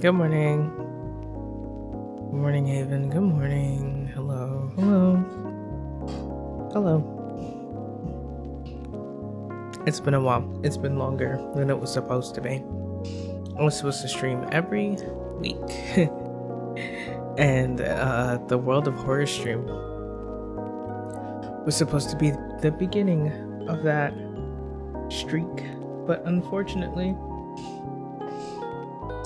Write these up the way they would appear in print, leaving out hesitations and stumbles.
Good morning. Good morning, Haven. Good morning. Hello. Hello. Hello. It's been a while. It's been longer than it was supposed to be. I was supposed to stream every week. And the World of Horror stream was supposed to be the beginning of that streak. But unfortunately,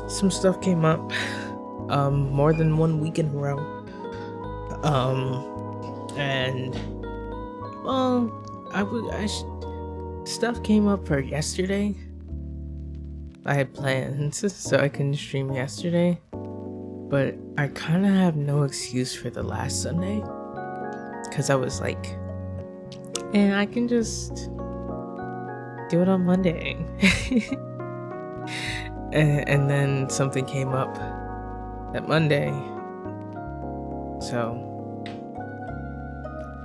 some stuff came up more than 1 week in a row. And well, stuff came up for yesterday. I had plans so I couldn't stream yesterday, but I kind of have no excuse for the last Sunday because I was like, I can just do it on Monday. And then something came up that Monday, so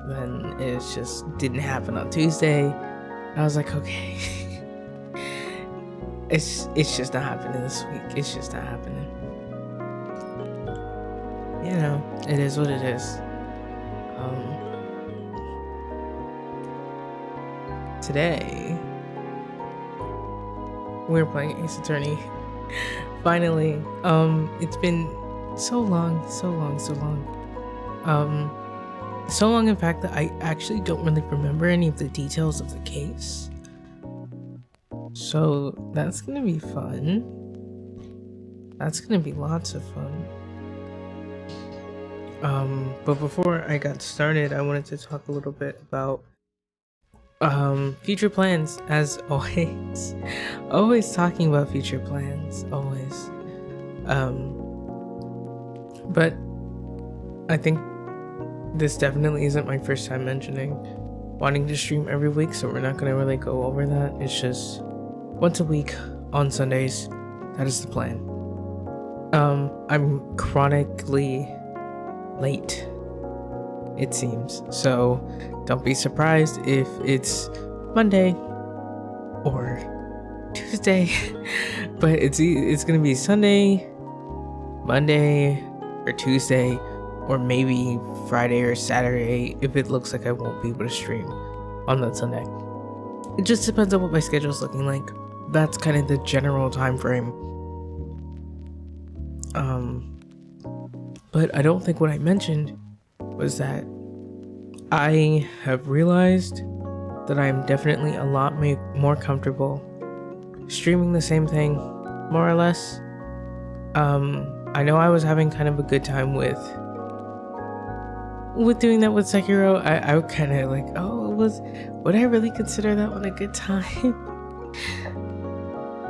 then it just didn't happen on Tuesday. I was like, okay, it's just not happening this week. It's just not happening. You know, it is what it is. Today we're playing Ace Attorney. Finally. It's been so long, so long in fact that I actually don't really remember any of the details of the case. So that's gonna be fun. That's gonna be lots of fun. But before I got started, I wanted to talk a little bit about future plans, as always. Always talking about future plans, always. But I think this definitely isn't my first time mentioning wanting to stream every week, so we're not gonna really go over that. It's just once a week on Sundays. That is the plan. I'm chronically late, it seems, so don't be surprised if it's Monday or Tuesday. But it's gonna be Sunday, Monday, or Tuesday, or maybe Friday or Saturday if it looks like I won't be able to stream on that Sunday. It just depends on what my schedule's looking like. That's kind of the general time frame. But I don't think what I mentioned was that I have realized that I'm definitely a lot more comfortable streaming the same thing, more or less. I know I was having kind of a good time with doing that with Sekiro. I kind of like, would I really consider that one a good time?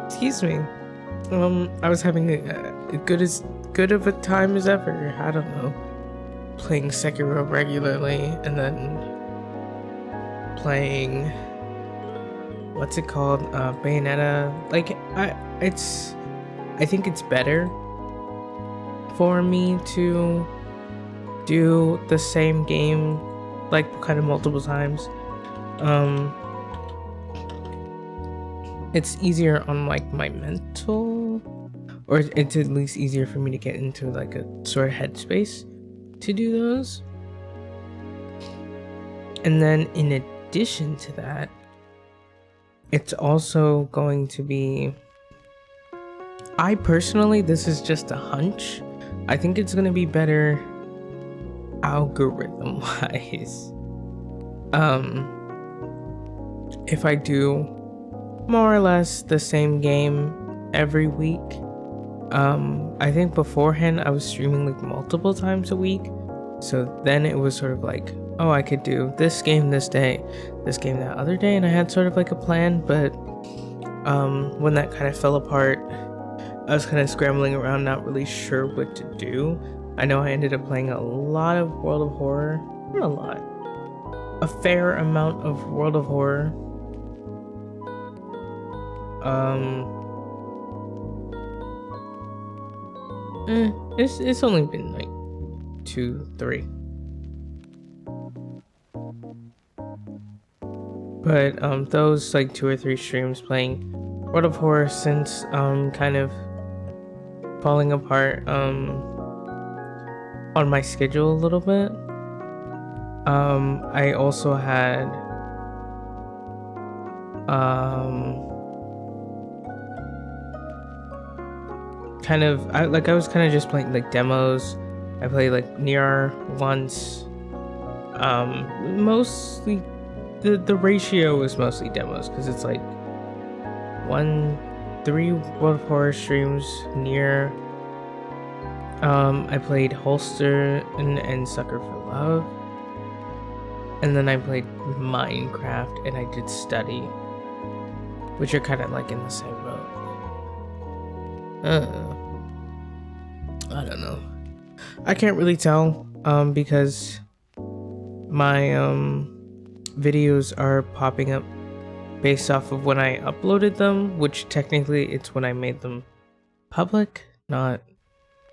Excuse me. I was having a good of a time as ever. I don't know, playing Sekiro regularly, and then playing, what's it called, Bayonetta. Like, I think it's better for me to do the same game like kind of multiple times. It's easier on like my mental, or it's at least easier for me to get into like a sort of headspace to do those. And then in addition to that, it's also going to be, I personally, this is just a hunch, I think it's going to be better algorithm wise if I do more or less the same game every week. I think beforehand I was streaming like multiple times a week, so then it was sort of like, oh, I could do this game this day, this game that other day, and I had sort of like a plan. But when that kind of fell apart, I was kind of scrambling around, not really sure what to do. I know I ended up playing a lot of World of Horror. Not a lot, a fair amount of World of Horror. It's only been like 2-3, but those like 2 or 3 streams playing World of Horror since kind of falling apart on my schedule a little bit. I also had I was kind of just playing like demos. I played like Niorin once. Mostly the ratio is mostly demos because it's like 3 World of Horror streams near. I played Holster and Sucker for Love, and then I played Minecraft and I did Study, which are kind of like in the same boat. I don't know. I can't really tell because my videos are popping up based off of when I uploaded them, which technically it's when I made them public, not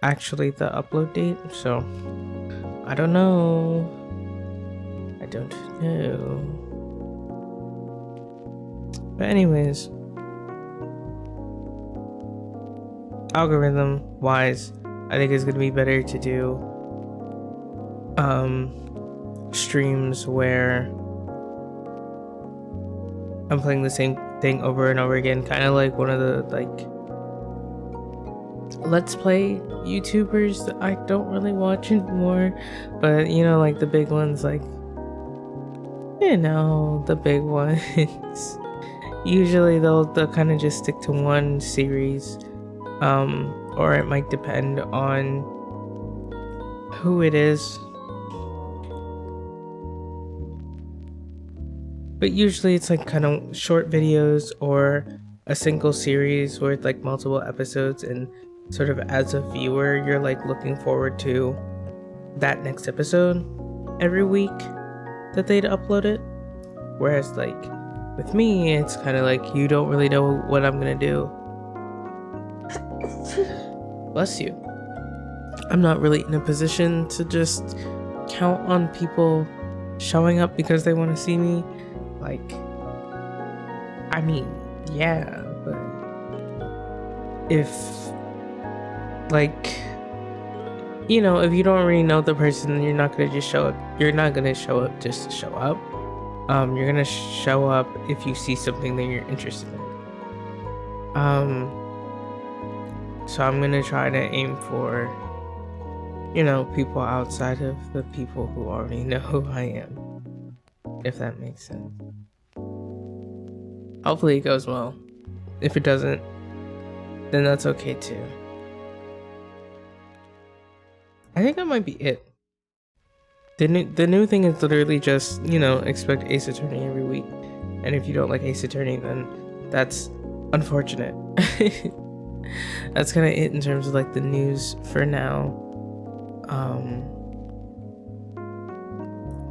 actually the upload date. So I don't know. But anyways, algorithm wise, I think it's gonna be better to do streams where I'm playing the same thing over and over again, kind of like one of the like let's play YouTubers that I don't really watch anymore, but you know, like the big ones, like the big ones. Usually they'll kind of just stick to one series, or it might depend on who it is. But usually it's like kind of short videos or a single series with like multiple episodes, and sort of as a viewer you're like looking forward to that next episode every week that they'd upload it. Whereas like with me, it's kind of like you don't really know what I'm gonna do. Bless you. I'm not really in a position to just count on people showing up because they want to see me. Like, I mean, yeah, but if, like, you know, if you don't already know the person, then you're not gonna just show up. You're not gonna show up just to show up. You're gonna show up if you see something that you're interested in. So I'm gonna try to aim for, you know, people outside of the people who already know who I am, if that makes sense. Hopefully it goes well. If it doesn't, then that's okay too. I think that might be it. The new thing is literally just, you know, expect Ace Attorney every week. And if you don't like Ace Attorney, then that's unfortunate. That's kind of it in terms of like the news for now.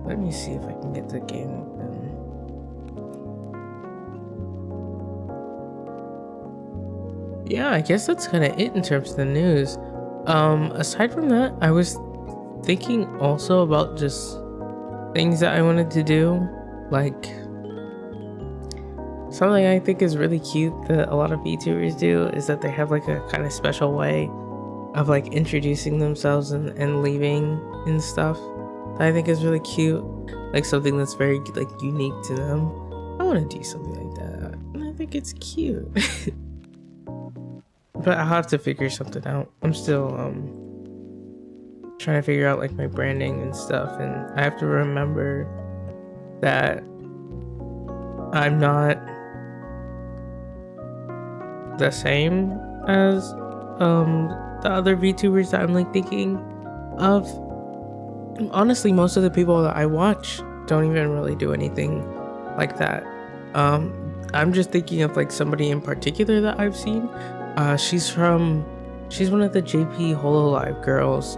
Let me see if I can get the game open. Yeah, I guess that's kind of it in terms of the news. Aside from that, I was thinking also about just things that I wanted to do, like something I think is really cute that a lot of VTubers do is that they have like a kind of special way of like introducing themselves and leaving and stuff that I think is really cute, like something that's very like unique to them. I want to do something like that, and I think it's cute. But I'll have to figure something out. I'm still trying to figure out like my branding and stuff, and I have to remember that I'm not the same as the other VTubers that I'm like thinking of. Honestly, most of the people that I watch don't even really do anything like that. I'm just thinking of like somebody in particular that I've seen. She's one of the JP Hololive girls.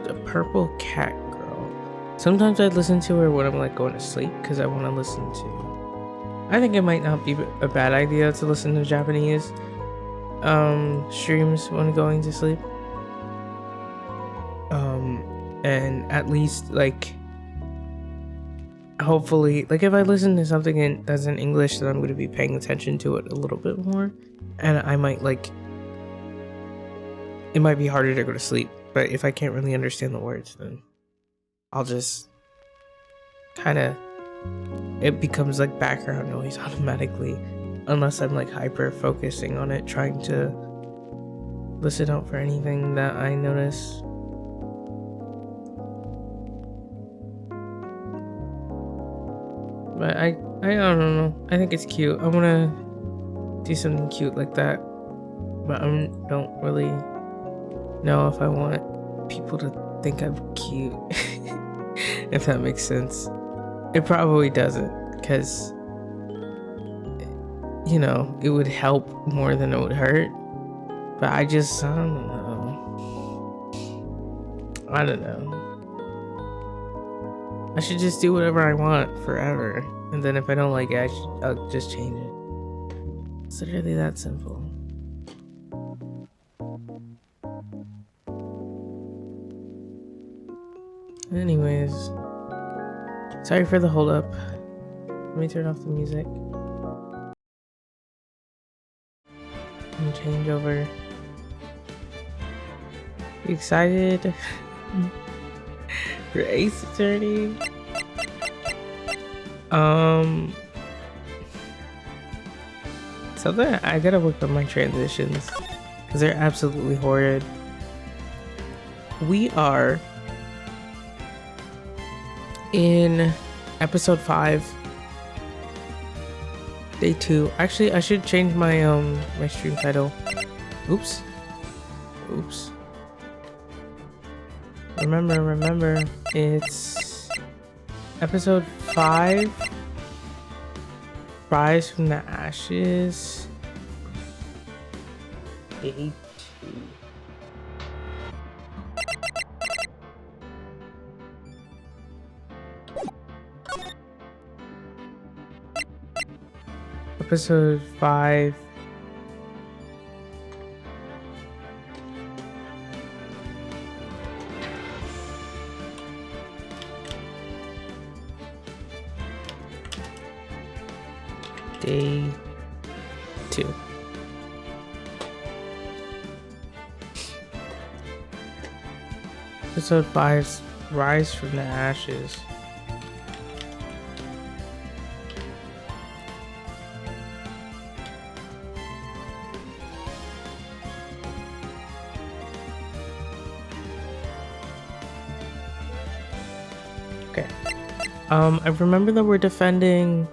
The purple cat girl. Sometimes I listen to her when I'm like going to sleep because I want to listen to. I think it might not be a bad idea to listen to Japanese streams when going to sleep. And at least like hopefully, like if I listen to something that's in English, then I'm going to be paying attention to it a little bit more, and I might like, it might be harder to go to sleep. But if I can't really understand the words, then I'll just kind of, it becomes like background noise automatically, unless I'm like hyper focusing on it, trying to listen out for anything that I notice. But I don't know. I think it's cute. I want to do something cute like that, but I don't really know if I want people to think I'm cute. If that makes sense. It probably doesn't, because you know, it would help more than it would hurt. But I don't know. I should just do whatever I want forever, and then if I don't like it, I'll just change it. It's literally that simple. Anyways, sorry for the hold up. Let me turn off the music and change over. You excited for Ace Attorney? Something I gotta work on my transitions, because they're absolutely horrid. We are in episode 5, day 2. Actually, I should change my my stream title. Oops. Remember, it's episode 5, Rise from the Ashes, day 2. Episode 5. Day 2. Episode 5's Rise from the Ashes. Okay. I remember that we're defending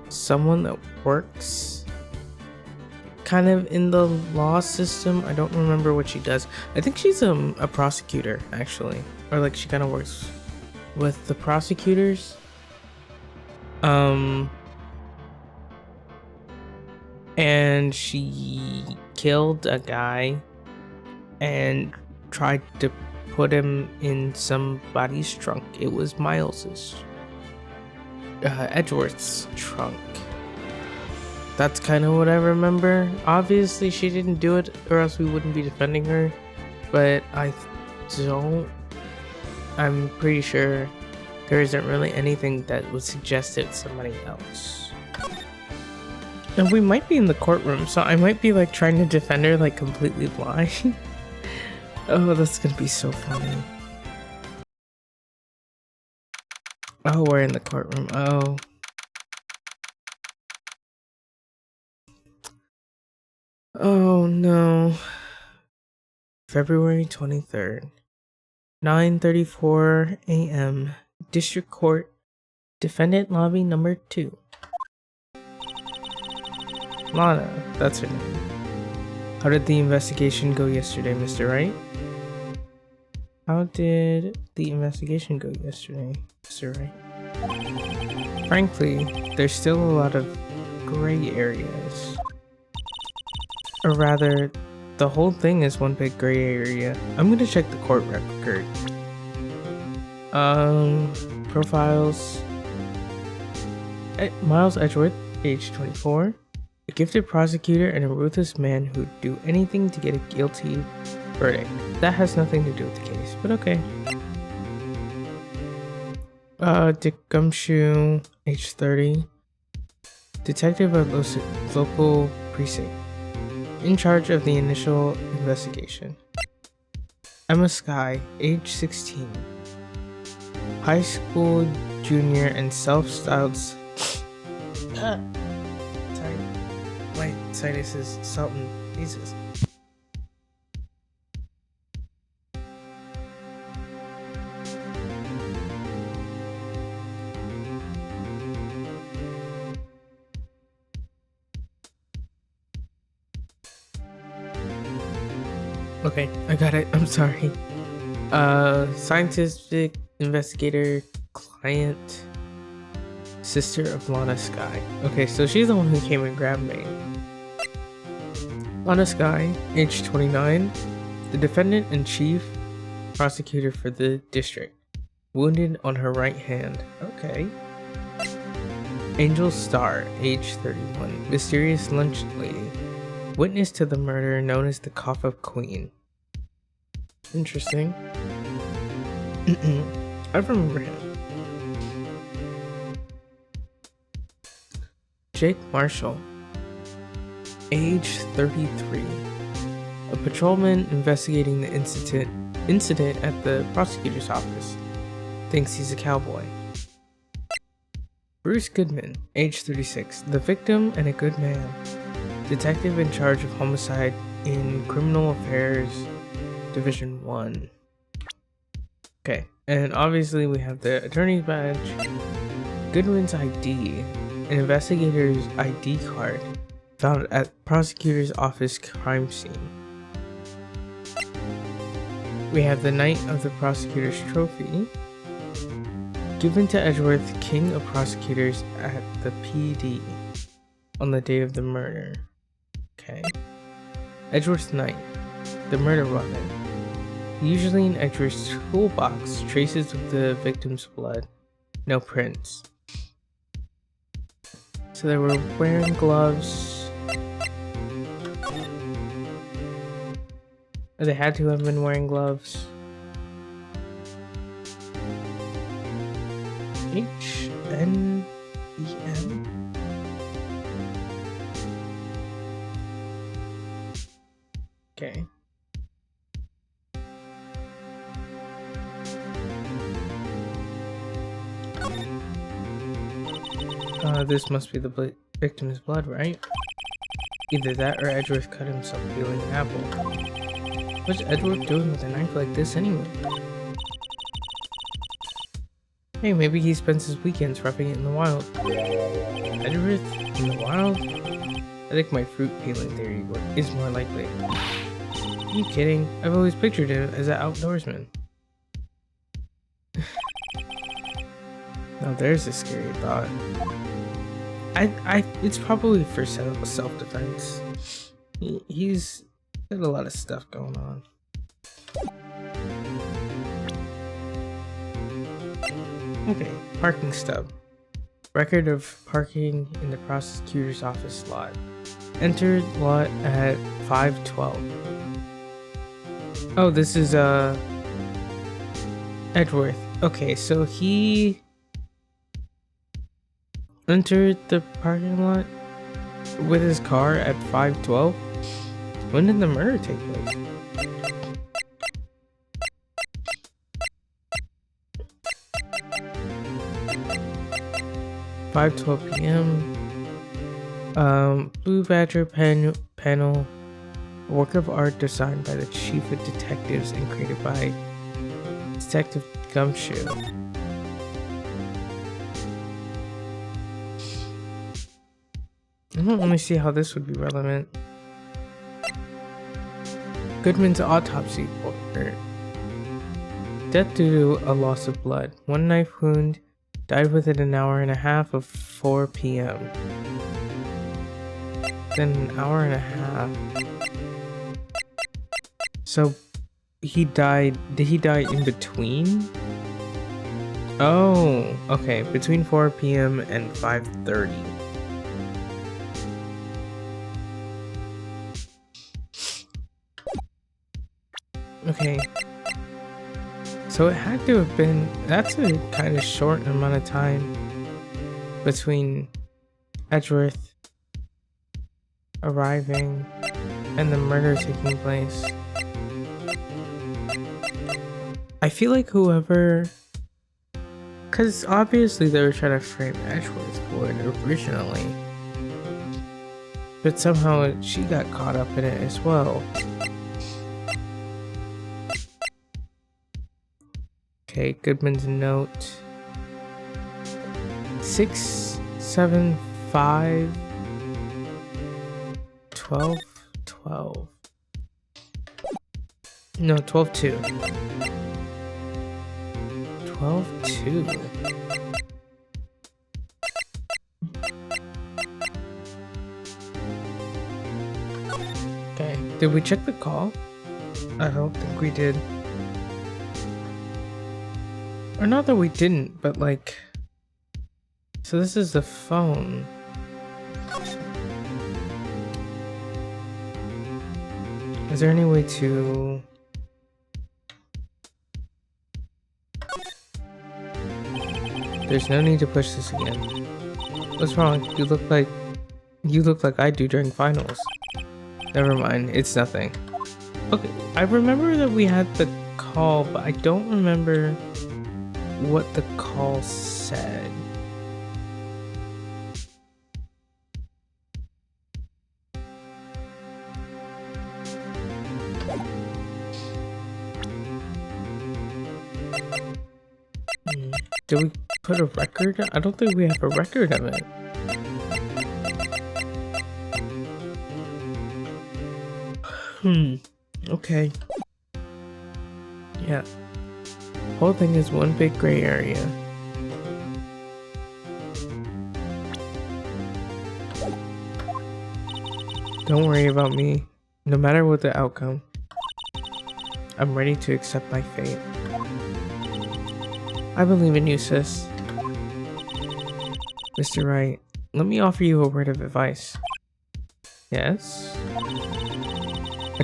someone that works kind of in the law system. I don't remember what she does. I think she's a prosecutor, actually, or like she kind of works with the prosecutors. And she killed a guy and tried to put him in somebody's trunk. It was Miles's Edgeworth's trunk. That's kind of what I remember. Obviously she didn't do it, or else we wouldn't be defending her, but I'm pretty sure there isn't really anything that would suggest it's somebody else. And we might be in the courtroom, so I might be like trying to defend her like completely blind. Oh, that's gonna be so funny. Oh, we're in the courtroom. Oh no. February 23rd, 9:34 a.m. District Court, Defendant Lobby number 2. Lana, that's her name. How did the investigation go yesterday, Mr. Wright? How did the investigation go yesterday, Mr. Wright? Frankly, there's still a lot of gray areas. Or rather, the whole thing is one big gray area. I'm gonna check the court record. Profiles. Miles Edgeworth, age 24. A gifted prosecutor and a ruthless man who'd do anything to get a guilty verdict. That has nothing to do with the case, but okay. Dick Gumshoe, age 30. Detective at local precinct. In charge of the initial investigation. Emma Sky, age 16. High school junior and self-styled. Sorry, my sinus is something. Jesus. Okay, I got it. I'm sorry. Scientific investigator, client, sister of Lana Sky. Okay, so she's the one who came and grabbed me. Lana Sky, age 29, the defendant and chief prosecutor for the district. Wounded on her right hand. Okay. Angel Star, age 31, mysterious lunch lady. Witness to the murder known as the Cough of Queen. Interesting. I remember him. Jake Marshall, age 33, a patrolman investigating the incident at the prosecutor's office. Thinks he's a cowboy. Bruce Goodman, age 36, the victim and a good man. Detective in charge of homicide in Criminal Affairs Division 1. Okay, and obviously we have the attorney's badge, Goodman's ID, an investigator's ID card found at prosecutor's office crime scene. We have the Knight of the Prosecutor's Trophy, given to Edgeworth, King of Prosecutors at the PD on the day of the murder. Okay. Edgeworth's Knight, the murder weapon. Usually in Edgeworth's toolbox, traces of the victim's blood, no prints. So they were wearing gloves. They had to have been wearing gloves. HNEM. Okay. This must be the victim's blood, right? Either that or Edgeworth cut himself peeling an apple. What's Edgeworth doing with a knife like this anyway? Hey, maybe he spends his weekends roughing it in the wild. Edgeworth in the wild? I think my fruit peeling theory is more likely. Are you kidding? I've always pictured him as an outdoorsman. Now there's a scary thought. It's probably for self-defense. He's got a lot of stuff going on. Okay, parking stub. Record of parking in the prosecutor's office lot. Entered lot at 5:12. Oh, this is Edgeworth. Okay, so he entered the parking lot with his car at 5:12. When did the murder take place? p.m. Blue Badger panel, a work of art designed by the chief of detectives and created by Detective Gumshoe. Let me see how this would be relevant. Goodman's autopsy report. Death due to a loss of blood. One knife wound. Died within an hour and a half of 4 p.m. Then an hour and a half. So he died. Did he die in between? Oh, okay. Between 4 p.m. and 5:30. Okay. So it had to have been, that's a kind of short amount of time between Edgeworth arriving and the murder taking place. I feel like whoever, because obviously they were trying to frame Edgeworth for it originally, but somehow she got caught up in it as well. Okay, Goodman's note. 675 12 12. No, 12-2. 12-2. Okay, did we check the call? I don't think we did. Or not that we didn't, but like... So this is the phone. Is there any way to... There's no need to push this again. What's wrong? You look like I do during finals. Never mind, it's nothing. Okay, I remember that we had the call, but I don't remember what the call said. Did we put a record? I don't think we have a record of it. Okay. Yeah. Whole thing is one big gray area. Don't worry about me. No matter what the outcome, I'm ready to accept my fate. I believe in you, sis. Mr. Wright, let me offer you a word of advice. Yes? A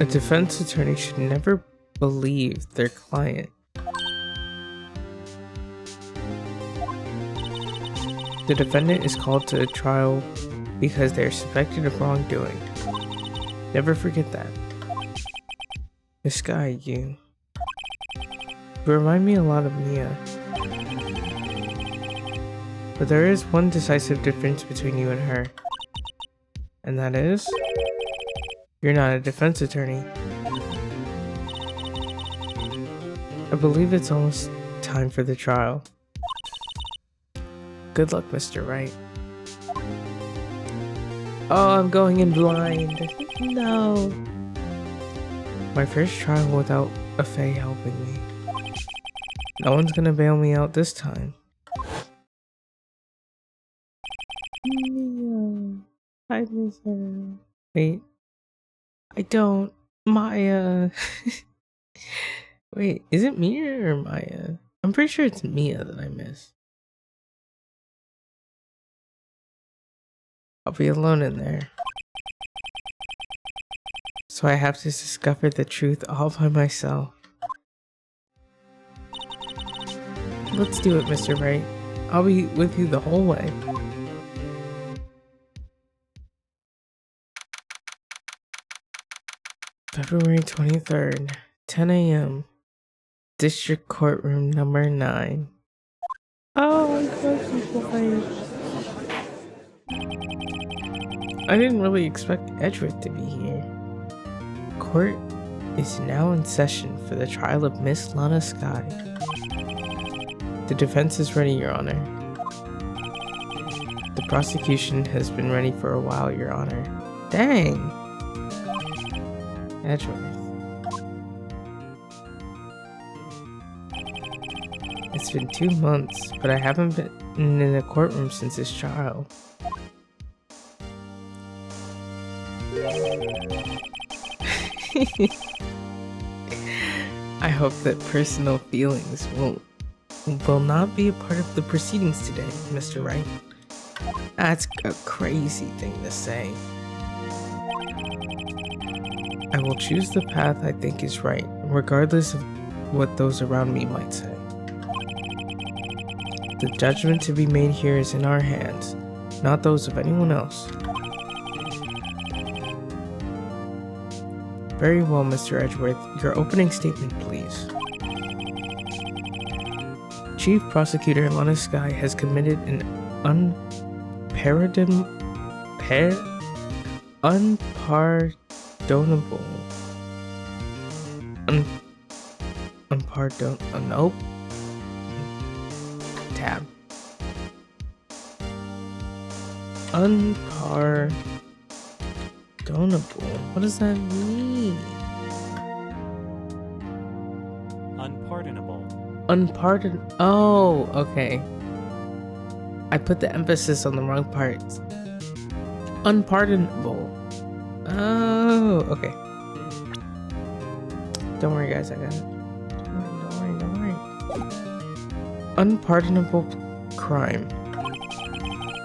defense attorney should never believe their client. The defendant is called to a trial because they are suspected of wrongdoing. Never forget that. This guy, you remind me a lot of Mia. But there is one decisive difference between you and her. And that is, you're not a defense attorney. I believe it's almost time for the trial. Good luck, Mr. Wright. Oh, I'm going in blind. No. My first trial without a Fae helping me. No one's gonna bail me out this time. Niorin. I miss her. Wait. I don't. Maya. Wait, is it Mia or Maya? I'm pretty sure it's Mia that I miss. I'll be alone in there. So I have to discover the truth all by myself. Let's do it, Mr. Wright. I'll be with you the whole way. February 23rd, 10 a.m. District Courtroom number 9. Oh, I'm so surprised. I didn't really expect Edgeworth to be here. Court is now in session for the trial of Miss Lana Sky. The defense is ready, Your Honor. The prosecution has been ready for a while, Your Honor. Dang! Edgeworth. It's been 2 months, but I haven't been in a courtroom since this trial. I hope that personal feelings will not be a part of the proceedings today, Mr. Wright. That's a crazy thing to say. I will choose the path I think is right, regardless of what those around me might say. The judgment to be made here is in our hands, not those of anyone else. Very well, Mr. Edgeworth. Your opening statement, please. Chief Prosecutor Lana Sky has committed an unpardonable nope. Tab. Unpardonable. What does that mean? Unpardonable. Oh, okay. I put the emphasis on the wrong part. Unpardonable. Oh, okay. Don't worry, guys. I got it. Don't worry. Unpardonable crime.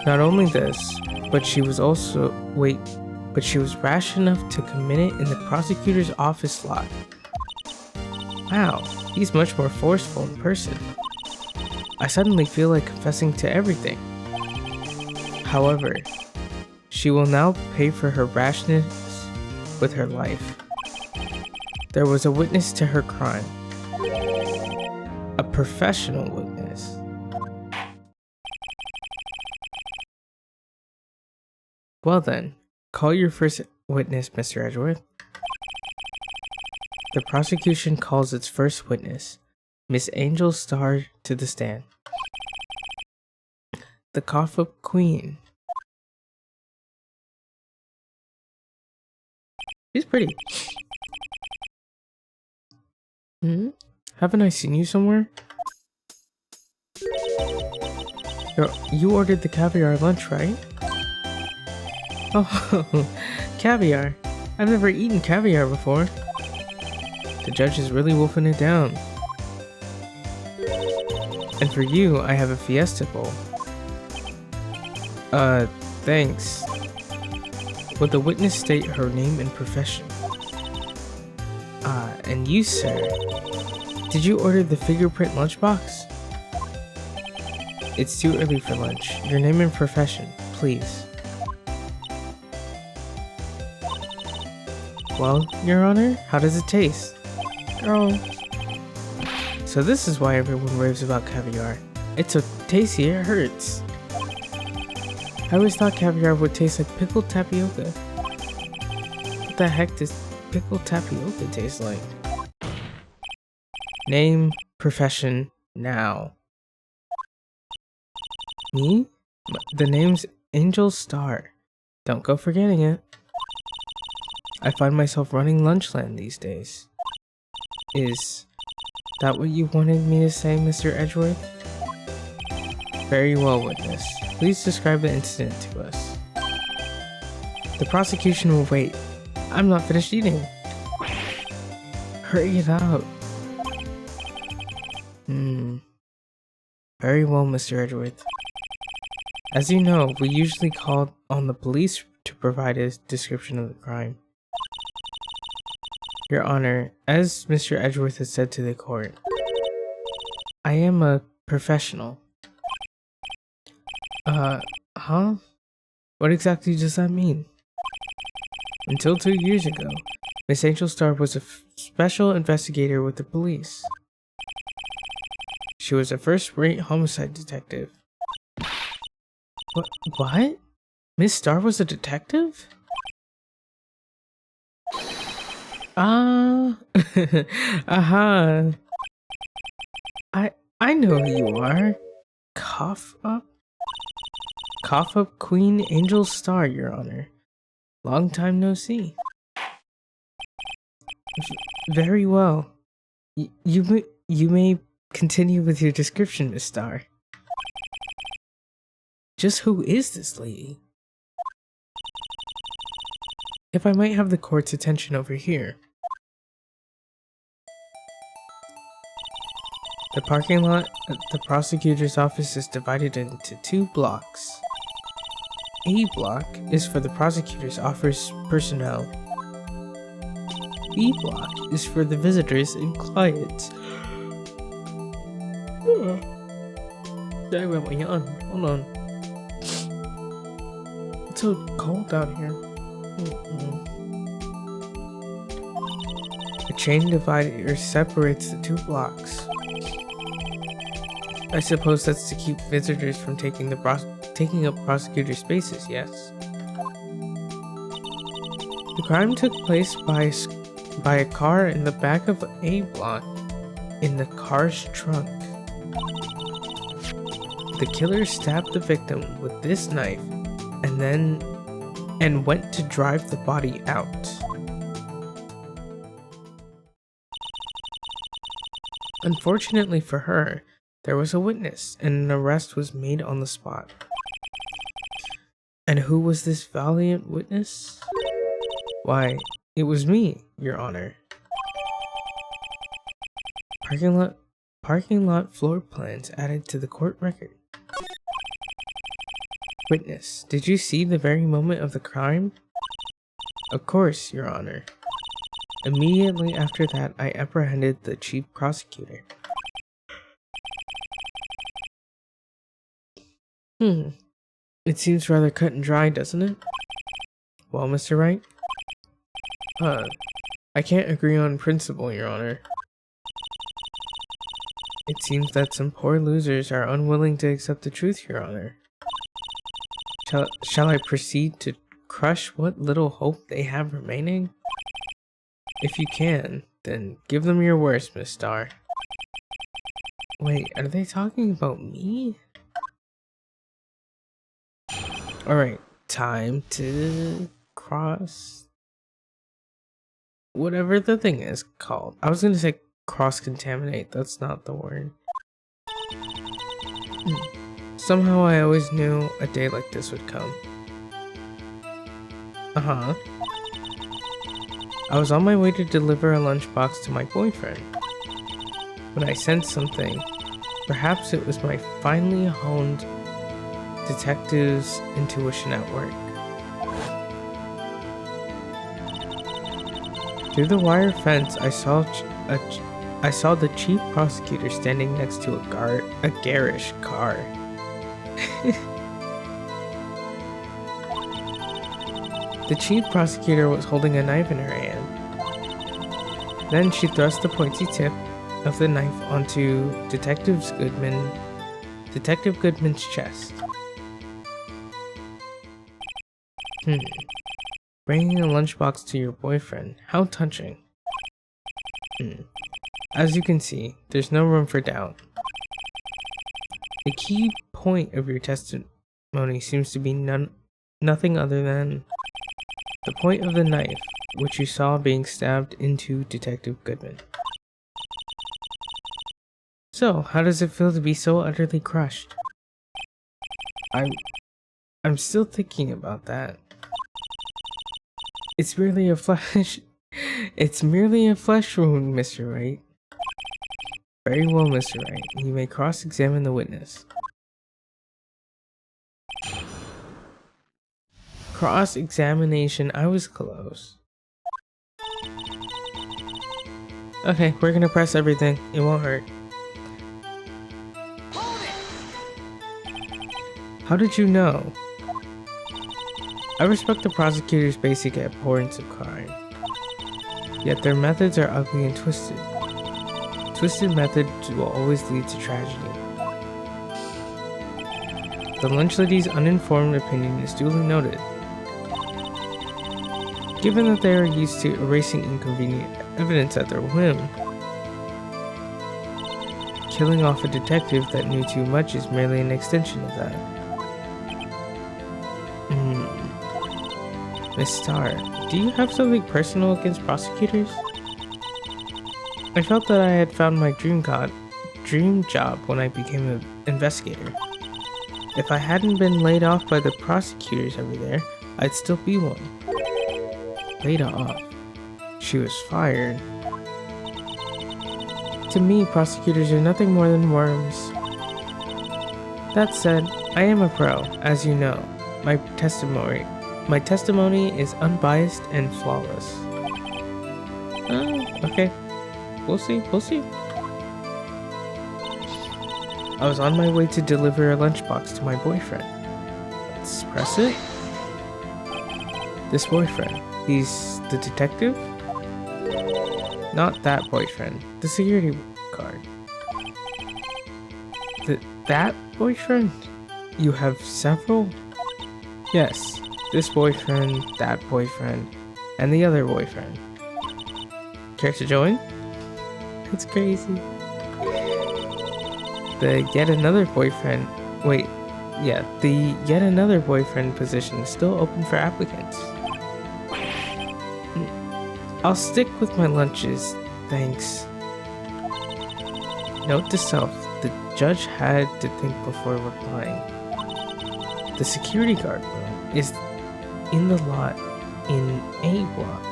Not only this, but she was rash enough to commit it in the prosecutor's office lot. Wow, he's much more forceful in person. I suddenly feel like confessing to everything. However, she will now pay for her rashness with her life. There was a witness to her crime. A professional witness. Well then, call your first witness, Mr. Edgeworth. The prosecution calls its first witness, Miss Angel Starr, to the stand. The cough-up queen. She's pretty. Haven't I seen you somewhere? You ordered the caviar lunch, right? Oh, caviar. I've never eaten caviar before. The judge is really wolfing it down. And for you, I have a fiesta bowl. Thanks. Will the witness state her name and profession? And you, sir? Did you order the fingerprint lunchbox? It's too early for lunch. Your name and profession, please. Well, Your Honor, how does it taste? Girl. So this is why everyone raves about caviar. It's so tasty it hurts. I always thought caviar would taste like pickled tapioca. What the heck does pickled tapioca taste like? Name, profession, now. Me? The name's Angel Starr. Don't go forgetting it. I find myself running Lunchland these days. Is that what you wanted me to say, Mr. Edgeworth? Very well, witness. Please describe the incident to us. The prosecution will wait. I'm not finished eating. Hurry it out. Very well, Mr. Edgeworth. As you know, we usually call on the police to provide a description of the crime. Your Honor, as Mr. Edgeworth has said to the court, I am a professional. Huh? What exactly does that mean? Until 2 years ago, Miss Angel Starr was a special investigator with the police. She was a first-rate homicide detective. What? Miss Starr was a detective? Uh-huh. I know who you are. Cough up Queen Angel Starr, Your Honor. Long time no see. Very well. You may continue with your description, Miss Starr. Just who is this lady? If I might have the court's attention over here. The parking lot at the prosecutor's office is divided into 2 blocks. A block is for the prosecutor's office personnel. B block is for the visitors and clients. Sorry about my yawn. Hold on. It's so cold out here. A chain divider separates the two blocks. I suppose that's to keep visitors from taking up prosecutor spaces, yes. The crime took place by a car in the back of A block in the car's trunk. The killer stabbed the victim with this knife and went to drive the body out. Unfortunately for her, there was a witness and an arrest was made on the spot. And who was this valiant witness? Why, it was me, Your Honor. Parking lot floor plans added to the court record. Witness, did you see the very moment of the crime? Of course, Your Honor. Immediately after that, I apprehended the chief prosecutor. It seems rather cut and dry, doesn't it? Well, Mr. Wright? I can't agree on principle, Your Honor. It seems that some poor losers are unwilling to accept the truth, Your Honor. Shall I proceed to crush what little hope they have remaining? If you can, then give them your worst, Miss Starr. Wait, are they talking about me? Alright, time to cross... whatever the thing is called. I was gonna say cross-contaminate, that's not the word. Somehow I always knew a day like this would come. I was on my way to deliver a lunchbox to my boyfriend when I sensed something. Perhaps it was my finely honed detective's intuition at work. Through the wire fence, I saw the chief prosecutor standing next to a garish car. The chief prosecutor was holding a knife in her hand. Then she thrust the pointy tip of the knife onto Detective Goodman's chest. Bringing a lunchbox to your boyfriend. How touching. As you can see, there's no room for doubt. The key point of your testimony seems to be nothing other than the point of the knife, which you saw being stabbed into Detective Goodman. So, how does it feel to be so utterly crushed? I'm still thinking about that. It's merely a flesh wound, Mr. Wright. Very well, Mr. Wright. You may cross-examine the witness. Cross-examination, I was close. Okay, we're gonna press everything. It won't hurt. How did you know? I respect the prosecutor's basic abhorrence of crime. Yet their methods are ugly and twisted. Twisted methods will always lead to tragedy. The lunch lady's uninformed opinion is duly noted. Given that they are used to erasing inconvenient evidence at their whim, killing off a detective that knew too much is merely an extension of that. Miss Starr, do you have something personal against prosecutors? I felt that I had found my dream job when I became an investigator. If I hadn't been laid off by the prosecutors over there, I'd still be one. Laid off? She was fired. To me, prosecutors are nothing more than worms. That said, I am a pro, as you know. My testimony is unbiased and flawless. Okay, we'll see, we'll see. I was on my way to deliver a lunchbox to my boyfriend. Let's press it. This boyfriend, he's the detective? Not that boyfriend, the security guard. That boyfriend? You have several? Yes, this boyfriend, that boyfriend, and the other boyfriend. Care to join? It's crazy. The yet another boyfriend position is still open for applicants. I'll stick with my lunches, thanks. Note to self, the judge had to think before replying. The security guard room is in the lot in A block.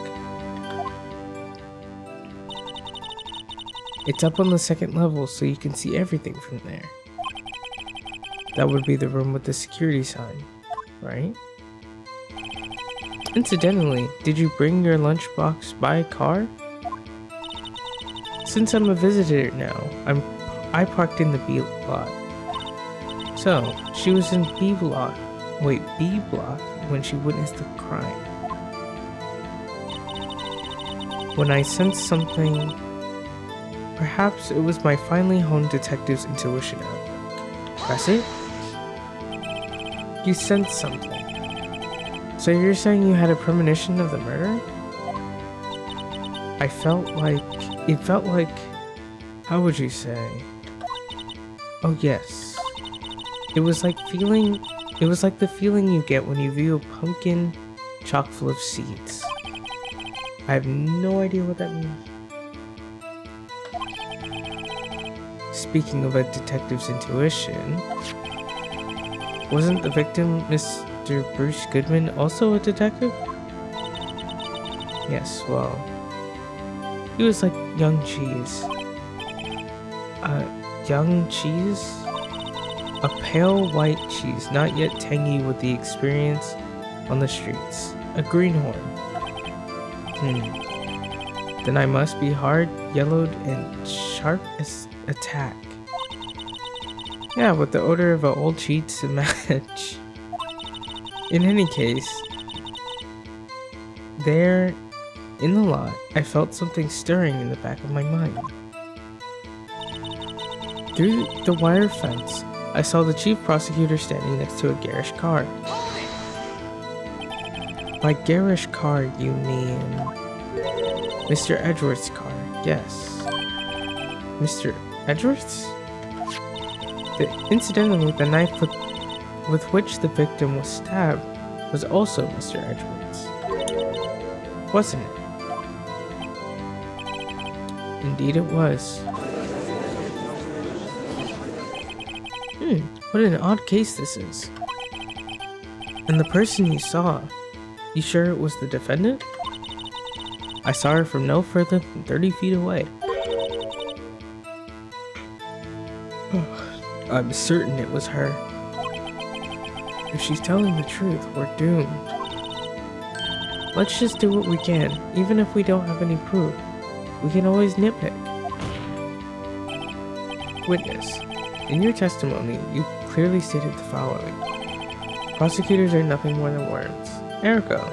It's up on the second level, so you can see everything from there. That would be the room with the security sign, right? Incidentally, did you bring your lunchbox by car? Since I'm a visitor now, I parked in the B lot. So, she was in B block when she witnessed the crime. When I sensed something, perhaps it was my finely honed detective's intuition outlook. Press it? You sensed something. So you're saying you had a premonition of the murder? It felt like, how would you say? Oh yes. It was like the feeling you get when you view a pumpkin chock full of seeds. I have no idea what that means. Speaking of a detective's intuition, wasn't the victim Mr. Bruce Goodman also a detective? Yes, well, he was like young cheese. Young cheese? A pale white cheese, not yet tangy with the experience on the streets. A greenhorn. Then I must be hard, yellowed, and sharp as a tack. Yeah, with the odor of an old cheat to match. In any case, there, in the lot, I felt something stirring in the back of my mind. Through the wire fence, I saw the chief prosecutor standing next to a garish car. By garish car, you mean Mr. Edgeworth's car, yes. Mr. Edgeworth's? Incidentally, the knife with which the victim was stabbed was also Mr. Edgeworth's. Wasn't it? Indeed it was. What an odd case this is. And the person you saw, you sure it was the defendant? I saw her from no further than 30 feet away. I'm certain it was her. If she's telling the truth, we're doomed. Let's just do what we can, even if we don't have any proof. We can always nitpick. Witness, in your testimony, you clearly stated the following. Prosecutors are nothing more than words. Ergo,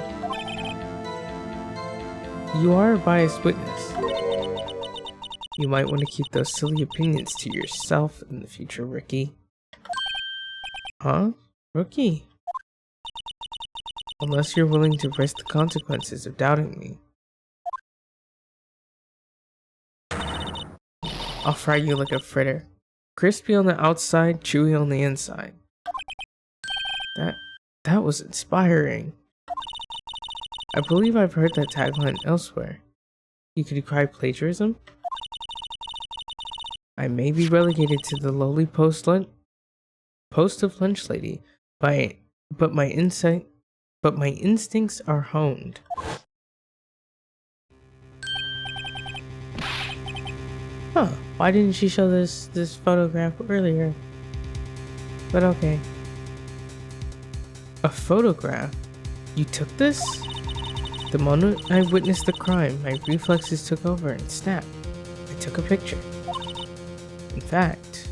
you are a biased witness. You might want to keep those silly opinions to yourself in the future, Ricky. Huh? Rookie? Unless you're willing to risk the consequences of doubting me. I'll fry you like a fritter. Crispy on the outside, chewy on the inside. That was inspiring. I believe I've heard that tagline elsewhere. You could decry plagiarism? I may be relegated to the lowly post of lunch lady, but my instincts are honed. Huh, why didn't she show this photograph earlier? But okay. A photograph? You took this? The moment I witnessed the crime, my reflexes took over and snapped. I took a picture. In fact,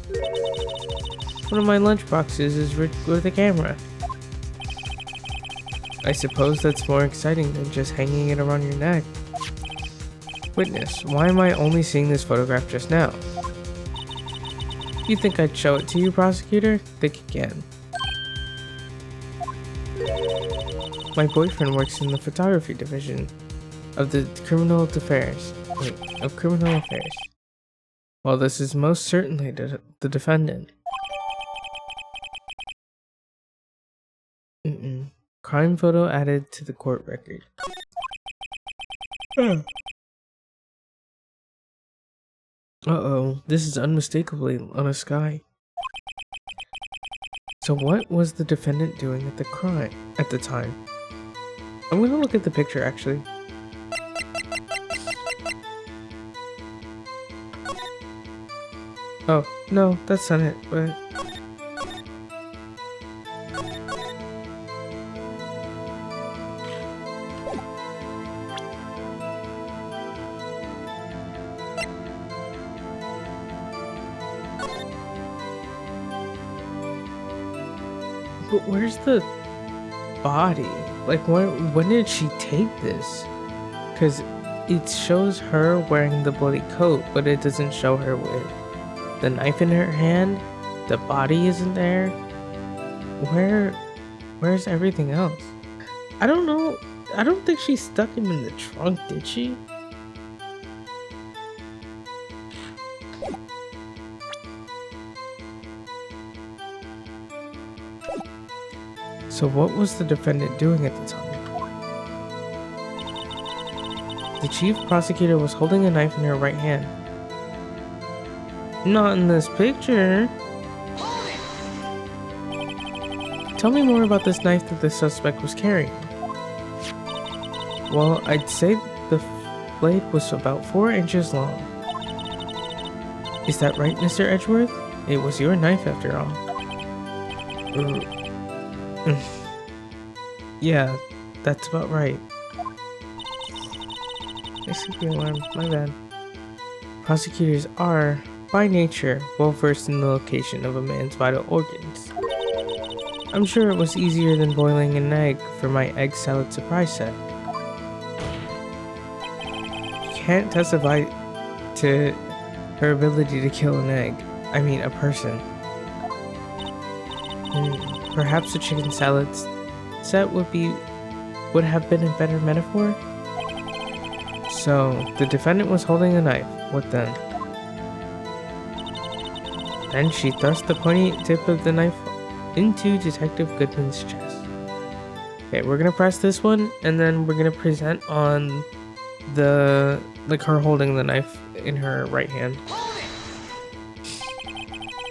one of my lunch boxes is rigged with a camera. I suppose that's more exciting than just hanging it around your neck. Witness, why am I only seeing this photograph just now? You think I'd show it to you, prosecutor? Think again. My boyfriend works in the photography division of the criminal affairs. Well, this is most certainly the defendant. Crime photo added to the court record. Uh-oh, this is unmistakably on a sky. So what was the defendant doing at the time? I'm gonna look at the picture actually. Oh, no, that's not it, but... But where's the body? Like, when did she take this? Because it shows her wearing the bloody coat, but it doesn't show her with the knife in her hand. The body isn't there. Where's everything else? I don't know. I don't think she stuck him in the trunk, did she? So what was the defendant doing at the time? The chief prosecutor was holding a knife in her right hand. Not in this picture. Tell me more about this knife that the suspect was carrying. Well, I'd say the blade was about 4 inches long. Is that right, Mr. Edgeworth? It was your knife after all. Yeah, that's about right. ACP alarm, my bad. Prosecutors are, by nature, well versed in the location of a man's vital organs. I'm sure it was easier than boiling an egg for my egg salad surprise set. You can't testify to her ability to kill an egg. I mean, a person. Perhaps a chicken salad set would have been a better metaphor? So, the defendant was holding a knife. What then? Then she thrust the pointy tip of the knife into Detective Goodman's chest. Okay, we're gonna press this one, and then we're gonna present on the, like, her holding the knife in her right hand.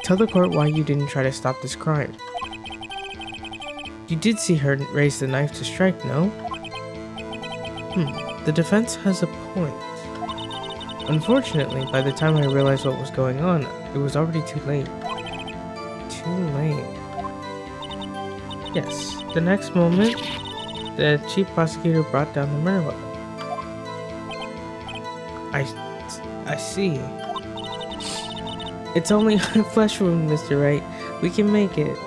Tell the court why you didn't try to stop this crime. You did see her raise the knife to strike, no? The defense has a point. Unfortunately, by the time I realized what was going on, it was already too late. Too late. Yes, the next moment, the chief prosecutor brought down the murder weapon. I see. It's only a flesh wound, Mr. Wright. We can make it.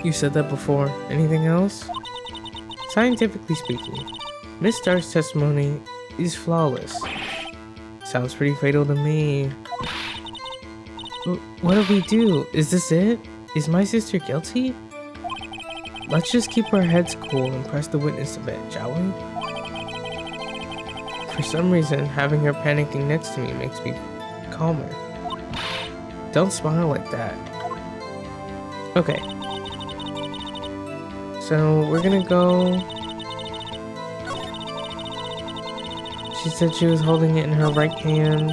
You said that before. Anything else? Scientifically speaking, Miss Stark's testimony is flawless. Sounds pretty fatal to me. What do we do? Is this it? Is my sister guilty? Let's just keep our heads cool and press the witness a bit, shall we? For some reason, having her panicking next to me makes me calmer. Don't smile like that. Okay. So, we're gonna go... She said she was holding it in her right hand.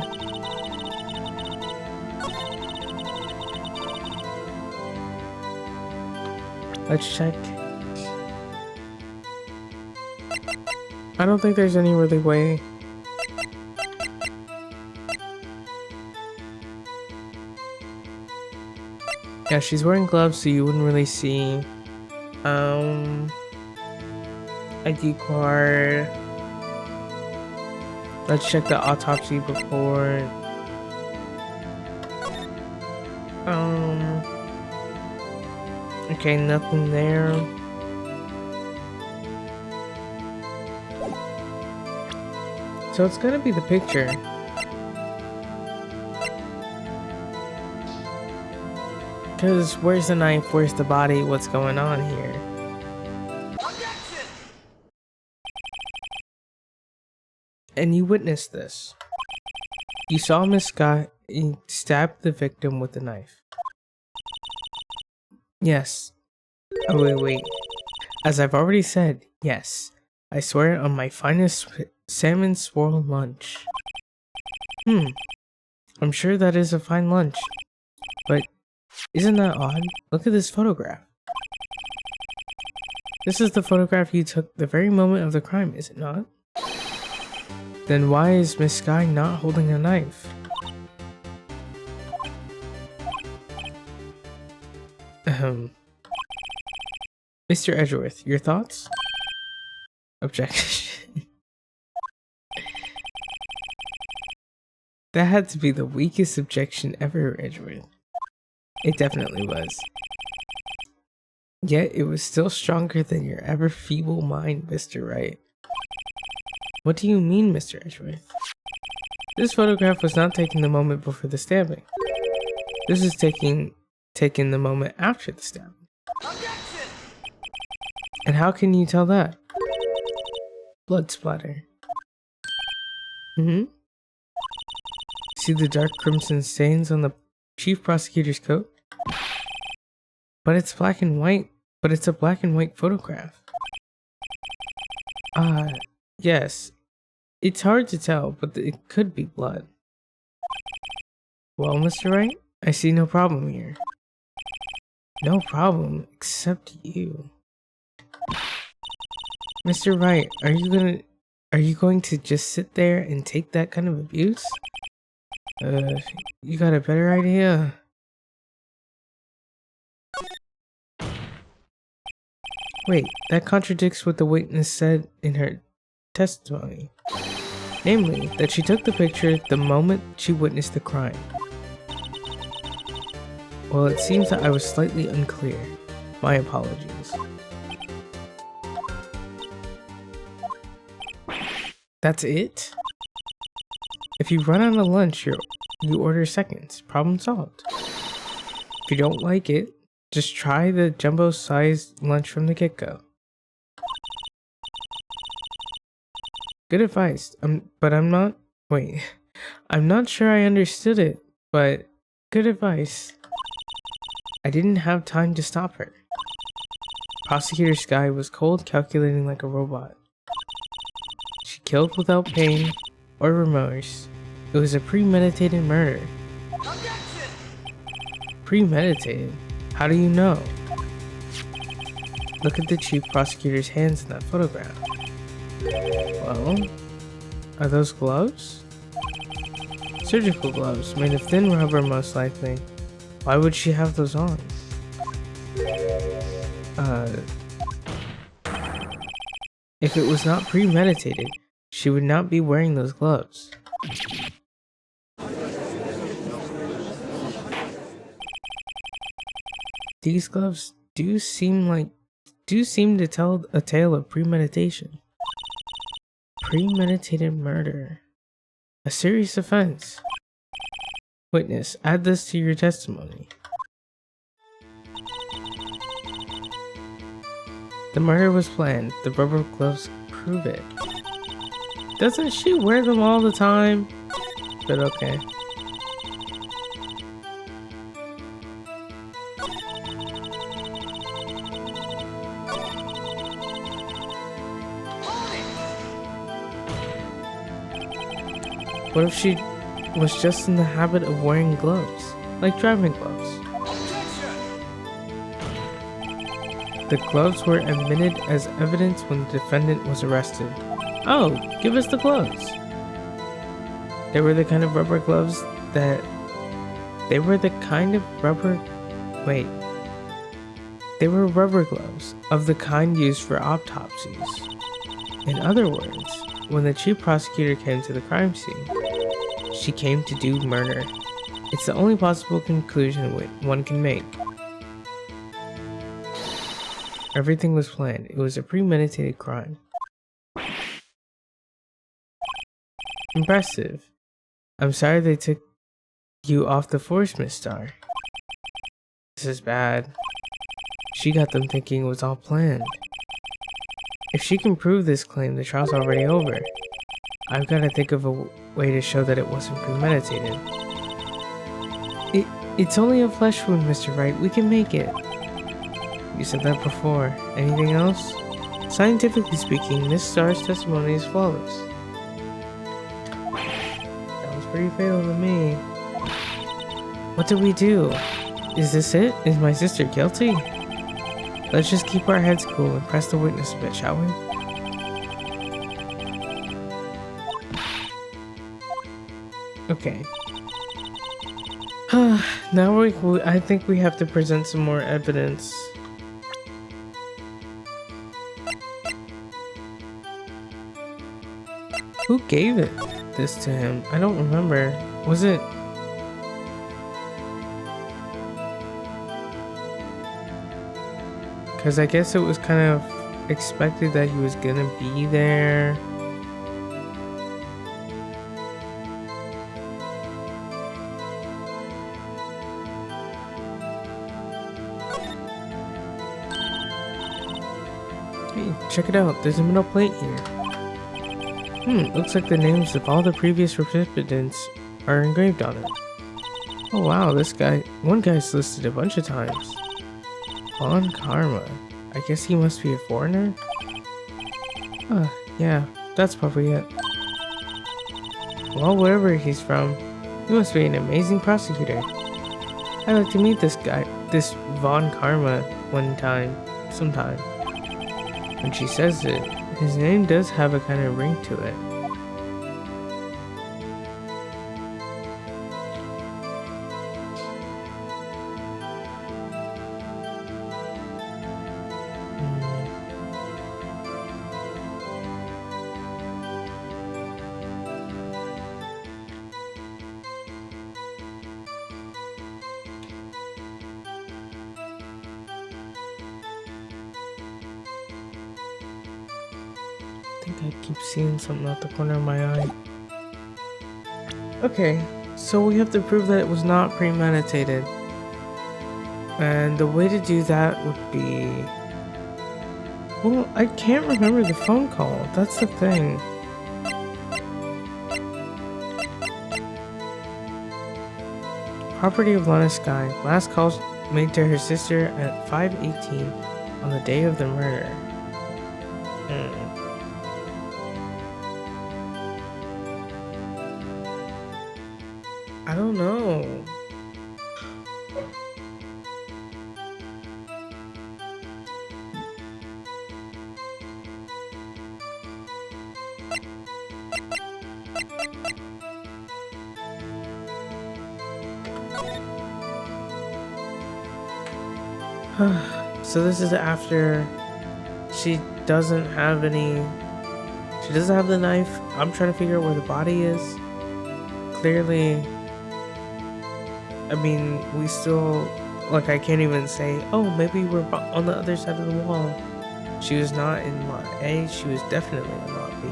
Let's check. I don't think there's any really way. Yeah, she's wearing gloves, so you wouldn't really see. ID card. Let's check the autopsy report. Okay, nothing there. So it's gonna be the picture. Cause where's the knife? Where's the body? What's going on here? And you witnessed this. You saw Miss Scott stab the victim with a knife. Yes. Oh, wait. As I've already said, yes. I swear on my finest salmon swirl lunch. I'm sure that is a fine lunch. But isn't that odd? Look at this photograph. This is the photograph you took the very moment of the crime, is it not? Then why is Miss Sky not holding a knife? Mr. Edgeworth, your thoughts? Objection. That had to be the weakest objection ever, Edgeworth. It definitely was. Yet it was still stronger than your ever feeble mind, Mr. Wright. What do you mean, Mr. Edgeworth? This photograph was not taken the moment before the stabbing. This is taken the moment after the stabbing. And how can you tell that? Blood splatter. See the dark crimson stains on the chief prosecutor's coat? But it's black and white. But it's a black and white photograph. Yes. It's hard to tell, but it could be blood. Well, Mr. Wright, I see no problem here. No problem, except you. Mr. Wright, are you going to just sit there and take that kind of abuse? You got a better idea? Wait, that contradicts what the witness said in her testimony. Namely, that she took the picture the moment she witnessed the crime. Well, it seems that I was slightly unclear. My apologies. That's it? If you run out of lunch, you order seconds. Problem solved. If you don't like it, just try the jumbo-sized lunch from the get-go. Good advice. But I'm not... Wait. I'm not sure I understood it, but good advice. I didn't have time to stop her. Prosecutor Sky was cold, calculating like a robot. She killed without pain or remorse. It was a premeditated murder. Premeditated? How do you know? Look at the chief prosecutor's hands in that photograph. Well, are those gloves? Surgical gloves, made of thin rubber most likely. Why would she have those on? If it was not premeditated, she would not be wearing those gloves. These gloves do seem to tell a tale of premeditation. Premeditated murder. A serious offense. Witness, add this to your testimony. The murder was planned. The rubber gloves prove it. Doesn't she wear them all the time? But okay. What if she was just in the habit of wearing gloves, like driving gloves? The gloves were admitted as evidence when the defendant was arrested. Oh, give us the gloves. They were the kind of rubber gloves that... They were rubber gloves of the kind used for autopsies. In other words, when the chief prosecutor came to the crime scene, she came to do murder. It's the only possible conclusion one can make. Everything was planned. It was a premeditated crime. Impressive. I'm sorry they took you off the force, Miss Star. This is bad. She got them thinking it was all planned. If she can prove this claim, the trial's already over. I've got to think of a way to show that it wasn't premeditated. It's only a flesh wound, Mr. Wright. We can make it. You said that before. Anything else? Scientifically speaking, Miss Star's testimony is flawless. That was pretty fatal to me. What do we do? Is this it? Is my sister guilty? Let's just keep our heads cool and press the witness a bit, shall we? Okay. Now I think we have to present some more evidence. Who gave this to him? I don't remember. Was it... Because I guess it was kind of expected that he was gonna be there. Hey, check it out. There's a metal plate here. Looks like the names of all the previous recipients are engraved on it. Oh wow, one guy's listed a bunch of times. On Karma. I guess he must be a foreigner? Yeah, that's probably it. Well, wherever he's from, he must be an amazing prosecutor. I'd like to meet this guy, this Von Karma, sometime. When she says it, his name does have a kind of ring to it. I keep seeing something out the corner of my eye. Okay, so we have to prove that it was not premeditated. And the way to do that would be... Well, I can't remember the phone call. That's the thing. Property of Lana Sky. Last call made to her sister at 5:18 on the day of the murder. I don't know. So this is after she doesn't have the knife. I'm trying to figure out where the body is. Clearly, I mean, we still, like, I can't even say, oh, maybe we're on the other side of the wall. She was not in lot A, she was definitely in lot B.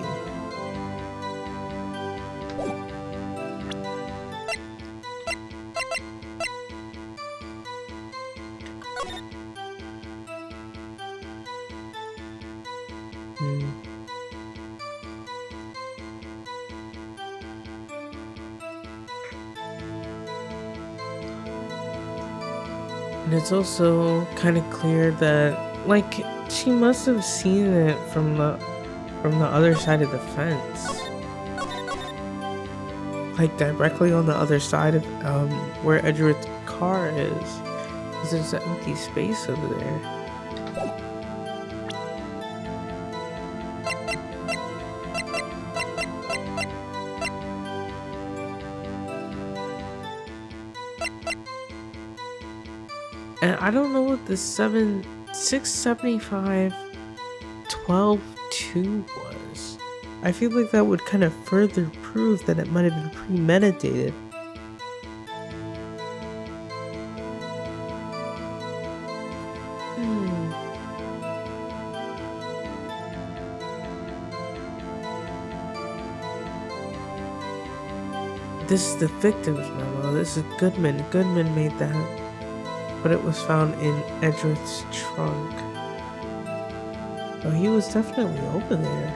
And it's also kind of clear that, like, she must have seen it from the other side of the fence. Like, directly on the other side of where Edgeworth's car is. Because there's an empty space over there. And I don't know what the 675 12 2 was. I feel like that would kind of further prove that it might have been premeditated. This is the victim's memo. This is Goodman. Goodman made that. But it was found in Edgeworth's trunk. Oh, he was definitely over there.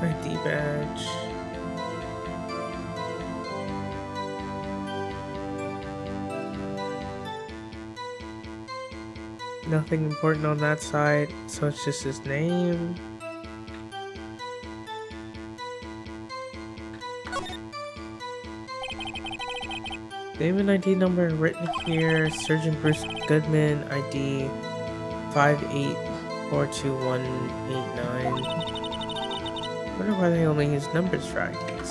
ID badge. Nothing important on that side, so it's just his name. Name and ID number written here. Surgeon Bruce Goodman, ID 58421189. Wonder why they only use numbers for IDs.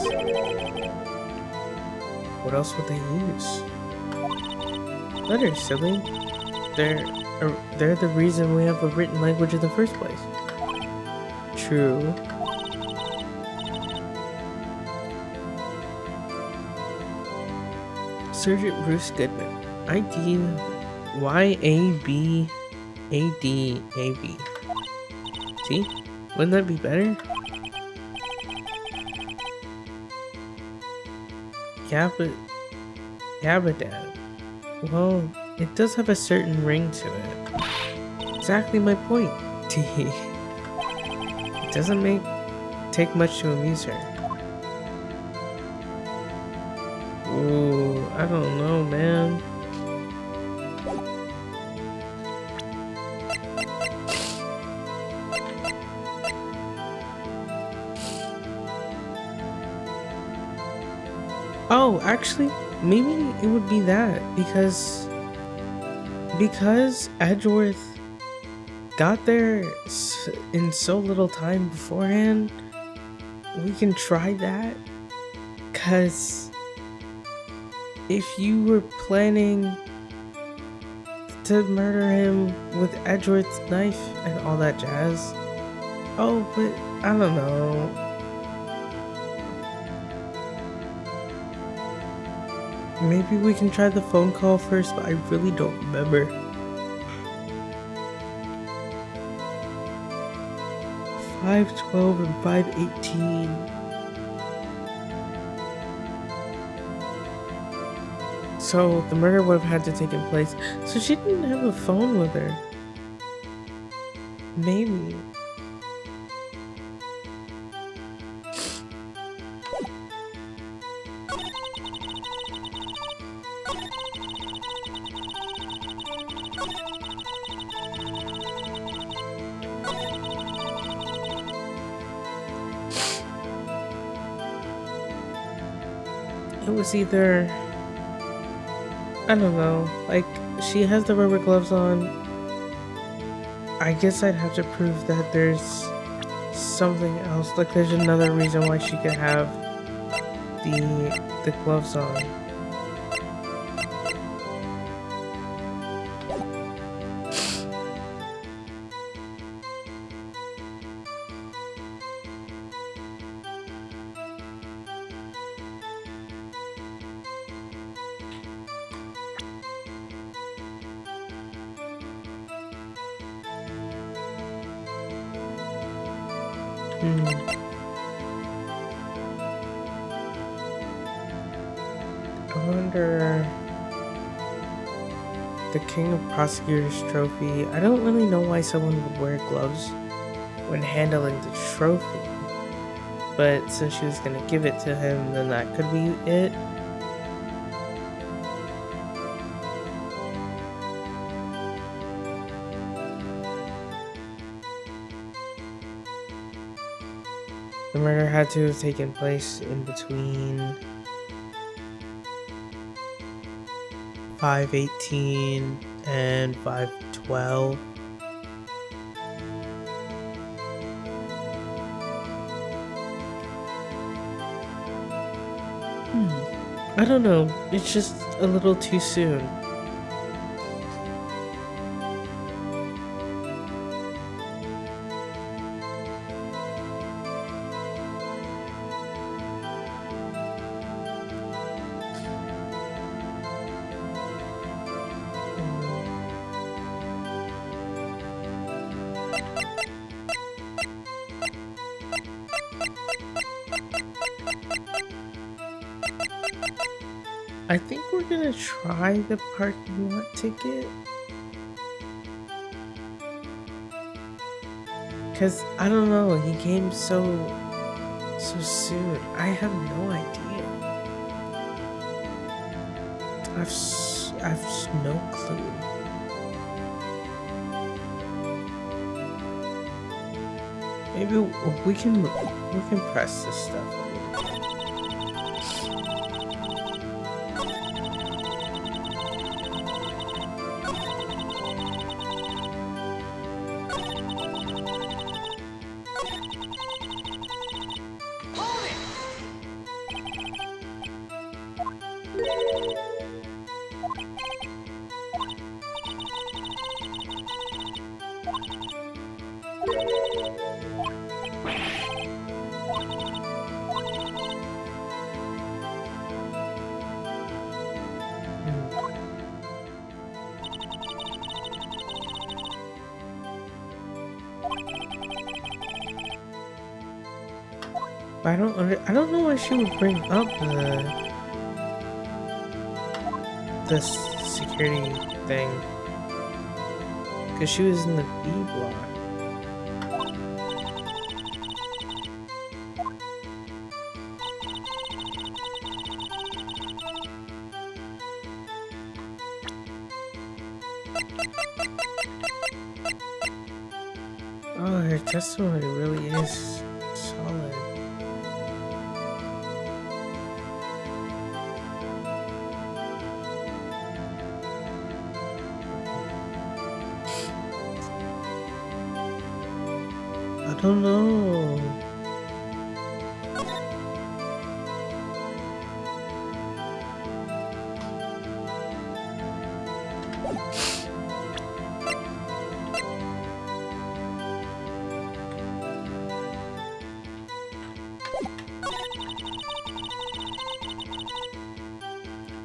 What else would they use? Letters, silly. They're the reason we have a written language in the first place. True. Sergeant Bruce Goodman. ID YABADAB. See? Wouldn't that be better? Yabadab. Well, it does have a certain ring to it. Exactly my point, T. It doesn't take much to amuse her. Ooh, I don't know, man. Oh, actually, maybe it would be that because Edgeworth got there in so little time beforehand. We can try that, cause if you were planning to murder him with Edgeworth's knife and all that jazz, oh, but I don't know. Maybe we can try the phone call first, but I really don't remember. 512 and 518. So the murder would have had to take place. So she didn't have a phone with her. Maybe. It was either, I don't know, like, she has the rubber gloves on. I guess I'd have to prove that there's something else, like there's another reason why she could have the gloves on. I wonder, the King of Prosecutors trophy. I don't really know why someone would wear gloves when handling the trophy. But since she was gonna give it to him, then that could be it. The murder had to have taken place in between 5:18 and 5:12. I don't know, it's just a little too soon. I think we're gonna try the parking lot ticket. Cause I don't know, he came so soon. I have no idea. I've no clue. Maybe we can press this stuff. I don't know why she would bring up the security thing, because she was in the B block. Oh, her testimony really is solid. I don't know.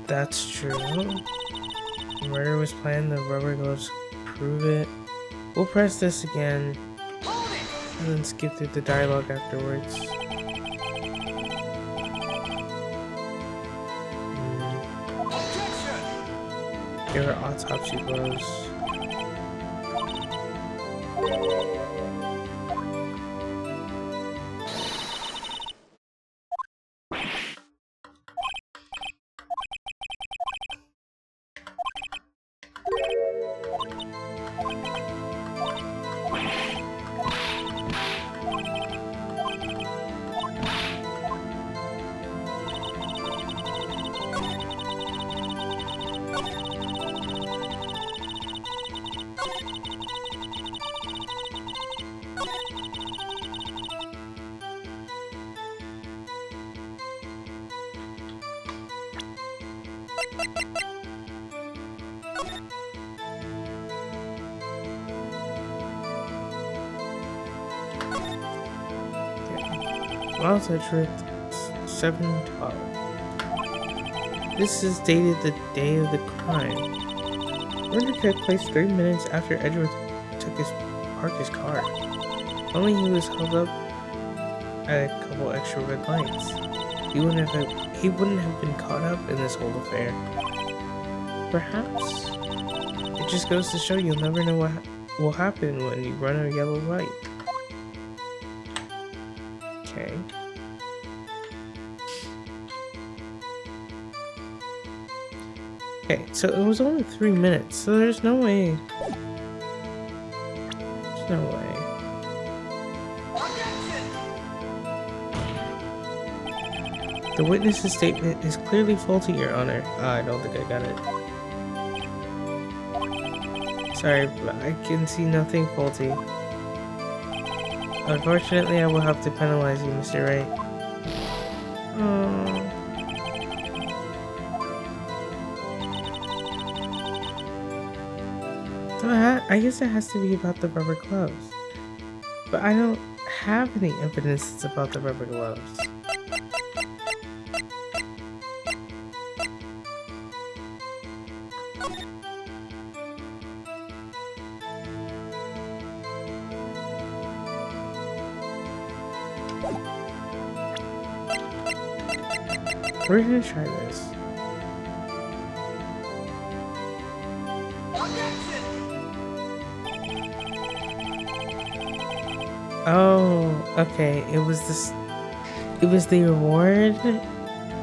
That's true. The murder was planned, the rubber gloves prove it. We'll press this again and then skip through the dialogue afterwards. Give her autopsy blows. Also trip 7/12. This is dated the day of the crime. Murder took place 3 minutes after Edward parked his car. Only he was held up at a couple extra red lights. He wouldn't have been caught up in this whole affair. Perhaps it just goes to show you'll never know what will happen when you run a yellow light. Okay. Okay, so it was only 3 minutes, so there's no way. There's no way. The witness's statement is clearly faulty, Your Honor. I don't think I got it. Sorry, but I can see nothing faulty. Unfortunately, I will have to penalize you, Mr. Wright. So I guess it has to be about the rubber gloves. But I don't have any evidence that's about the rubber gloves. We're gonna try this. Oh, okay. It was the reward.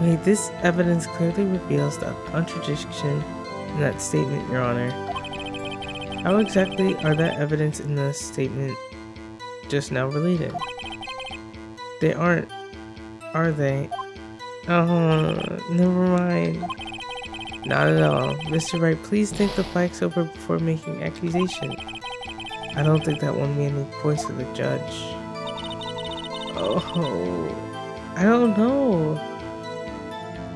Wait, this evidence clearly reveals the contradiction in that statement, Your Honor. How exactly are that evidence in the statement just now related? They aren't, are they? Oh, never mind. Not at all. Mr. Wright, please think the facts over before making accusation. I don't think that won me any points with the judge. Oh, I don't know.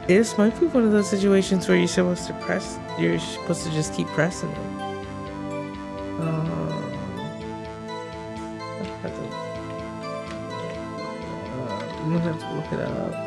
This might be one of those situations where you're supposed to just keep pressing them. I'm gonna have to look it up.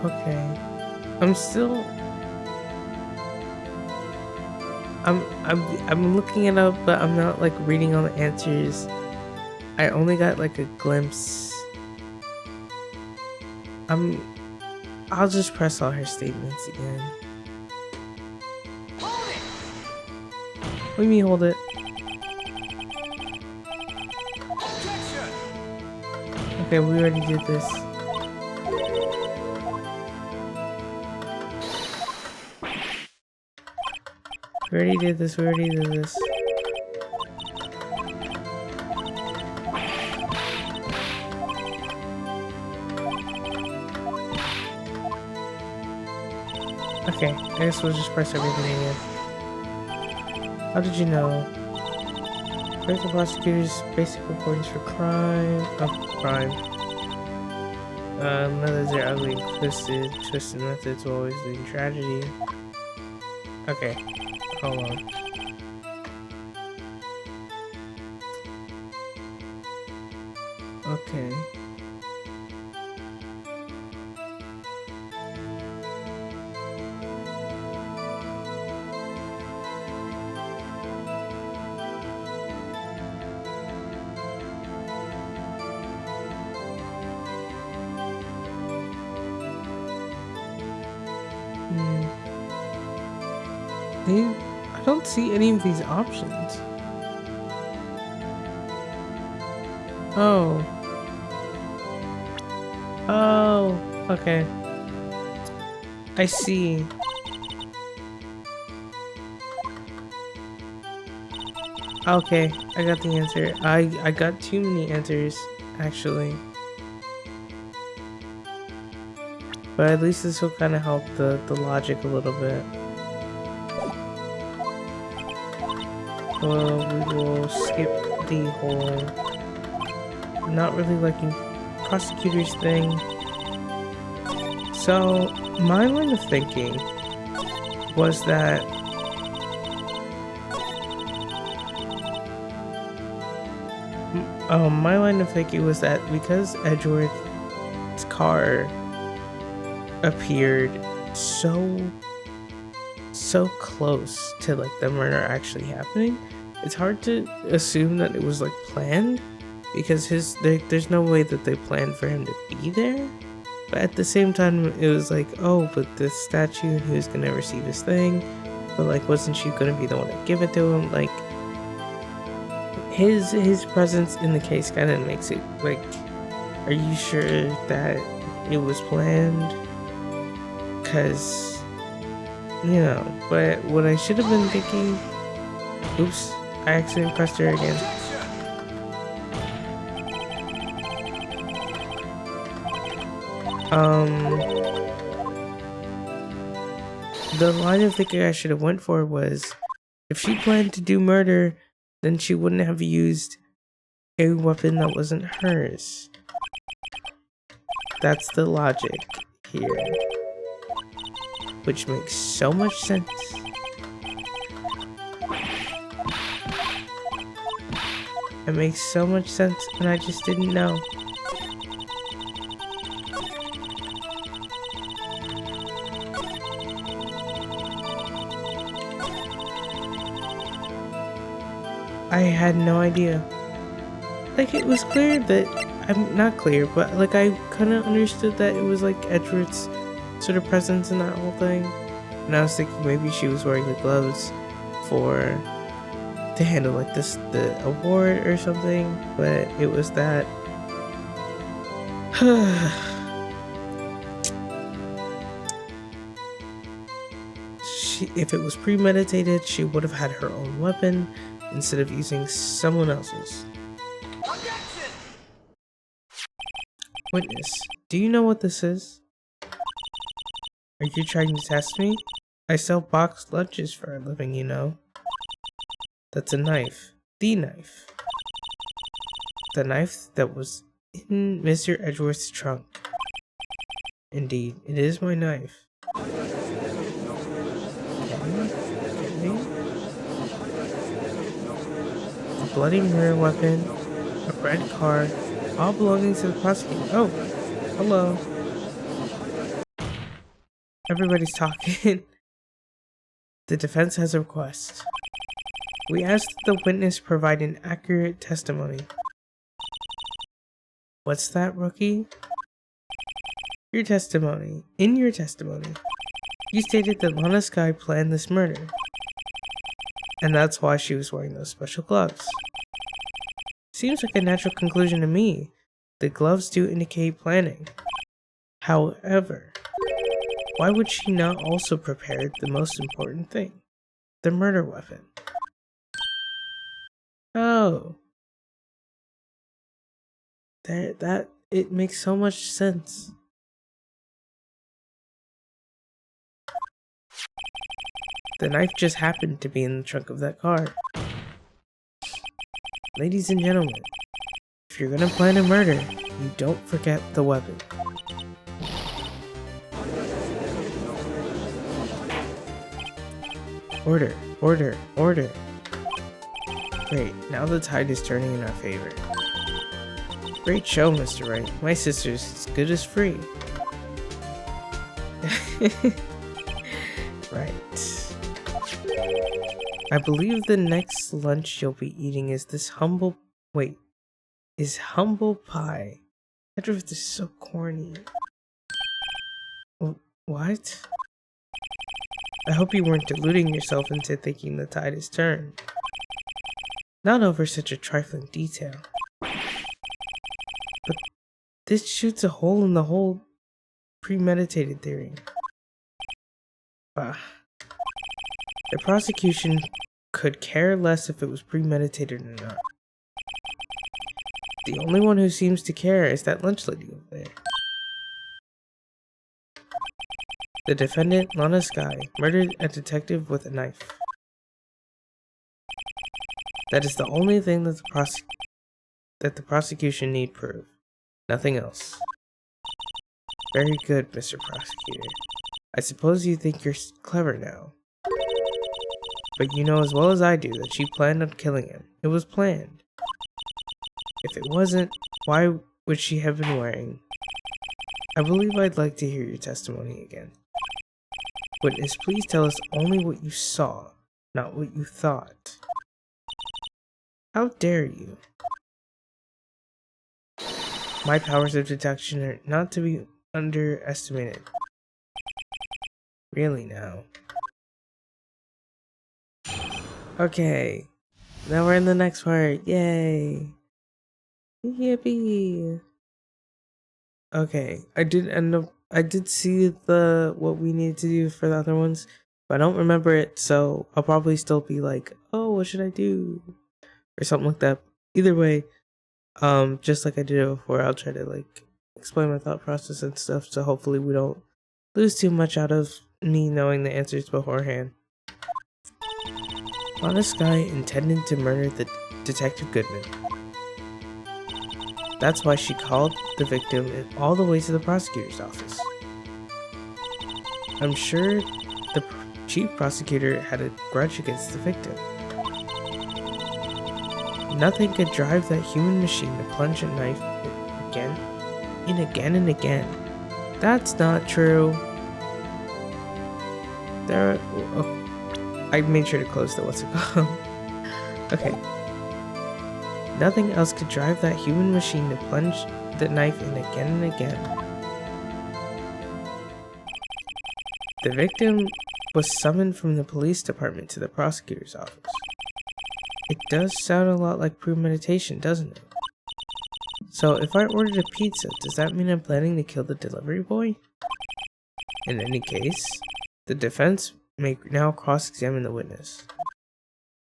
Okay. I'm looking it up, but I'm not like reading all the answers. I only got like a glimpse. I'll just press all her statements again. Let me hold it. Okay, we already did this. We already did this. Okay, I guess we'll just press everything again. How did you know? Where's the prosecutor's basic reports for crime? Methods are ugly and twisted methods will always lead to tragedy. Okay, hold on. Okay. I don't see any of these options. Oh. Oh, okay. I see. Okay, I got the answer. I got too many answers, actually. But at least this will kind of help the logic a little bit. Well, we will skip the whole not really liking prosecutors thing. So, my line of thinking was that My line of thinking was that because Edgeworth's car appeared so close to like the murder actually happening, it's hard to assume that it was like planned, because there's no way that they planned for him to be there. But at the same time, it was like, oh, but this statue, and who's gonna receive his thing? But like, wasn't she gonna be the one to give it to him? Like, his presence in the case kind of makes it like, are you sure that it was planned? Cause, you know, but what I should have been thinking, oops, I accidentally pressed her again. The line of thinking I should have went for was, if she planned to do murder, then she wouldn't have used a weapon that wasn't hers. That's the logic here, which makes so much sense. It makes so much sense, and I just didn't know. I had no idea. Like, it was clear that, I'm not clear, but like I kind of understood that it was like Edgeworth's sort of presence in that whole thing. And I was thinking maybe she was wearing the gloves to handle like the award or something, but it was that. If it was premeditated, she would have had her own weapon instead of using someone else's. Witness, do you know what this is? Are you trying to test me? I sell boxed lunches for a living, you know. That's a knife. The knife. The knife that was in Mr. Edgeworth's trunk. Indeed, it is my knife. A bloody murder weapon, a red car, all belonging to the prosecutor. Oh, hello. Everybody's talking. The defense has a request. We ask that the witness provide an accurate testimony. What's that, rookie? Your testimony. In your testimony, you stated that Lana Skye planned this murder, and that's why she was wearing those special gloves. Seems like a natural conclusion to me. The gloves do indicate planning. However, why would she not also prepare the most important thing? The murder weapon. Oh. That it makes so much sense. The knife just happened to be in the trunk of that car. Ladies and gentlemen, if you're gonna plan a murder, you don't forget the weapon. Order, order, order. Great, now the tide is turning in our favor. Great show, Mr. Wright. My sister's as good as free. Right. I believe the next lunch you'll be eating is humble pie. Edgeworth is so corny. What? I hope you weren't deluding yourself into thinking the tide is turned. Not over such a trifling detail. But this shoots a hole in the whole premeditated theory. The prosecution could care less if it was premeditated or not. The only one who seems to care is that lunch lady over there. The defendant, Lana Skye, murdered a detective with a knife. That is the only thing that the prosecution need prove. Nothing else. Very good, Mr. Prosecutor. I suppose you think you're clever now. But you know as well as I do that she planned on killing him. It was planned. If it wasn't, why would she have been wearing? I believe I'd like to hear your testimony again. Witness, please tell us only what you saw, not what you thought. How dare you? My powers of detection are not to be underestimated. Really now. Okay. Now we're in the next part. Yay. Yippee. Okay. I did see what we needed to do for the other ones, but I don't remember it, so I'll probably still be like, oh, what should I do? Or something like that. Either way, just like I did before, I'll try to like explain my thought process and stuff, so hopefully we don't lose too much out of me knowing the answers beforehand. Honest guy intended to murder the Detective Goodman. That's why she called the victim all the way to the prosecutor's office. I'm sure the chief prosecutor had a grudge against the victim. Nothing could drive that human machine to plunge a knife again and again. That's not true. I made sure to close the what's it called. Okay. Nothing else could drive that human machine to plunge the knife in again and again. The victim was summoned from the police department to the prosecutor's office. It does sound a lot like premeditation, doesn't it? So if I ordered a pizza, does that mean I'm planning to kill the delivery boy? In any case, the defense may now cross-examine the witness.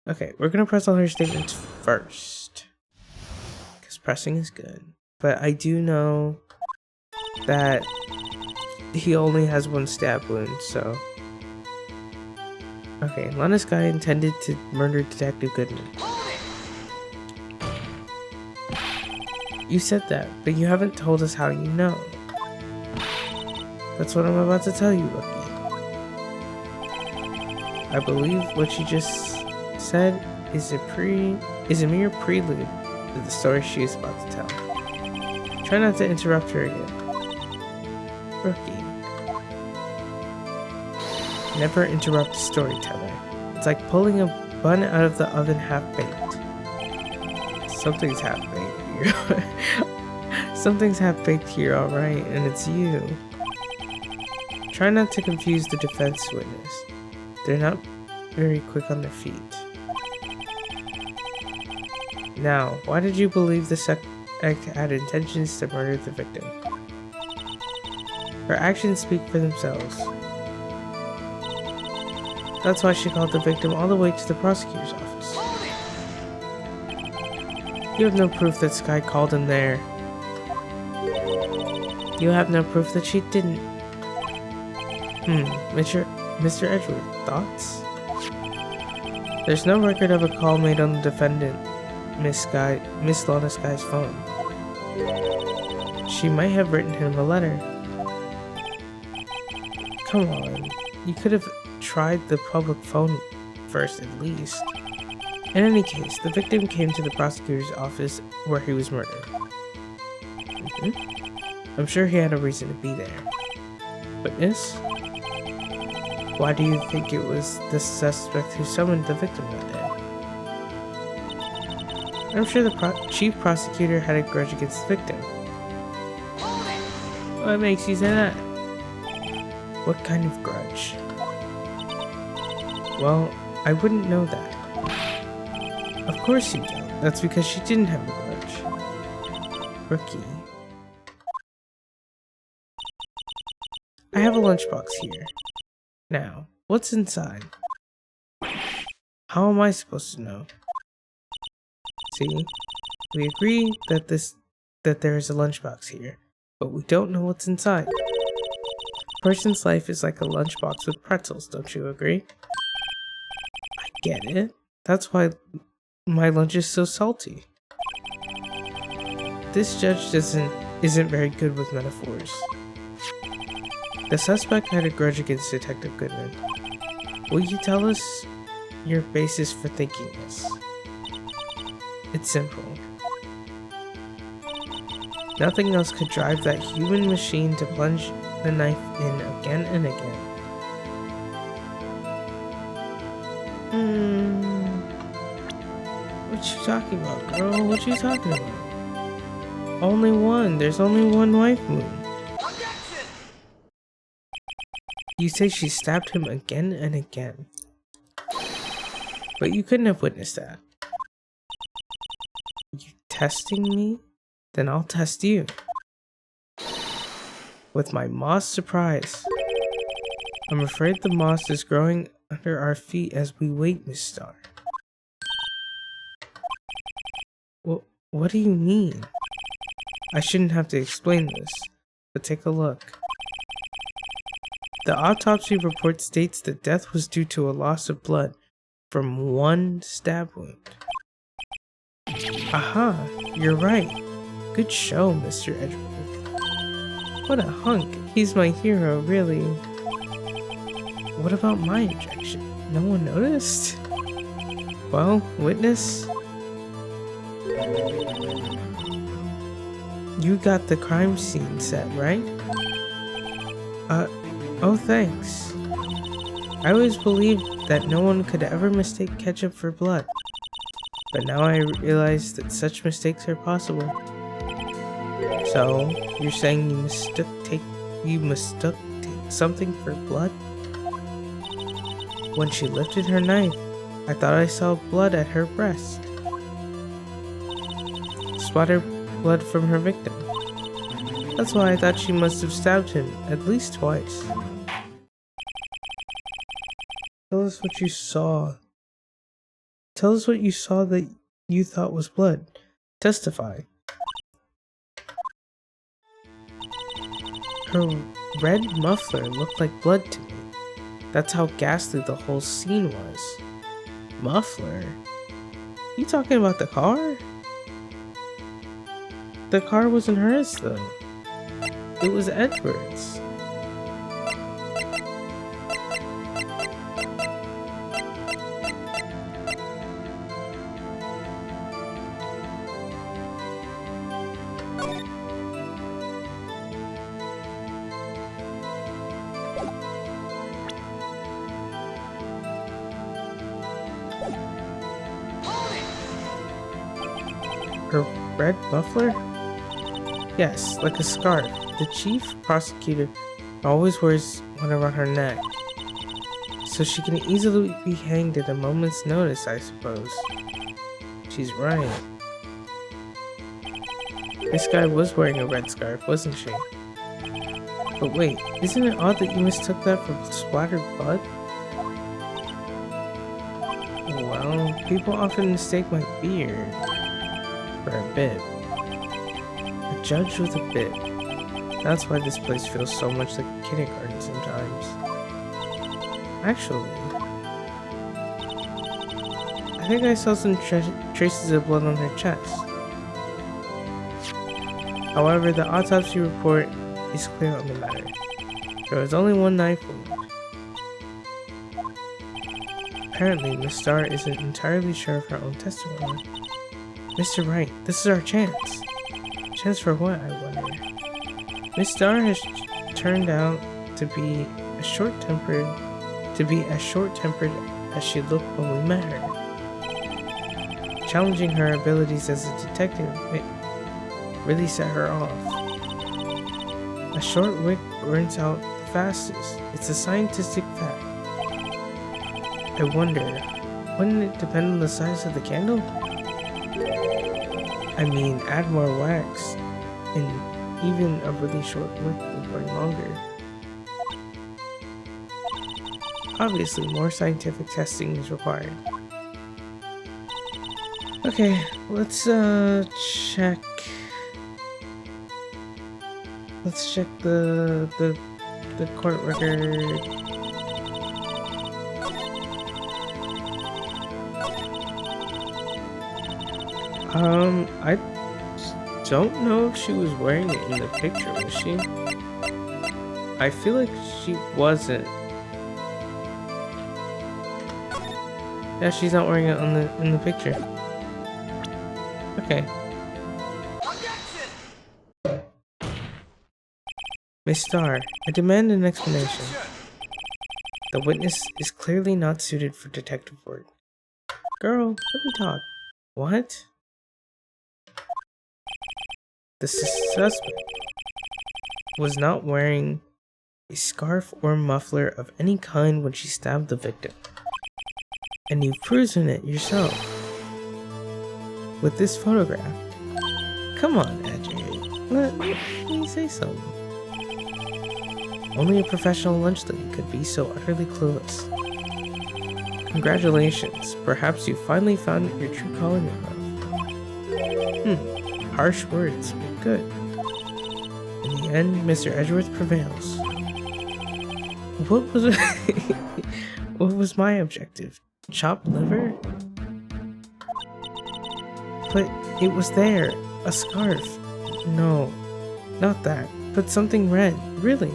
Okay, we're gonna press all her statements first, because pressing is good. But I do know that he only has one stab wound, so... Okay, Lana's guy intended to murder Detective Goodman. You said that, but you haven't told us how you know. That's what I'm about to tell you, Rookie. I believe what you just said is a mere prelude to the story she is about to tell. Try not to interrupt her again. Rookie. Never interrupt a storyteller. It's like pulling a bun out of the oven half-baked. Something's half-baked here. Something's half-baked here, alright, and it's you. Try not to confuse the defense witness. They're not very quick on their feet. Now, why did you believe the suspect had intentions to murder the victim? Her actions speak for themselves. That's why she called the victim all the way to the prosecutor's office. You have no proof that Sky called him there. You have no proof that she didn't. Mr. Edgeworth, thoughts? There's no record of a call made on the defendant, Miss Lana Sky's phone. She might have written him a letter. Come on, you could have tried the public phone first at least. In any case, the victim came to the prosecutor's office where he was murdered. I'm sure he had a reason to be there. Witness? Why do you think it was the suspect who summoned the victim that day? I'm sure the chief prosecutor had a grudge against the victim. What makes you say that? What kind of grudge? Well, I wouldn't know that. Of course you don't. That's because she didn't have a grudge. Rookie. I have a lunchbox here. Now, what's inside? How am I supposed to know? See, we agree that there is a lunchbox here, but we don't know what's inside. A person's life is like a lunchbox with pretzels, don't you agree? I get it. That's why my lunch is so salty. This judge isn't very good with metaphors. The suspect had a grudge against Detective Goodman. Will you tell us your basis for thinking this? It's simple. Nothing else could drive that human machine to plunge the knife in again and again. What you talking about, girl? What you talking about? Only one. There's only one wife moon. You say she stabbed him again and again. But you couldn't have witnessed that. You testing me? Then I'll test you. With my moss surprise. I'm afraid the moss is growing under our feet as we wait, Miss Star. What do you mean? I shouldn't have to explain this, but take a look. The autopsy report states that death was due to a loss of blood from one stab wound. Aha, you're right. Good show, Mr. Edgeworth. What a hunk. He's my hero, really. What about my injection? No one noticed? Well, witness? You got the crime scene set, right? Oh thanks. I always believed that no one could ever mistake ketchup for blood. But now I realize that such mistakes are possible. So, you're saying you mistook something for blood? When she lifted her knife, I thought I saw blood at her breast. Splattered blood from her victim. That's why I thought she must have stabbed him at least twice. Tell us what you saw. Tell us what you saw that you thought was blood. Testify. Her red muffler looked like blood to me. That's how ghastly the whole scene was. Muffler? You talking about the car? The car wasn't hers though. It was Edward's. Her red muffler? Yes, like a scarf. The chief prosecutor always wears one around her neck. So she can easily be hanged at a moment's notice, I suppose. She's right. This guy was wearing a red scarf, wasn't she? But wait, isn't it odd that you mistook that for splattered blood? Well, people often mistake my beard for a bib. A judge with a bib. That's why this place feels so much like a kindergarten sometimes. Actually, I think I saw some traces of blood on her chest. However, the autopsy report is clear on the matter. There was only one knife wound. Apparently, Miss Starr isn't entirely sure of her own testimony. Mr. Wright, this is our chance. Chance for what, I wonder? Miss Starr has turned out to be as short-tempered as she looked when we met her. Challenging her abilities as a detective really set her off. A short wick burns out the fastest. It's a scientific fact. I wonder, wouldn't it depend on the size of the candle? I mean, add more wax, and even a really short wick will burn longer. Obviously, more scientific testing is required. Okay, let's check. Let's check the court record. I don't know if she was wearing it in the picture, was she? I feel like she wasn't. Yeah, she's not wearing it in the picture. Okay. Miss Starr, I demand an explanation. The witness is clearly not suited for detective work. Girl, let me talk. What? The suspect was not wearing a scarf or muffler of any kind when she stabbed the victim. And you've proven it yourself. With this photograph. Come on, Adrian. Let me say something. Only a professional lunch lady could be so utterly clueless. Congratulations. Perhaps you finally found your true calling in love. Harsh words, but good. In the end, Mr. Edgeworth prevails. What was my objective? Chopped liver? But it was there. A scarf. No, not that. But something red. Really?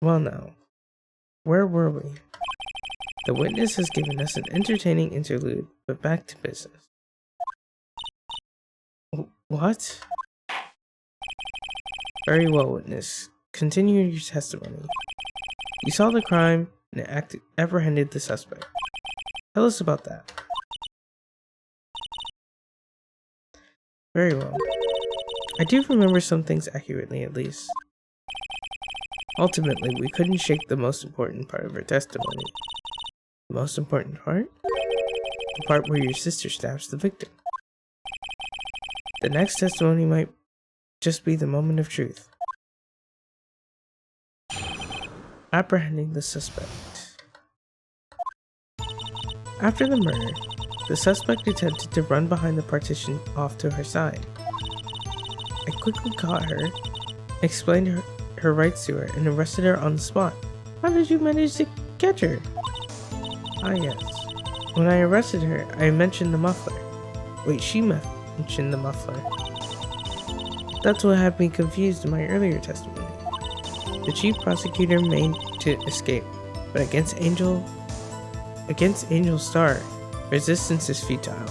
Well now, where were we? The witness has given us an entertaining interlude, but back to business. What? Very well, witness. Continue your testimony. You saw the crime and apprehended the suspect. Tell us about that. Very well. I do remember some things accurately, at least. Ultimately, we couldn't shake the most important part of her testimony. The most important part? The part where your sister stabs the victim. The next testimony might just be the moment of truth. Apprehending the suspect. After the murder, the suspect attempted to run behind the partition off to her side. I quickly caught her, explained her rights to her, and arrested her on the spot. How did you manage to catch her? Ah yes. When I arrested her, I mentioned the muffler. Wait, she mentioned the muffler. That's what had me confused in my earlier testimony. The chief prosecutor made to escape, but against Angel Star, resistance is futile.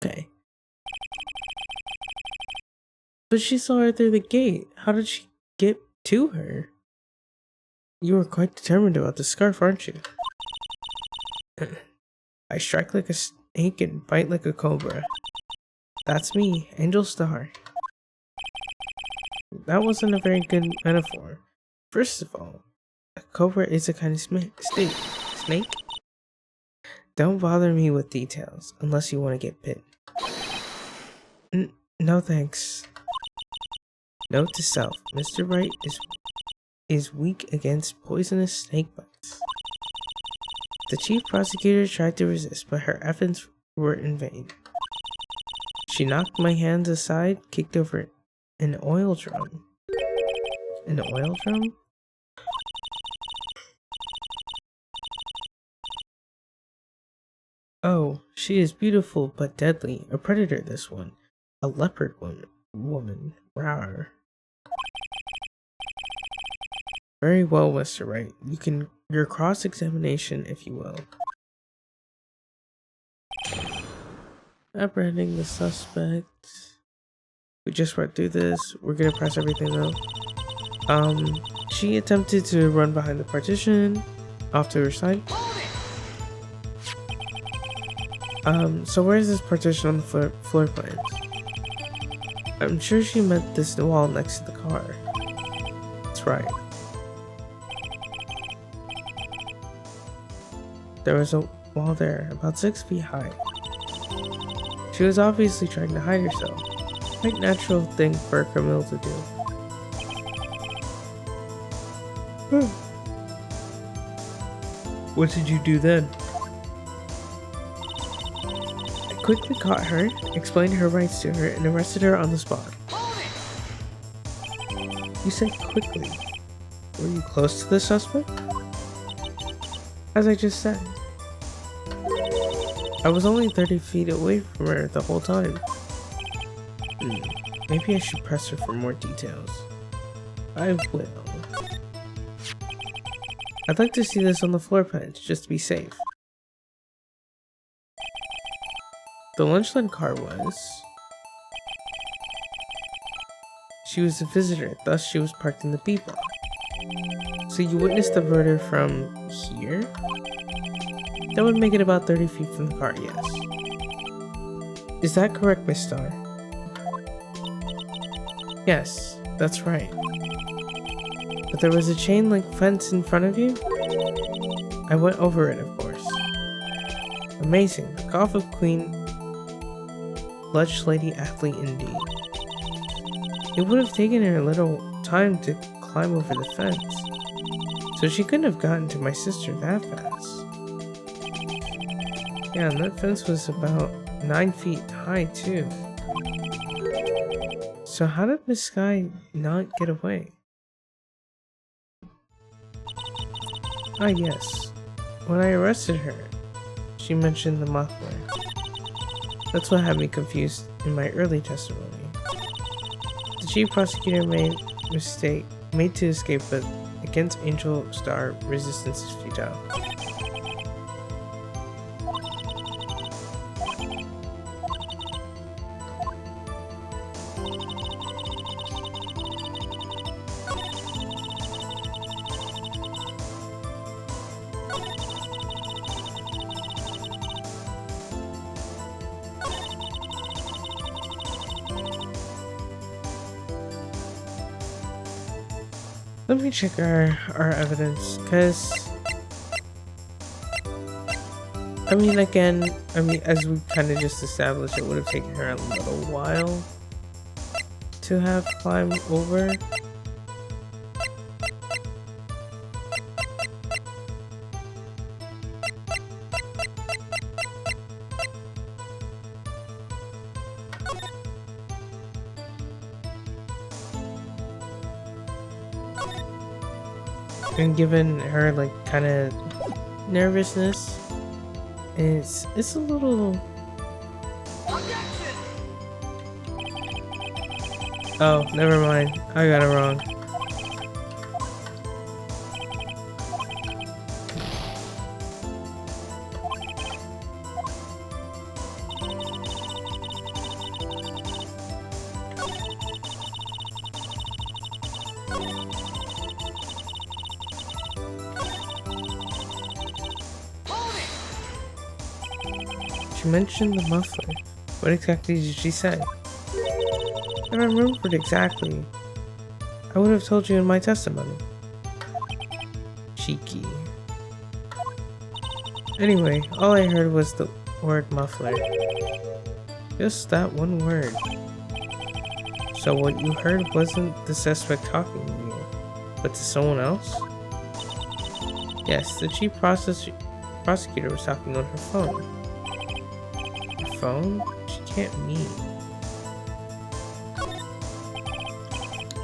Okay. But she saw her through the gate. How did she get to her? You were quite determined about the scarf, aren't you? I strike like a snake and bite like a cobra. That's me, Angel Star. That wasn't a very good metaphor. First of all, a cobra is a kind of snake? Don't bother me with details, unless you want to get bit. No thanks. Note to self, Mr. Wright is weak against poisonous snake bites. The chief prosecutor tried to resist, but her efforts were in vain. She knocked my hands aside, kicked over an oil drum. An oil drum? Oh, she is beautiful but deadly. A predator, this one. A leopard woman. Rawr. Very well, Mr. Wright. Your cross-examination, if you will. Apprehending the suspect. We just went through this. We're gonna press everything though. She attempted to run behind the partition, off to her side. So where is this partition on the floor plans? I'm sure she meant this wall next to the car. That's right. There was a wall there, about 6 feet high. She was obviously trying to hide herself. Quite natural thing for a criminal to do. What did you do then? I quickly caught her, explained her rights to her, and arrested her on the spot. You said quickly. Were you close to the suspect? As I just said. I was only 30 feet away from her the whole time. Maybe I should press her for more details. I will. I'd like to see this on the floor plans, just to be safe. The Lunchland car was... She was a visitor, thus she was parked in the B block. So you witnessed the murder from here? That would make it about 30 feet from the car, yes. Is that correct, Miss Star? Yes, that's right. But there was a chain link fence in front of you? I went over it, of course. Amazing. The Golf of Queen Lush Lady Athlete indeed. It would have taken her a little time to climb over the fence, so she couldn't have gotten to my sister that fast. Yeah, and that fence was about 9 feet high too. So how did Miss Sky not get away? Ah yes, when I arrested her, she mentioned the muffler. That's what had me confused in my early testimony. The chief prosecutor made to escape, but against Angel Star, resistance is futile. Let me check our evidence, because I mean, again, as we kind of just established, it would have taken her a little while to have climbed over. And given her like kind of nervousness, it's a little. Oh, never mind. I got it wrong. She mentioned the muffler. What exactly did she say? I don't remember it exactly. I would have told you in my testimony. Cheeky. Anyway, all I heard was the word muffler. Just that one word. So what you heard wasn't the suspect talking to you, but to someone else? Yes, the chief prosecutor was talking on her phone. Phone? She can't mean.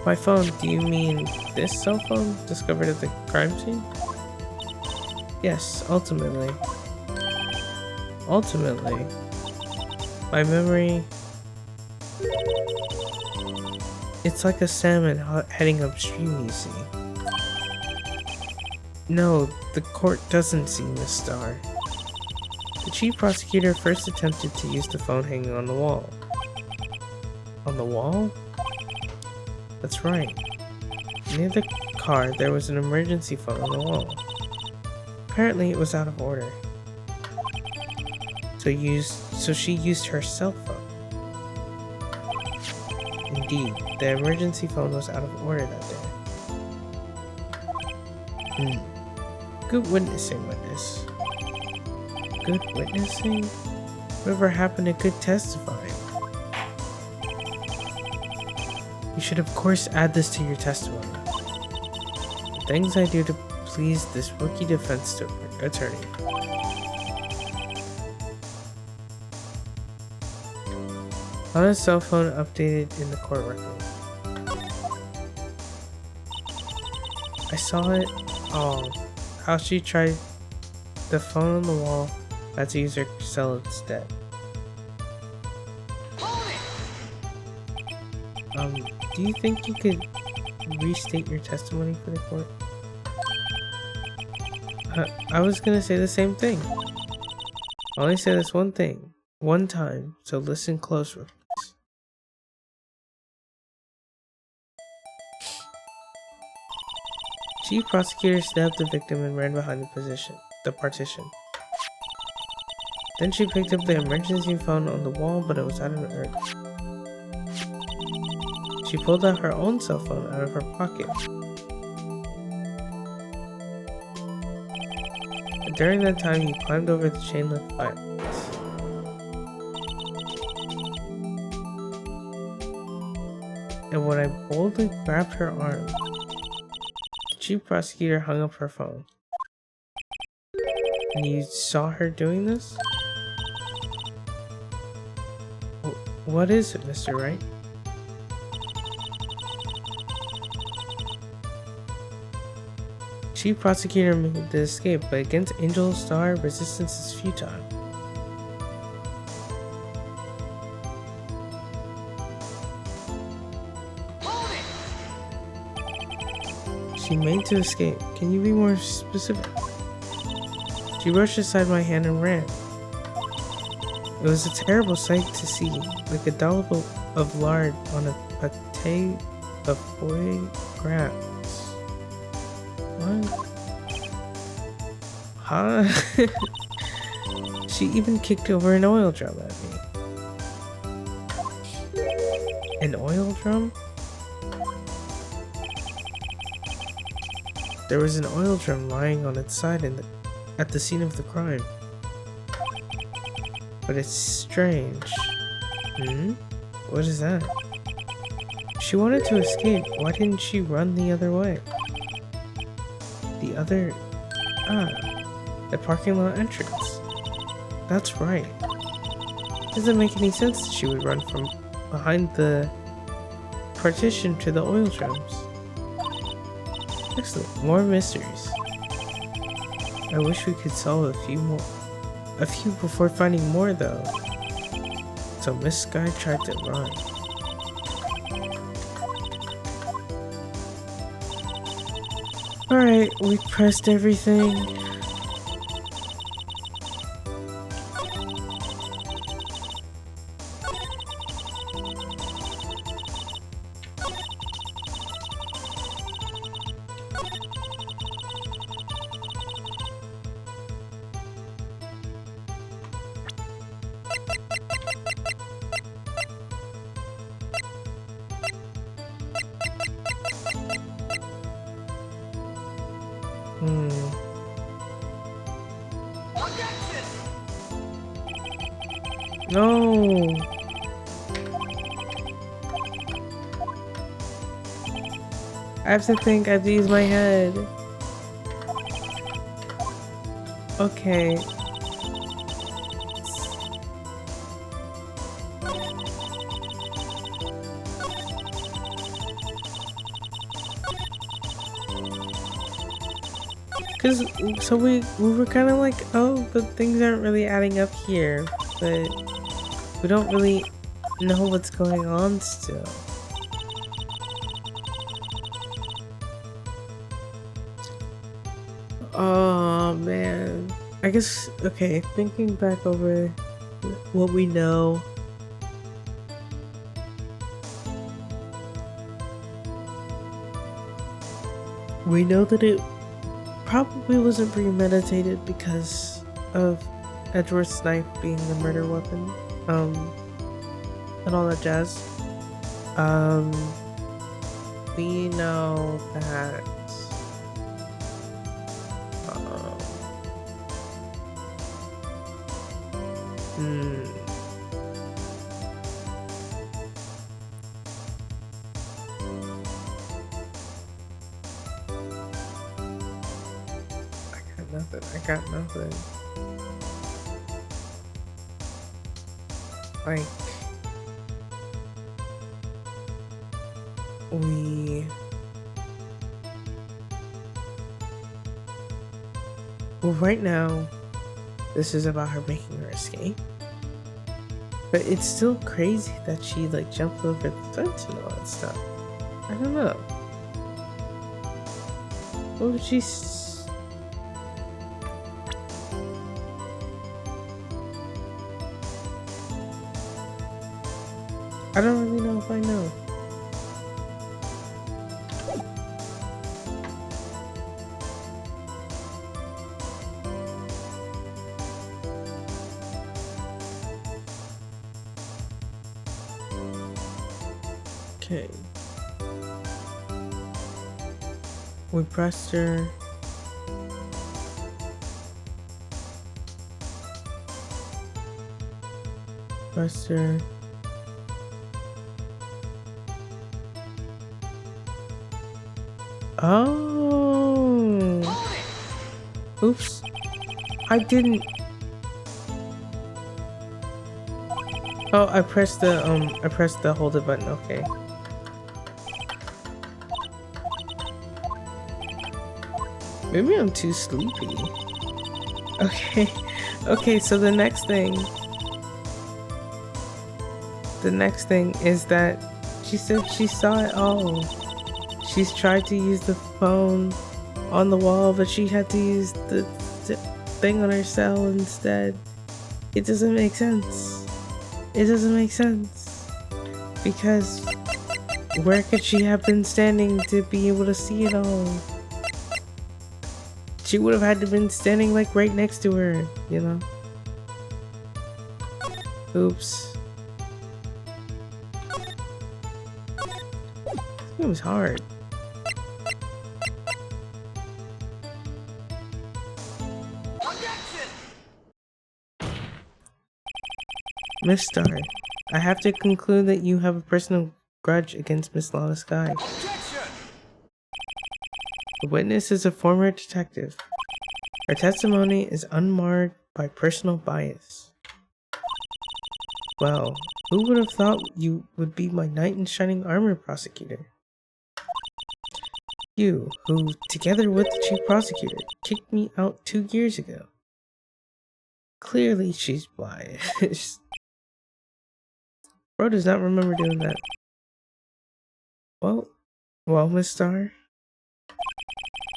By phone, do you mean this cell phone discovered at the crime scene? Yes, ultimately. Ultimately. My memory... It's like a salmon heading upstream, you see. No, the court doesn't see Miss Star. The chief prosecutor first attempted to use the phone hanging on the wall. On the wall? That's right. Near the car, there was an emergency phone on the wall. Apparently, it was out of order. So she used her cell phone. Indeed, the emergency phone was out of order that day. Good witnessing, witness. Good witnessing? Whatever happened to good testifying? You should of course add this to your testimony. The things I do to please this rookie defense attorney. On a cell phone updated in the court record. I saw it all. How she tried the phone on the wall. Had to use her cell instead. Do you think you could restate your testimony for the court? I was gonna say the same thing. I only say this one thing, one time, so listen close with Chief prosecutor stabbed the victim and ran behind the partition. Then she picked up the emergency phone on the wall, but it was out of earth. She pulled out her own cell phone out of her pocket. And during that time, he climbed over the chain link fence. And when I boldly grabbed her arm, the chief prosecutor hung up her phone. And you saw her doing this? What is it, Mr. Wright? Chief prosecutor made the escape, but against Angel Star, resistance is futile. She made to escape. Can you be more specific? She rushed aside my hand and ran. It was a terrible sight to see, like a dollop of lard on a pate of foie gras. What? Huh? She even kicked over an oil drum at me. An oil drum? There was an oil drum lying on its side at the scene of the crime. But it's strange. What is that? She wanted to escape. Why didn't she run the other way? The parking lot entrance. That's right. Doesn't make any sense that she would run from behind the partition to the oil drums. Excellent, more mysteries. I wish we could solve a few before finding more though. So Miss Sky tried to run. Alright, we pressed everything. No. I have to think. I have to use my head. Okay. So we were kind of like, oh, but things aren't really adding up here, but we don't really know what's going on still. Oh man, I guess, okay, thinking back over what we know. We know that it probably wasn't premeditated because of Edward's knife being the murder weapon, and all that jazz. We know that I got nothing. Like, well, right now, this is about her making her escape. But it's still crazy that she, like, jumped over the fence and all that stuff. I don't know. What would she... I don't really know if I know. Okay. We pressed her. Pressed her. Oh. Oops. I didn't. Oh, I pressed the hold it button. Okay. Maybe I'm too sleepy. Okay. Okay, so the next thing is that she said she saw it all. She's tried to use the phone on the wall, but she had to use the thing on her cell instead. It doesn't make sense. It doesn't make sense. Because where could she have been standing to be able to see it all? She would have had to been standing like right next to her, you know? Oops. It was hard. Miss Star, I have to conclude that you have a personal grudge against Miss Lana Sky. The witness is a former detective. Her testimony is unmarred by personal bias. Well, who would have thought you would be my knight in shining armor prosecutor? You, who, together with the chief prosecutor, kicked me out 2 years ago. Clearly she's biased. Bro does not remember doing that. Well, Miss Star,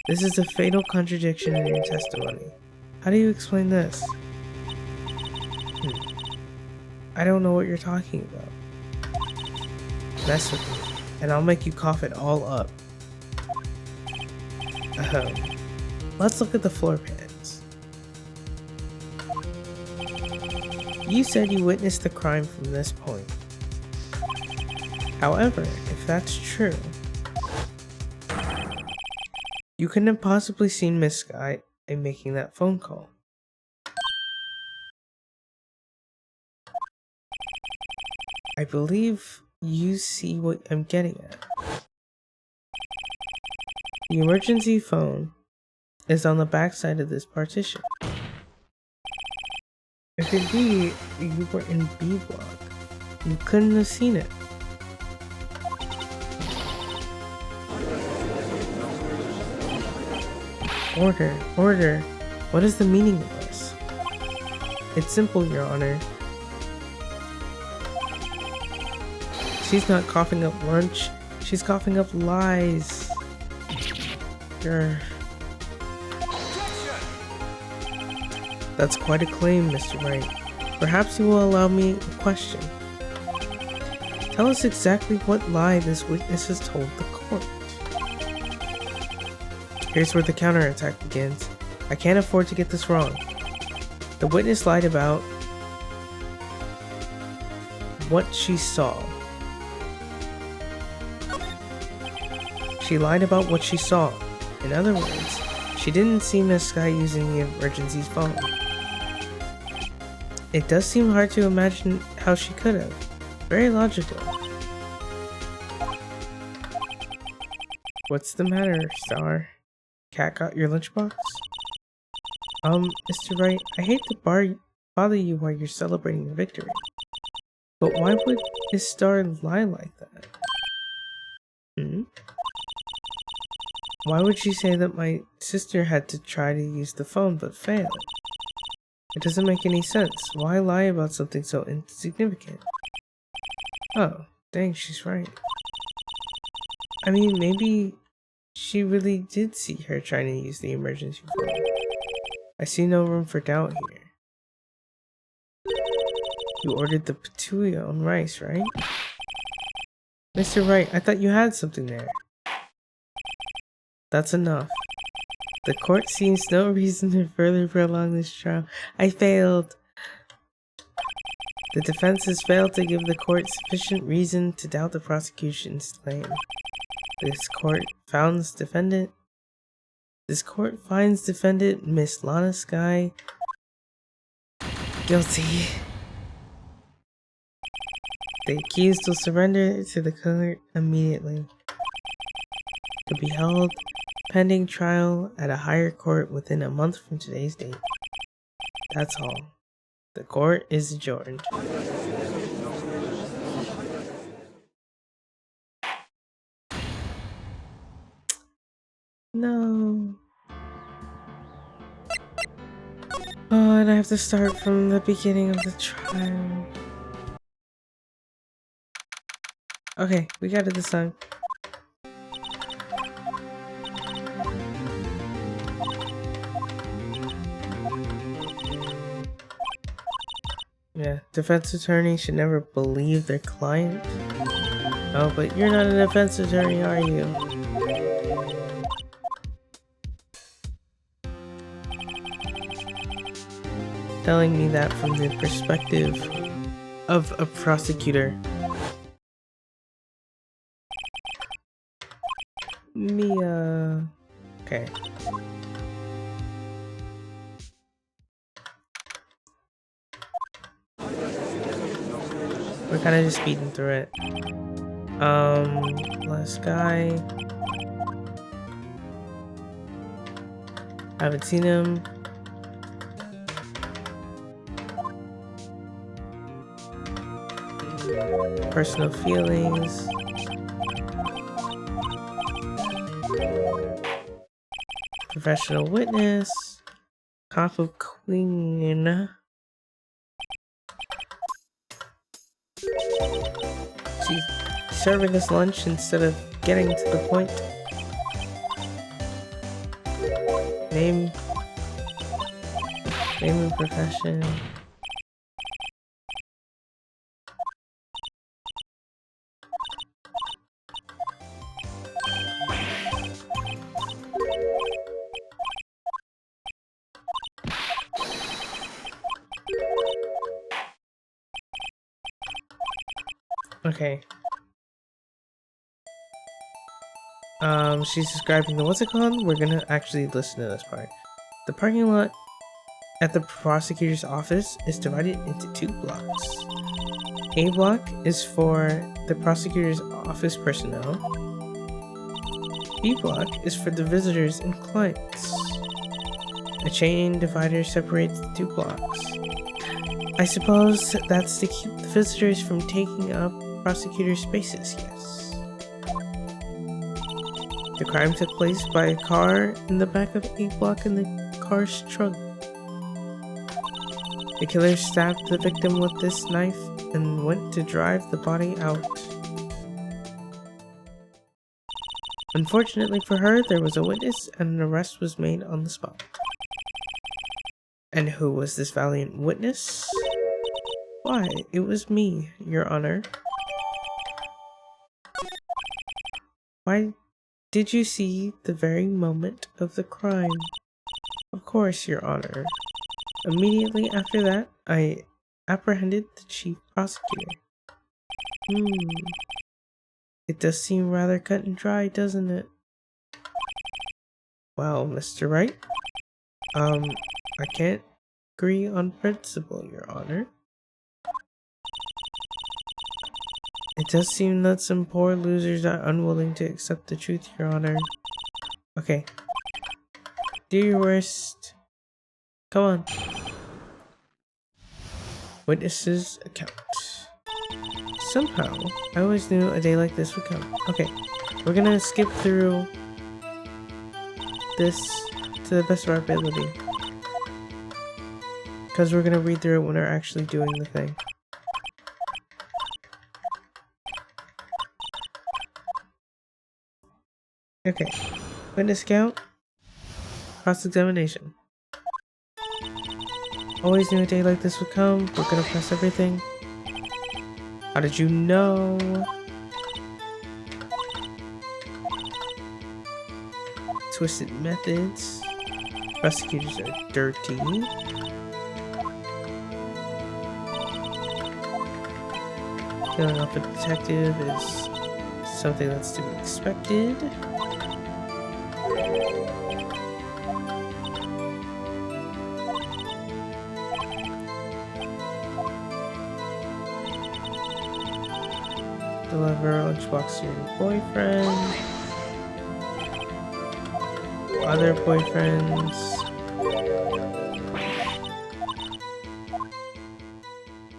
this is a fatal contradiction in your testimony. How do you explain this? I don't know what you're talking about. Mess with me, and I'll make you cough it all up. Let's look at the floor pans. You said you witnessed the crime from this point. However, if that's true, you couldn't have possibly seen Miss Sky making that phone call. I believe you see what I'm getting at. The emergency phone is on the back side of this partition. If indeed you were in B block, you couldn't have seen it. Order. What is the meaning of this? It's simple, Your Honor. She's not coughing up lunch. She's coughing up lies. That's quite a claim, Mr. Wright. Perhaps you will allow me a question. Tell us exactly what lie this witness has told the court. Here's where the counterattack begins. I can't afford to get this wrong. The witness lied about what she saw. She lied about what she saw. In other words, she didn't see Miss Sky using the emergency phone. It does seem hard to imagine how she could have. Very logical. What's the matter, Star? Cat got your lunchbox? Mr. Wright, I hate to bother you while you're celebrating your victory. But why would Miss Star lie like that? Why would she say that my sister had to try to use the phone but failed? It doesn't make any sense. Why lie about something so insignificant? Oh, dang, she's right. I mean, maybe she really did see her trying to use the emergency phone. I see no room for doubt here. You ordered the patouille on rice, right? Mr. Wright, I thought you had something there. That's enough. The court sees no reason to further prolong this trial. I failed. The defense has failed to give the court sufficient reason to doubt the prosecution's claim. This court finds defendant Miss Lana Sky guilty. The accused will surrender to the court immediately. To be held pending trial at a higher court within a month from today's date. That's all. The court is adjourned. No. Oh, and I have to start from the beginning of the trial. Okay, we got it this time. Yeah, defense attorney should never believe their client. Oh, but you're not a defense attorney, are you? Telling me that from the perspective of a prosecutor. Mia. Okay. We're kind of just speeding through it. Last guy. Haven't seen him. Personal feelings. Professional witness. Cop of Queen. She's serving us lunch instead of getting to the point. Name and profession. Okay. She's describing the what's it called? We're gonna actually listen to this part. The parking lot at the prosecutor's office is divided into 2 blocks. A block is for the prosecutor's office personnel. B block is for the visitors and clients. A chain divider separates the 2 blocks. I suppose that's to keep the visitors from taking up prosecutor spaces, yes. The crime took place by a car in the back of A block in the car's trunk. The killer stabbed the victim with this knife and went to drive the body out. Unfortunately for her, there was a witness and an arrest was made on the spot. And who was this valiant witness? Why, it was me, Your Honor. Why did you see the very moment of the crime? Of course, Your Honor. Immediately after that, I apprehended the chief prosecutor. It does seem rather cut and dry, doesn't it? Well, Mr. Wright, I can't agree on principle, Your Honor. It does seem that some poor losers are unwilling to accept the truth, Your Honor. Okay. Do your worst. Come on. Witness's account. Somehow, I always knew a day like this would come. Okay, we're gonna skip through this to the best of our ability. Because we're gonna read through it when we're actually doing the thing. Okay, witness count, cross-examination. Always knew a day like this would come. We're gonna press everything. How did you know? Twisted methods. Prosecutors are dirty. Killing off a detective is something that's to be expected. Deliver a lunchbox to your boyfriend. Other boyfriends.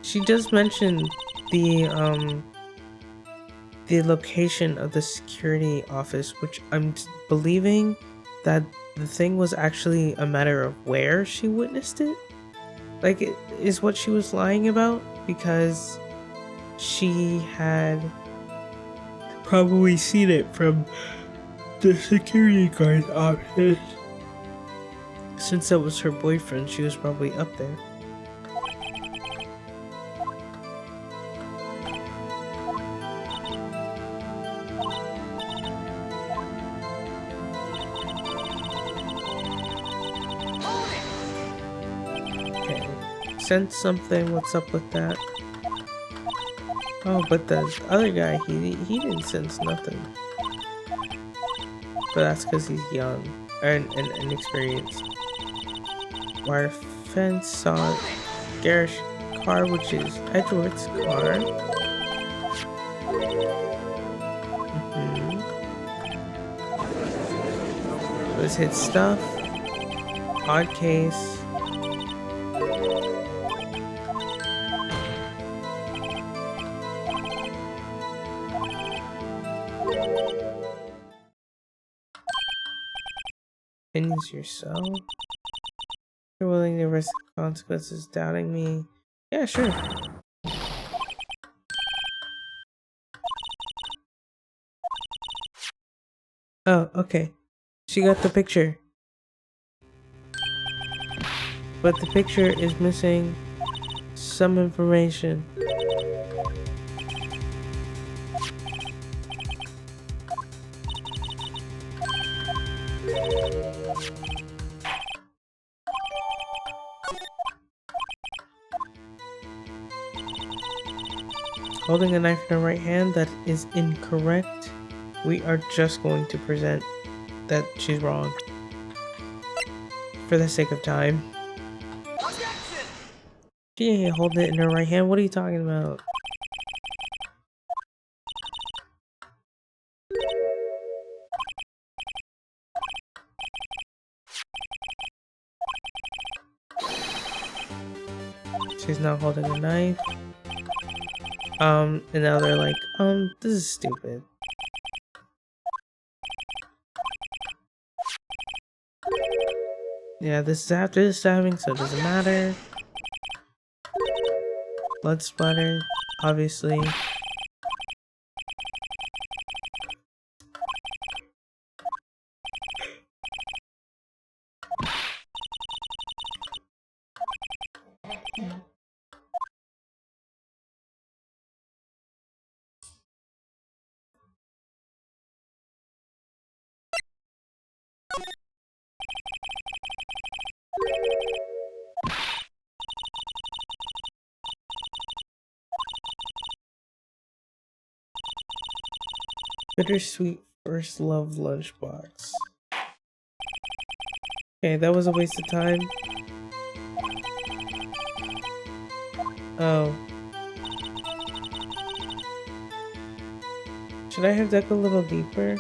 She does mention the location of the security office, which I'm believing that the thing was actually a matter of where she witnessed it. Like, it is what she was lying about, because she had probably seen it from the security guard's office. Since that was her boyfriend, she was probably up there. Okay, sense something. What's up with that? Oh, but the other guy, he didn't sense nothing. But that's because he's young and inexperienced. Wire fence saw Garrish car, which is Edward's car. Was hit stuff. Odd case. Opinions yourself. You're willing to risk the consequences, doubting me. Yeah, sure. Oh, okay. She got the picture. But the picture is missing some information. Holding a knife in her right hand, that is incorrect. We are just going to present that she's wrong. For the sake of time. She ain't holding it in her right hand. What are you talking about? She's not holding a knife. And now they're like, this is stupid. Yeah, this is after the stabbing, so it doesn't matter. Blood splatter, obviously. Bittersweet first love lunchbox. Okay, that was a waste of time. Oh. Should I have dug a little deeper?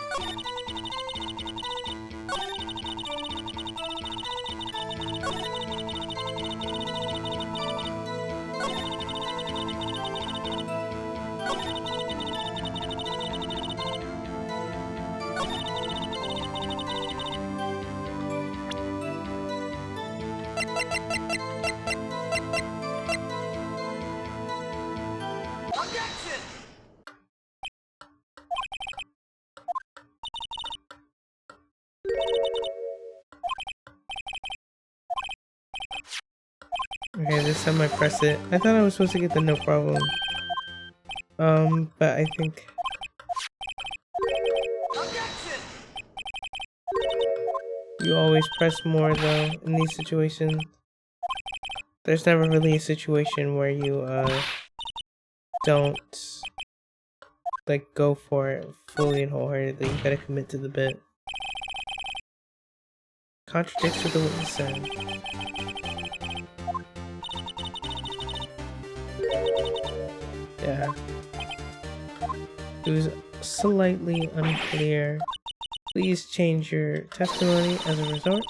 Okay, this time I press it. I thought I was supposed to get the no problem. But I think... You always press more though in these situations. There's never really a situation where you don't like go for it fully and wholeheartedly. You gotta commit to the bit. Contradicts with the witness said. Yeah. It was slightly unclear. Please change your testimony as a result.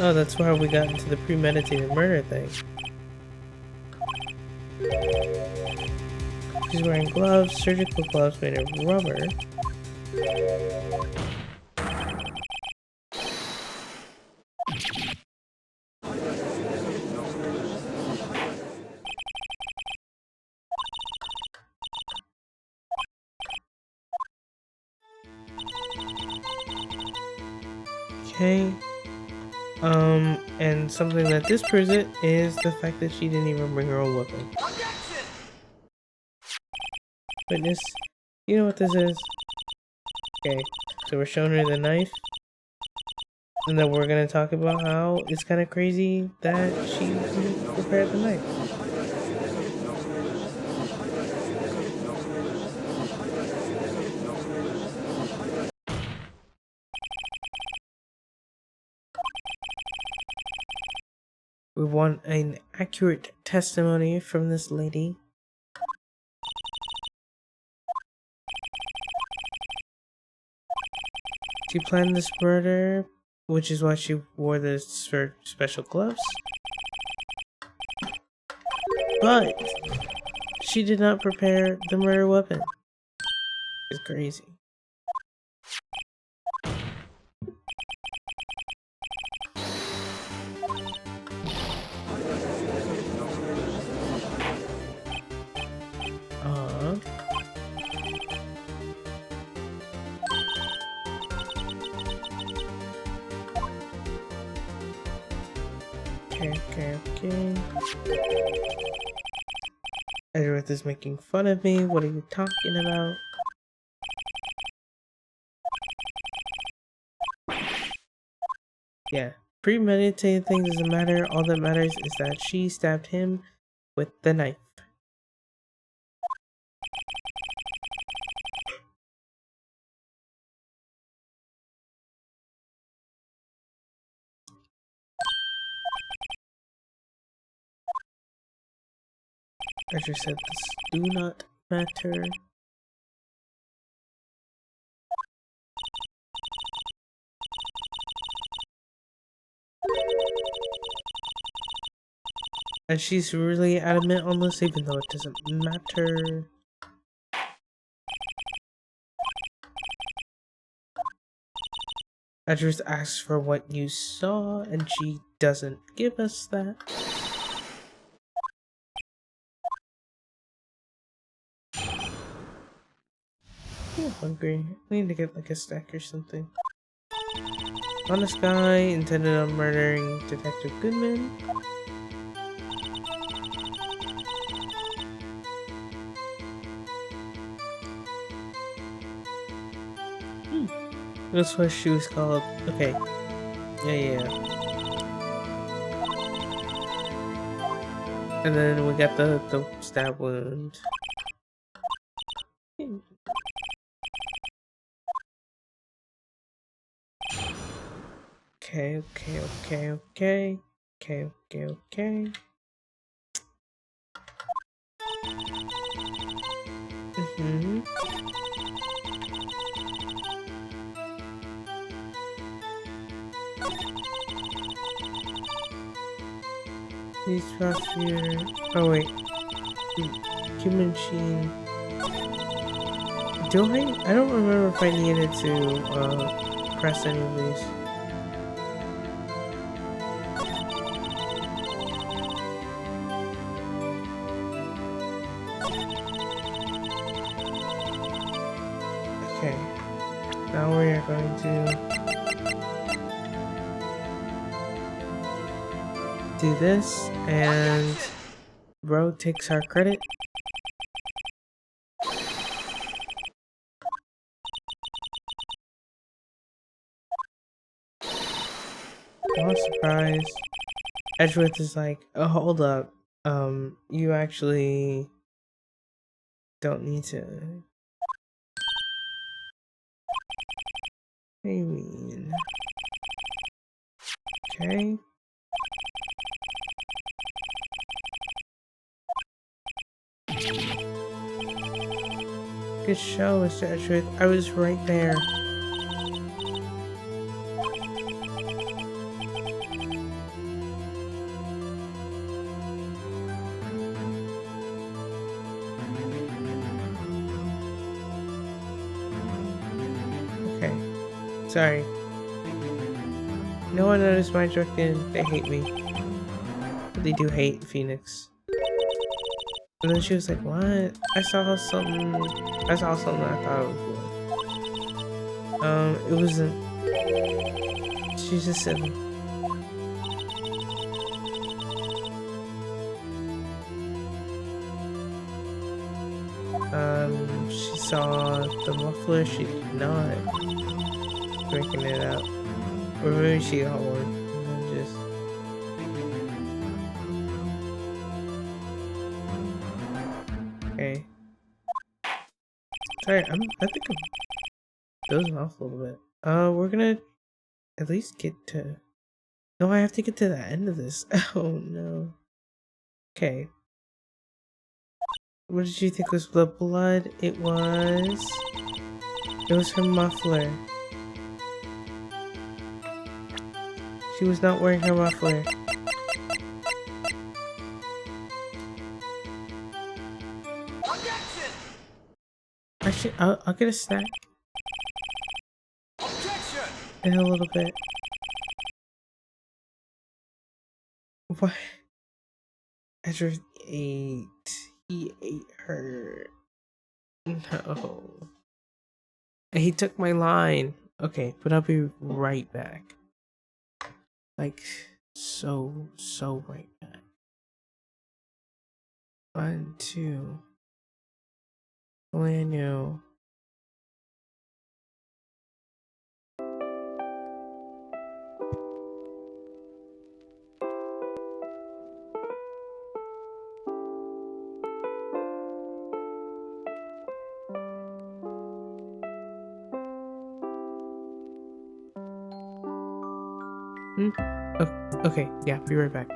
Oh, that's why we got into the premeditated murder thing. She's wearing gloves, surgical gloves made of rubber. Okay. And something that disproves it is the fact that she didn't even bring her own weapon. Witness, you know what this is? Okay, so we're showing her the knife. And then we're gonna talk about how it's kind of crazy that she prepared the knife. We want an accurate testimony from this lady. She planned this murder, which is why she wore the special gloves. But she did not prepare the murder weapon. It's crazy. Okay. Edgeworth is making fun of me. What are you talking about? Yeah, premeditated thing doesn't matter. All that matters is that she stabbed him with the knife. Edgeworth said this do not matter. And she's really adamant on this, even though it doesn't matter. Edgeworth asks for what you saw, and she doesn't give us that. I'm hungry. I need to get like a snack or something. Honest guy intended on murdering Detective Goodman. That's why she was called. Okay. Yeah. And then we got the stab wound. Okay. These prosecutor. Oh wait. Human machine. Do I don't remember if I needed to press any of these. Okay. Now we are going to do this, and bro takes our credit. not surprised. Edgeworth is like, oh, hold up. You actually don't need to. What do you mean? Okay. Good show, Mr. Edgeworth. I was right there. Okay. Sorry. No one noticed my joke and they hate me. They do hate Phoenix. And then she was like, what? I saw something I thought it was good. It wasn't. She just said, she saw the muffler, she did not. Breaking it out. Or maybe she got one. And then just. Okay. Sorry, I think I'm dozing off a little bit. We're gonna at least get to. No, I have to get to the end of this. Oh no. Okay. What did you think was the blood? It was her muffler. She was not wearing her muffler. Actually, I'll get a snack. In a little bit. What? Ezra ate. He ate her. No. He took my line. Okay, but I'll be right back. Like, so right back. 1, 2. Only I knew. Oh, okay, yeah, be right back.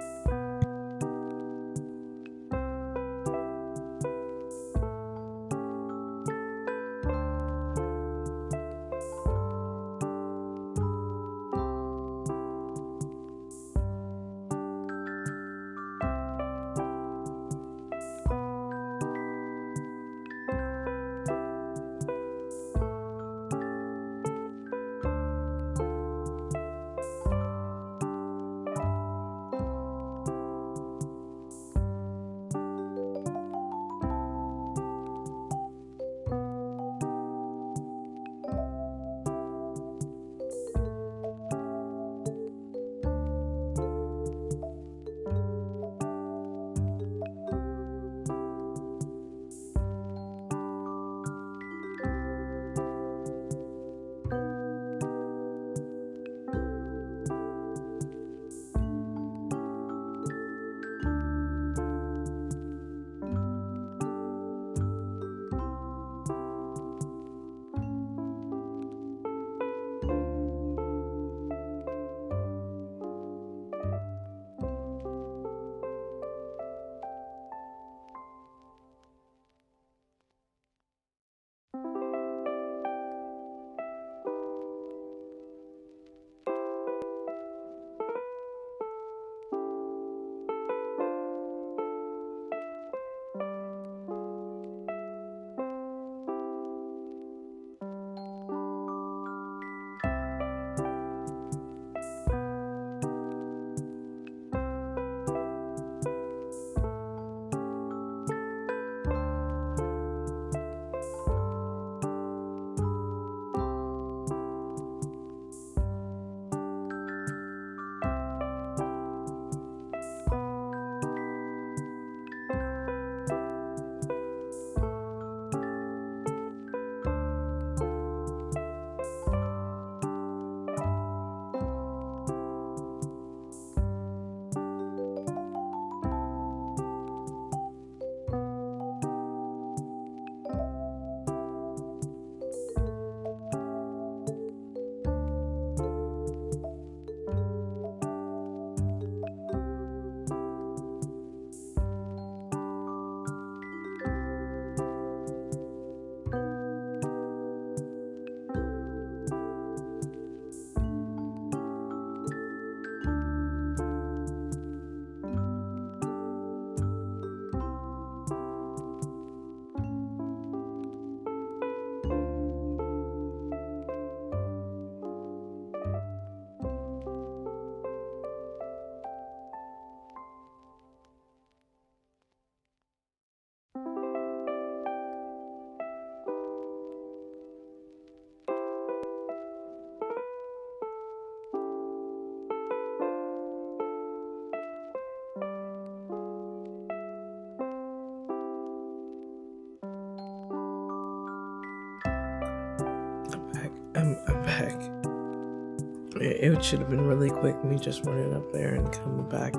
It should have been really quick, me just running up there and coming back.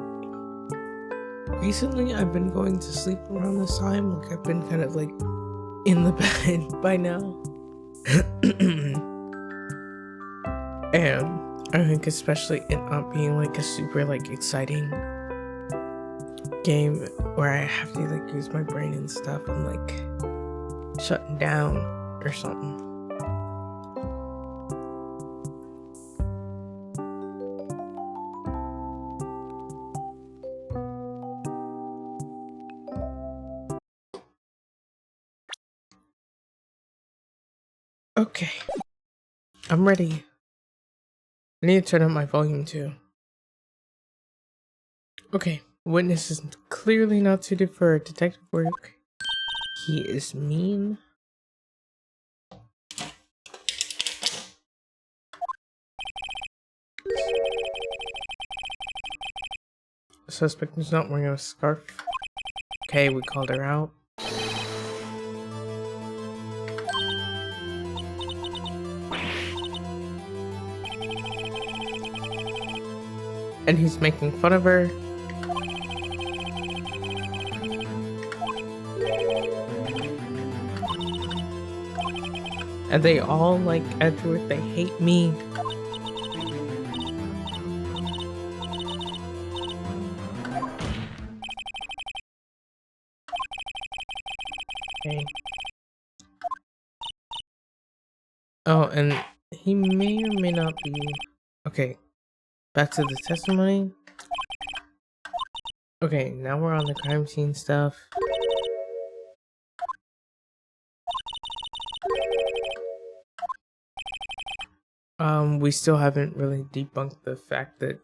Recently, I've been going to sleep around this time. Like, I've been kind of like in the bed by now. And I think especially it not being like a super like exciting game where I have to like use my brain and stuff, I'm like shutting down or something. Okay, I'm ready. I need to turn up my volume too. Okay, witness is clearly not suited for detective work. He is mean. The suspect is not wearing a scarf. Okay, we called her out. And he's making fun of her. And they all like Edward, they hate me. Okay. Oh, and he may or may not be... Okay, back to the testimony. Okay, now we're on the crime scene stuff. We still haven't really debunked the fact that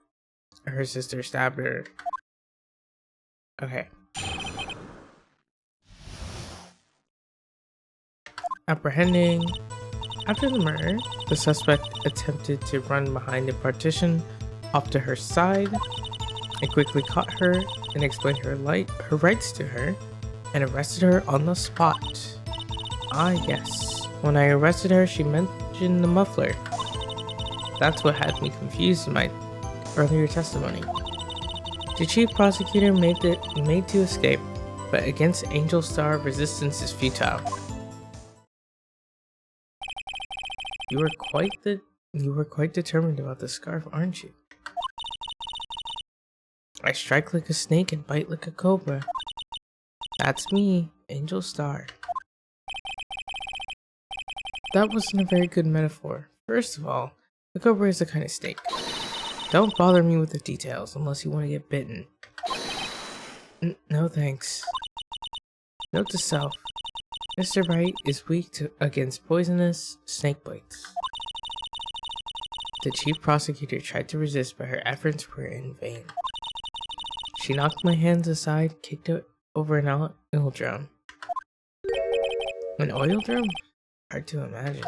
her sister stabbed her. Okay. Apprehending. After the murder, the suspect attempted to run behind a partition off to her side. I quickly caught her and explained her rights to her and arrested her on the spot. Ah yes, when I arrested her she mentioned the muffler. That's what had me confused in my earlier testimony. The chief prosecutor made to escape, but against Angel Star, resistance is futile. You were quite determined about the scarf, aren't you? I strike like a snake and bite like a cobra. That's me, Angel Star. That wasn't a very good metaphor. First of all, the cobra is a kind of snake. Don't bother me with the details unless you want to get bitten. No thanks. Note to self. Mr. Wright is weak against poisonous snake bites. The chief prosecutor tried to resist, but her efforts were in vain. She knocked my hands aside, kicked it over an oil drum. An oil drum? Hard to imagine.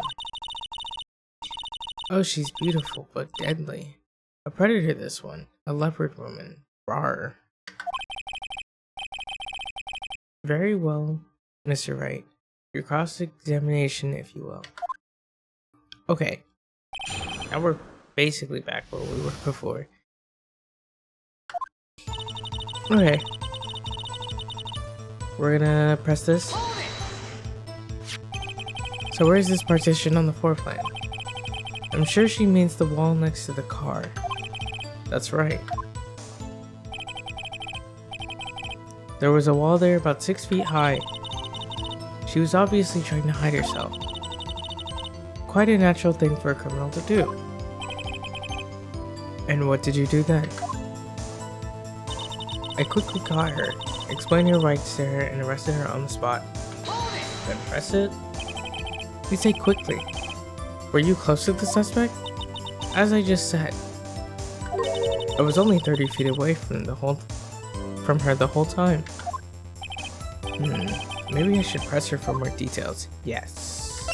Oh, she's beautiful, but deadly. A predator, this one. A leopard woman. Rawr. Very well, Mr. Wright. Your cross-examination, if you will. Okay. Now we're basically back where we were before. Okay. We're gonna press this. So where's this partition on the floor plan? I'm sure she means the wall next to the car. That's right. There was a wall there about 6 feet high. She was obviously trying to hide herself. Quite a natural thing for a criminal to do. And what did you do then? I quickly caught her, explained her rights to her, and arrested her on the spot. Then press it? You say quickly. Were you close to the suspect? As I just said. I was only 30 feet away from her the whole time. Maybe I should press her for more details. Yes.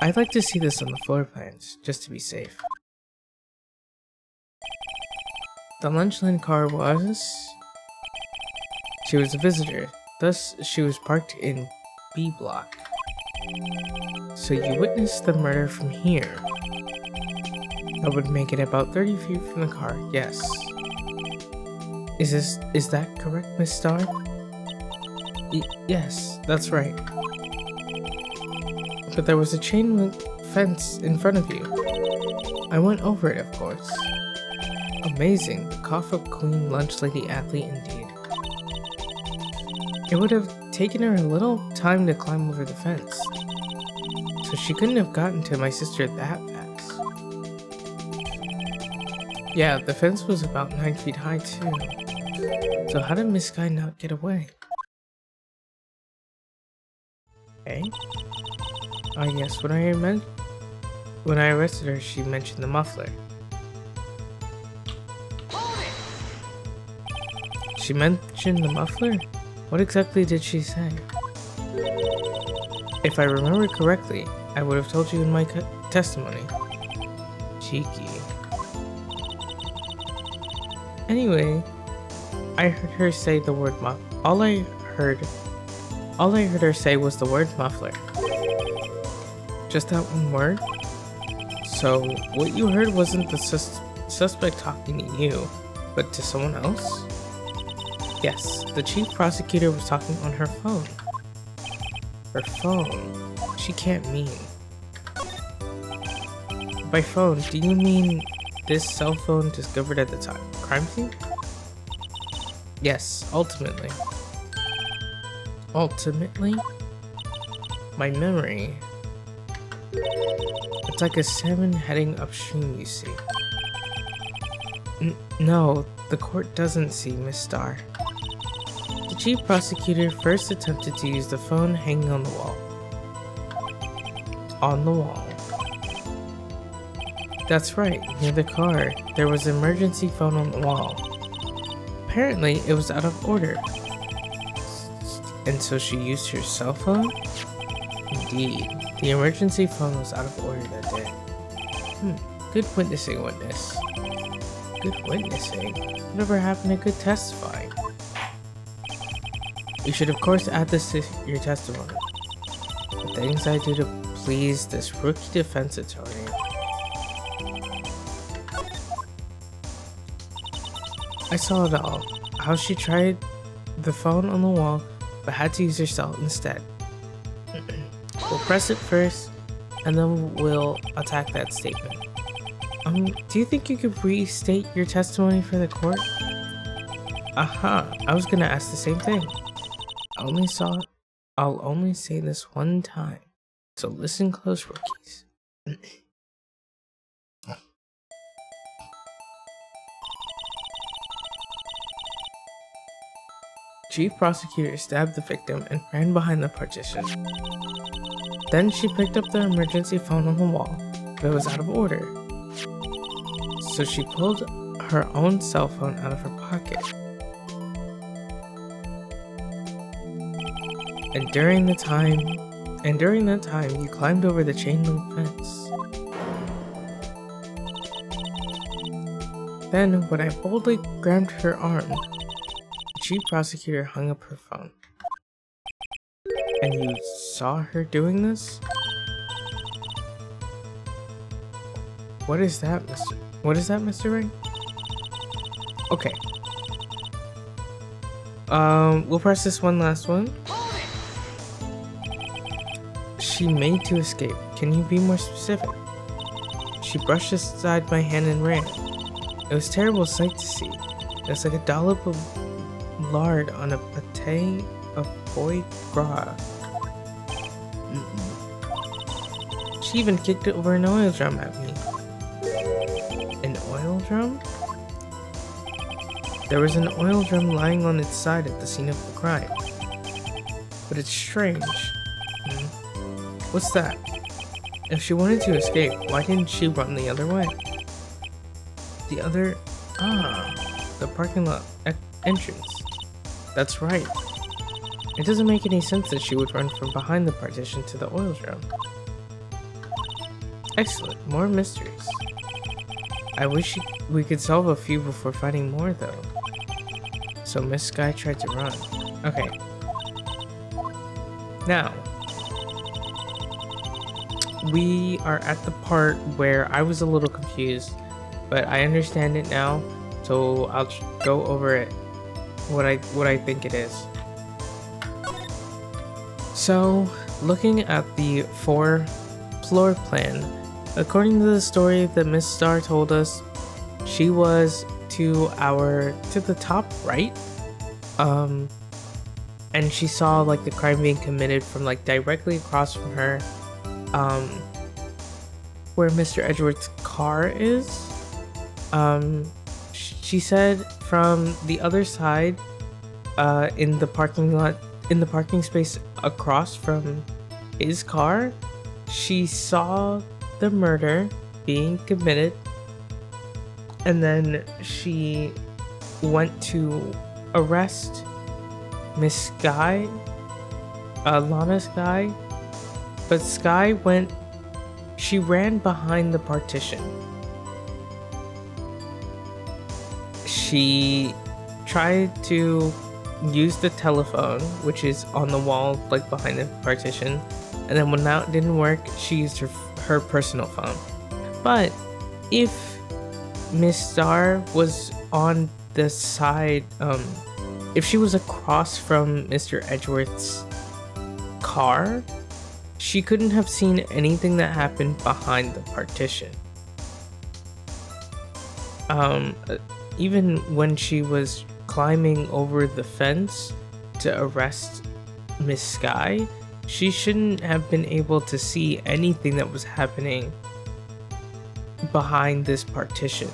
I'd like to see this on the floor plans, just to be safe. The lunchline car was... She was a visitor, thus she was parked in B block. So you witnessed the murder from here. That would make it about 30 feet from the car, yes. Is that correct, Miss Star? Yes, that's right. But there was a chain link fence in front of you. I went over it, of course. Amazing, the cough-up queen lunch lady athlete indeed. It would have taken her a little time to climb over the fence. So she couldn't have gotten to my sister that fast. Yeah, the fence was about 9 feet high too. So how did Miss Guy not get away? Okay. Yes, when I arrested her, she mentioned the muffler. She mentioned the muffler? What exactly did she say? If I remember correctly, I would have told you in my testimony. Cheeky. Anyway, I heard her say the word all I heard her say was the word muffler. Just that one word? So, what you heard wasn't the suspect talking to you, but to someone else? Yes, the chief prosecutor was talking on her phone. Her phone? She can't mean. By phone, do you mean this cell phone discovered at the crime scene? Yes, ultimately. Ultimately? My memory. It's like a salmon heading upstream, you see. No, the court doesn't see, Miss Star. The chief prosecutor first attempted to use the phone hanging on the wall. On the wall. That's right, near the car, there was an emergency phone on the wall. Apparently, it was out of order. And so she used her cell phone? Indeed, the emergency phone was out of order that day. Good witnessing, witness. Good witnessing? Whatever happened to good testifying? You should of course add this to your testimony. The things I do to please this rookie defense attorney. I saw it all. How she tried the phone on the wall, but had to use her cell instead. We'll press it first, and then we'll attack that statement. Do you think you could restate your testimony for the court? Aha, I was gonna ask the same thing. I'll only say this one time, so listen close, rookies. Chief prosecutor stabbed the victim and ran behind the partition. Then she picked up the emergency phone on the wall, but it was out of order. So she pulled her own cell phone out of her pocket. And during that time, you climbed over the chain link fence. Then, when I boldly grabbed her arm, the chief prosecutor hung up her phone. And you saw her doing this? What is that, Mr. Ring? Okay. We'll press this one last one. She made to escape. Can you be more specific? She brushed aside my hand and ran. It was a terrible sight to see. It was like a dollop of lard on a pate of foie gras. She even kicked over an oil drum at me. An oil drum? There was an oil drum lying on its side at the scene of the crime. But it's strange. What's that? If she wanted to escape, why didn't she run the other way? The parking lot entrance. That's right. It doesn't make any sense that she would run from behind the partition to the oil drum. Excellent, more mysteries. I wish we could solve a few before finding more though. So Miss Sky tried to run. Okay. Now, we are at the part where I was a little confused, but I understand it now, so I'll go over it, what I think it is. So, looking at the floor plan, according to the story that Miss Star told us, she was to the top right, and she saw like the crime being committed from like directly across from her, where Mr. Edgeworth's car is. She said from the other side, in the parking space across from his car, she saw the murder being committed, and then she went to arrest Miss Sky, Lana Sky, but Sky she ran behind the partition. She tried to use the telephone, which is on the wall, like behind the partition, and then when that didn't work, she used her personal phone. But if Miss Star was on the side, if she was across from Mr. Edgeworth's car, she couldn't have seen anything that happened behind the partition. Even when she was climbing over the fence to arrest Miss Sky, she shouldn't have been able to see anything that was happening behind this partition.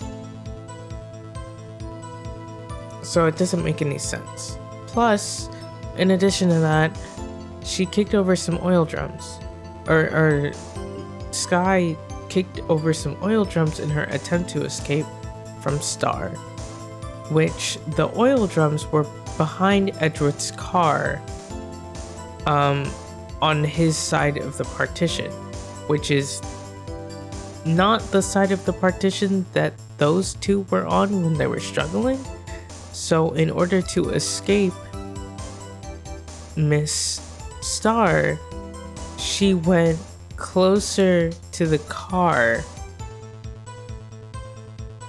So it doesn't make any sense. Plus, in addition to that, she kicked over some oil drums. Or Sky kicked over some oil drums in her attempt to escape from Star, which the oil drums were behind Edgeworth's car, on his side of the partition, which is not the side of the partition that those two were on when they were struggling. So in order to escape Miss Star, she went closer to the car,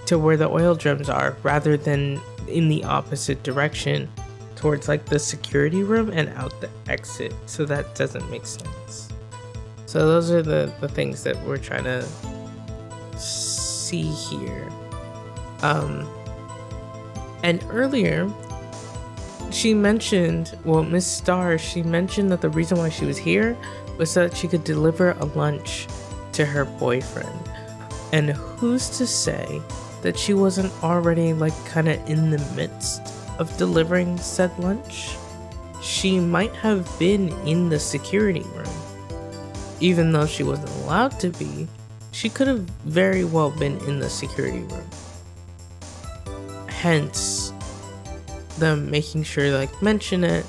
to where the oil drums are, rather than in the opposite direction towards like the security room and out the exit. So that doesn't make sense. So those are the things that we're trying to see here. And earlier she mentioned, Miss Star, she mentioned that the reason why she was here was so that she could deliver a lunch to her boyfriend. And who's to say that she wasn't already like kind of in the midst of delivering said lunch? She might have been in the security room. Even though she wasn't allowed to be, she could have very well been in the security room. Hence them making sure to like mention it.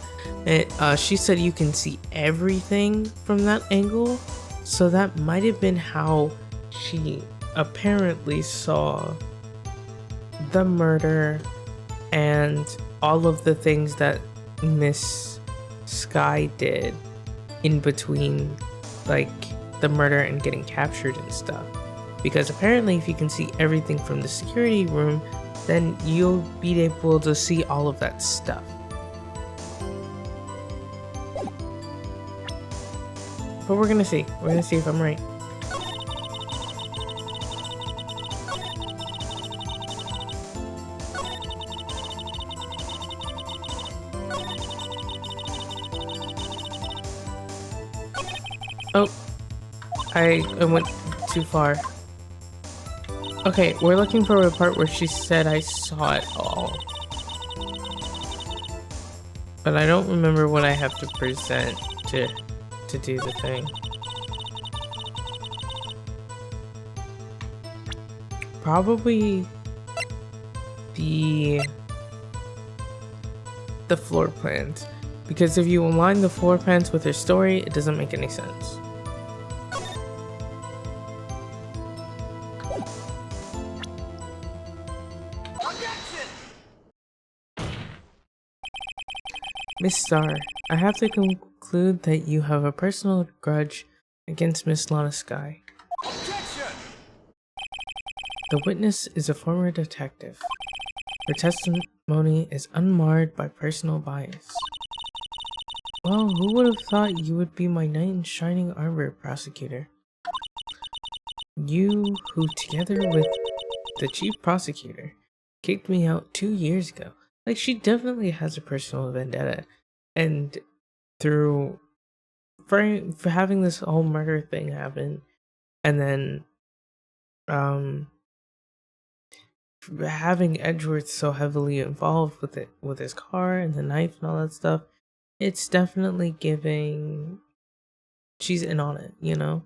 She said you can see everything from that angle, so that might have been how she apparently saw the murder and all of the things that Miss Sky did in between like the murder and getting captured and stuff. Because apparently if you can see everything from the security room, then you'll be able to see all of that stuff. But we're gonna see if I'm right. Oh, I went too far. Okay, we're looking for a part where she said I saw it all. But I don't remember what I have to present to do the thing. Probably the floor plans. Because if you align the floor plans with her story, it doesn't make any sense. Miss Star, I have to conclude that you have a personal grudge against Miss Lana Sky. Objection! The witness is a former detective. Her testimony is unmarred by personal bias. Well, who would have thought you would be my knight in shining armor, prosecutor? You, who together with the chief prosecutor, kicked me out 2 years ago. Like, she definitely has a personal vendetta. And through for having this whole murder thing happen, and then having Edgeworth so heavily involved with it, with his car and the knife and all that stuff, it's definitely giving she's in on it, you know?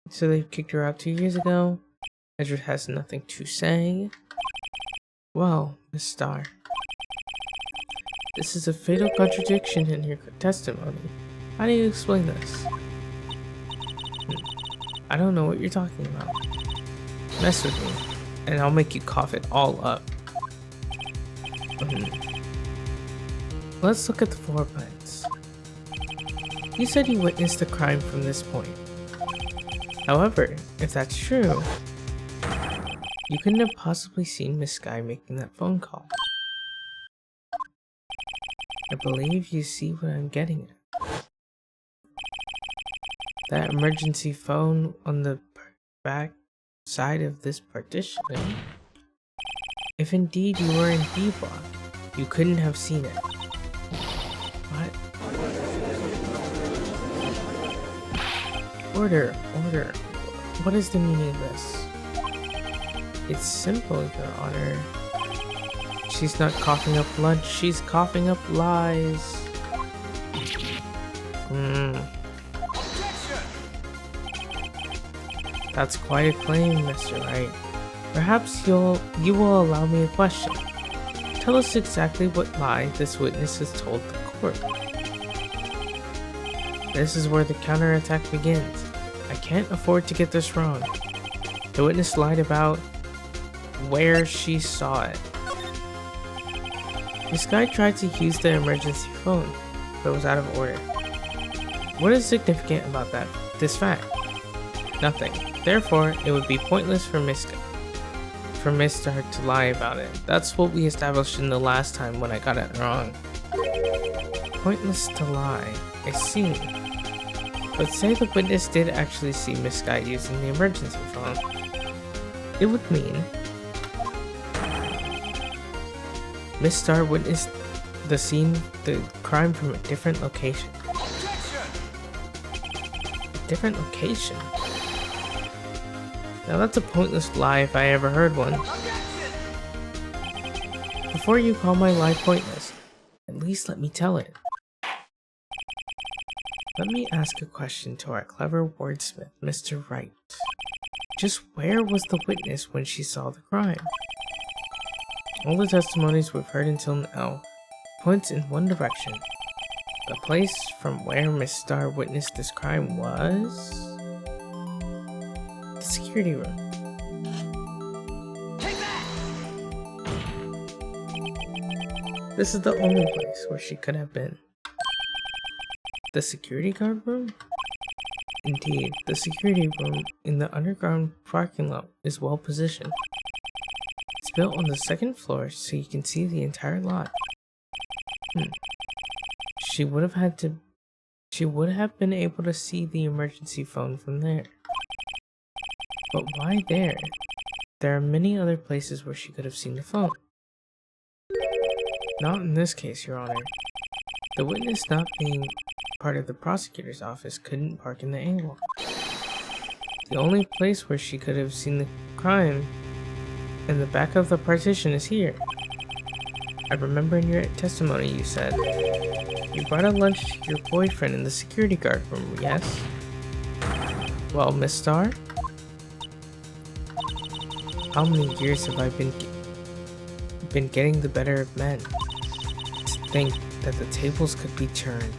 So they kicked her out 2 years ago. Edgeworth has nothing to say. Well, Miss Starr, this is a fatal contradiction in your testimony. How do you explain this? I don't know what you're talking about. Mess with me, and I'll make you cough it all up. Let's look at the floor plans. You said you witnessed the crime from this point. However, if that's true, you couldn't have possibly seen Miss Sky making that phone call. I believe you see what I'm getting at. That emergency phone on the back side of this partition. If indeed you were in D block, you couldn't have seen it. What? Order. What is the meaning of this? It's simple, Your Honor. She's not coughing up blood, she's coughing up lies. That's quite a claim, Mr. Wright. Perhaps you will allow me a question. Tell us exactly what lie this witness has told the court. This is where the counterattack begins. I can't afford to get this wrong. The witness lied about where she saw it. This guy tried to use the emergency phone, but it was out of order. What is significant about this fact? Nothing. Therefore, it would be pointless for Miss Starr to lie about it. That's what we established in the last time when I got it wrong. Pointless to lie. I see. But say the witness did actually see Miss Sky using the emergency phone. It would mean Miss Starr witnessed the crime from a different location. A different location? Now that's a pointless lie if I ever heard one. Before you call my lie pointless, at least let me tell it. Let me ask a question to our clever wordsmith, Mr. Wright. Just where was the witness when she saw the crime? All the testimonies we've heard until now points in one direction. The place from where Miss Starr witnessed this crime was the security room. Take that! This is the only place where she could have been. The security guard room? Indeed, the security room in the underground parking lot is well positioned. It's built on the second floor so you can see the entire lot. She would have been able to see the emergency phone from there. But why there? There are many other places where she could have seen the phone. Not in this case, Your Honor. The witness, not being part of the prosecutor's office, couldn't park in the A-wall. The only place where she could have seen the crime in the back of the partition is here. I remember in your testimony you said you brought a lunch to your boyfriend in the security guard room, yes? Well, Miss Starr, how many years have I been getting the better of men? To think that the tables could be turned.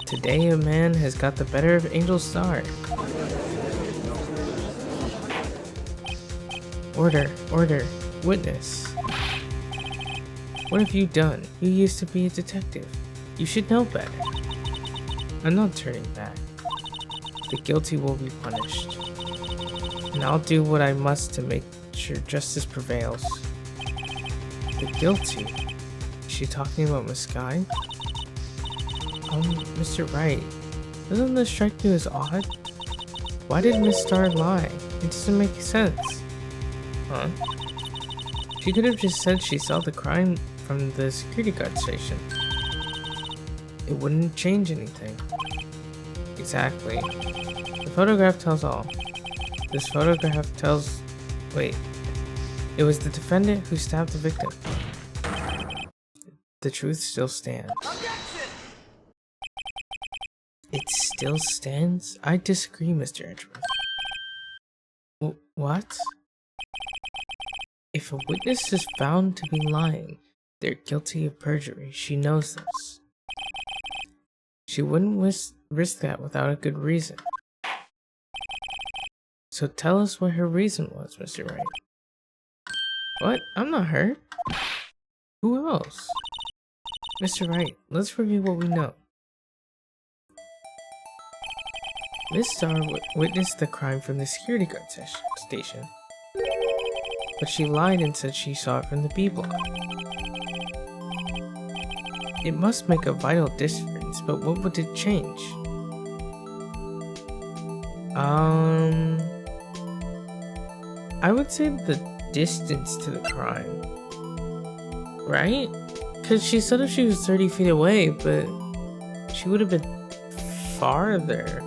Today a man has got the better of Angel Starr. Order, witness. What have you done? You used to be a detective. You should know better. I'm not turning back. The guilty will be punished. And I'll do what I must to make sure justice prevails. The guilty? Is she talking about Miss Guy? Mr. Wright, doesn't this strike you as odd? Why did Miss Star lie? It doesn't make sense. Huh? She could have just said she saw the crime from the security guard station. It wouldn't change anything. Exactly. The photograph tells all. This photograph tells... Wait. It was the defendant who stabbed the victim. The truth still stands. It still stands? I disagree, Mr. Edgeworth. What? If a witness is found to be lying, they're guilty of perjury. She knows this. She wouldn't risk that without a good reason. So tell us what her reason was, Mr. Wright. What? I'm not her. Who else? Mr. Wright, let's review what we know. Miss Star witnessed the crime from the security guard station, but she lied and said she saw it from the B block. It must make a vital difference, but what would it change? I would say the distance to the crime, right? Because she said if she was 30 feet away, but she would have been farther.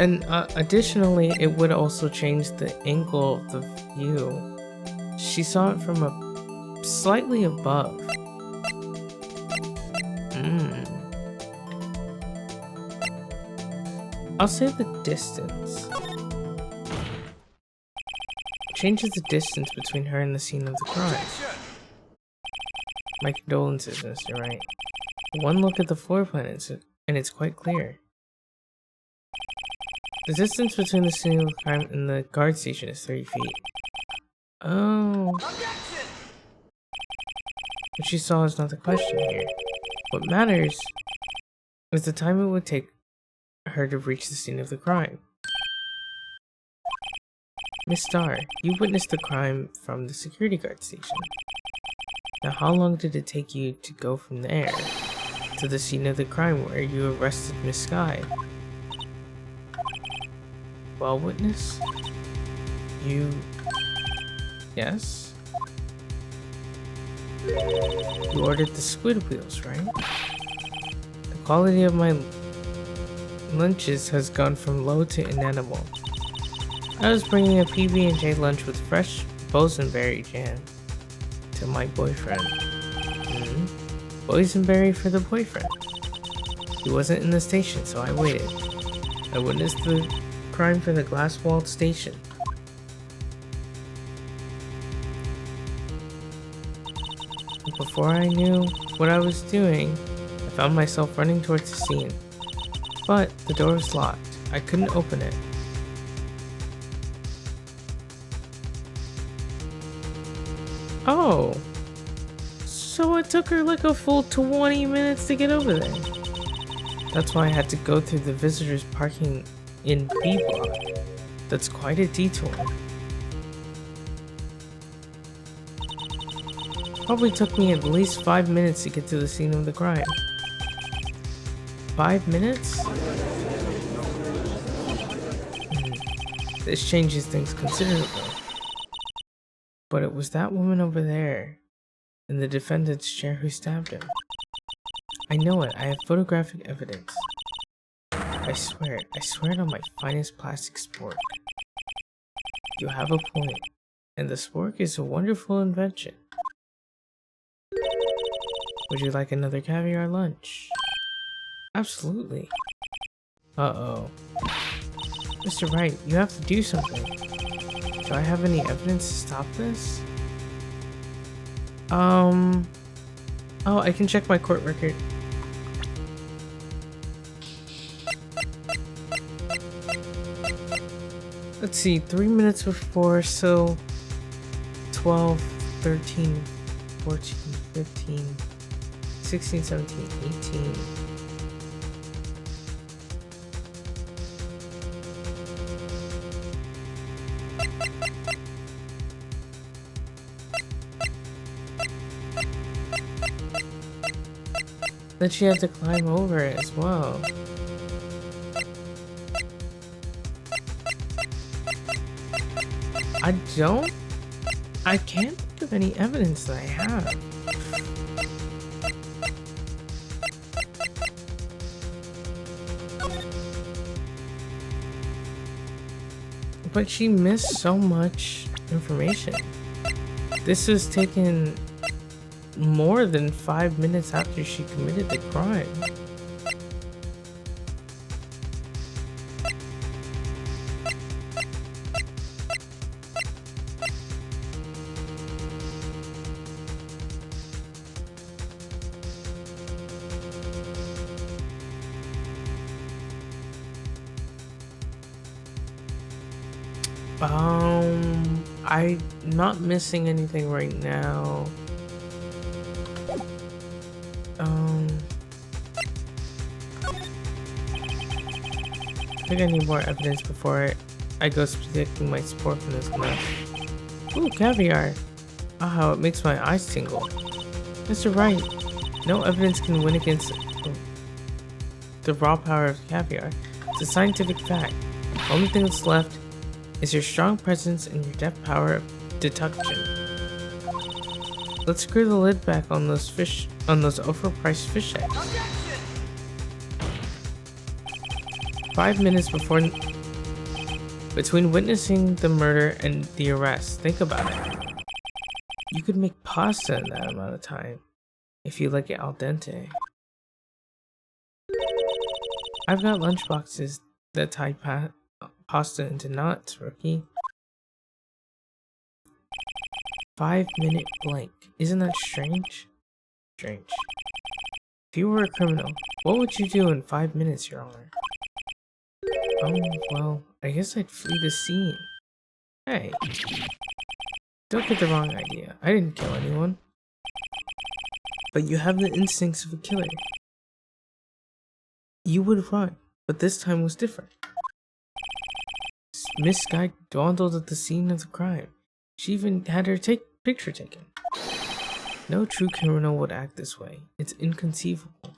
And additionally, it would also change the angle of the view. She saw it from a slightly above. I'll say the distance. Changes the distance between her and the scene of the crime. My condolences, Mr. Wright. One look at the floor plan and it's quite clear. The distance between the scene of the crime and the guard station is 30 feet. Oh. What she saw is not the question here. What matters is the time it would take her to reach the scene of the crime. Miss Star, you witnessed the crime from the security guard station. Now how long did it take you to go from there to the scene of the crime where you arrested Miss Sky? Well, witness? You... Yes? You ordered the squid wheels, right? The quality of my lunches has gone from low to inedible. I was bringing a PB&J lunch with fresh boysenberry jam to my boyfriend. Boysenberry for the boyfriend. He wasn't in the station, so I waited. I witnessed the crime from the glass-walled station. Before I knew what I was doing, I found myself running towards the scene. But the door was locked. I couldn't open it. Oh. So it took her like a full 20 minutes to get over there. That's why I had to go through the visitors parking in B block. That's quite a detour. Probably took me at least 5 minutes to get to the scene of the crime. 5 minutes? This changes things considerably. But it was that woman over there, in the defendant's chair, who stabbed him. I know it. I have photographic evidence. I swear it on my finest plastic spork. You have a point, and the spork is a wonderful invention. Would you like another caviar lunch? Absolutely. Uh-oh. Mr. Wright, you have to do something. Do I have any evidence to stop this? Oh, I can check my court record. Let's see, 3 minutes before, so 12, 13, 14, 15, 16, 17, 18. Then she had to climb over it as well. I can't think of any evidence that I have. But she missed so much information. This was taken more than 5 minutes after she committed the crime. I'm not missing anything right now. I think I need more evidence before I go predicting my support from this map. Ooh, caviar. Ah, how it makes my eyes tingle. Mr. Wright, no evidence can win against the raw power of caviar. It's a scientific fact. The only thing that's left is your strong presence and your depth power of deduction. Let's screw the lid back on those overpriced fish eggs. 5 minutes between witnessing the murder and the arrest. Think about it. You could make pasta in that amount of time if you like it al dente. I've got lunchboxes that tie pasta into knots, rookie. 5-minute blank. Isn't that strange? Strange. If you were a criminal, what would you do in 5 minutes, Your Honor? Well, I guess I'd flee the scene. Hey, don't get the wrong idea. I didn't kill anyone. But you have the instincts of a killer. You would run, but this time was different. Miss Guy dawdled at the scene of the crime. She even had her picture taken. No true criminal would act this way. It's inconceivable.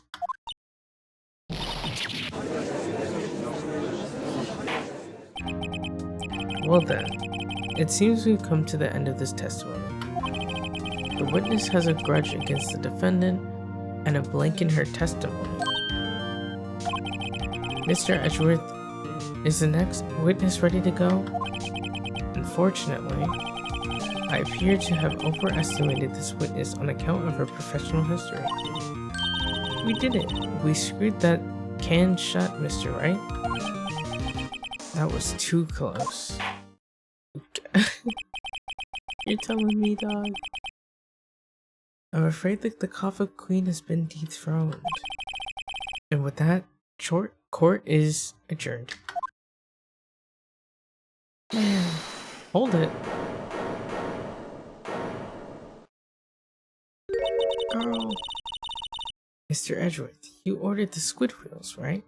Well then, it seems we've come to the end of this testimony. The witness has a grudge against the defendant and a blank in her testimony. Mr. Edgeworth, is the next witness ready to go? Unfortunately, I appear to have overestimated this witness on account of her professional history. We did it. We screwed that can shut, Mr. Wright. That was too close. You're telling me, dog? I'm afraid that the Kafka Queen has been dethroned. And with that, court is adjourned. Man, hold it. Girl. Mr. Edgeworth, you ordered the squid wheels, right?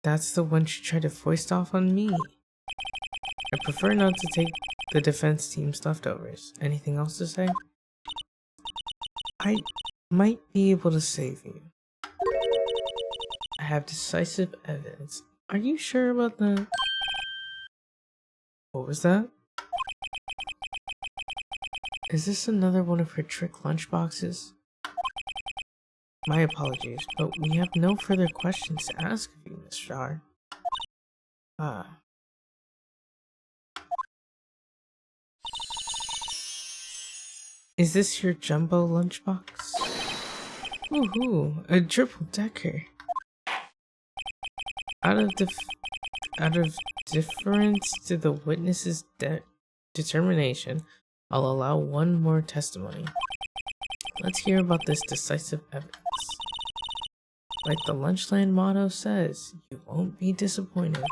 That's the one she tried to foist off on me. I prefer not to take the defense team's leftovers. Anything else to say? I might be able to save you. I have decisive evidence. Are you sure about that? What was that? Is this another one of her trick lunchboxes? My apologies, but we have no further questions to ask of you, Miss Shar. Is this your jumbo lunchbox? Woohoo! A triple decker. Out of deference to the witness's determination, I'll allow one more testimony. Let's hear about this decisive evidence. Like the Lunchland motto says, you won't be disappointed.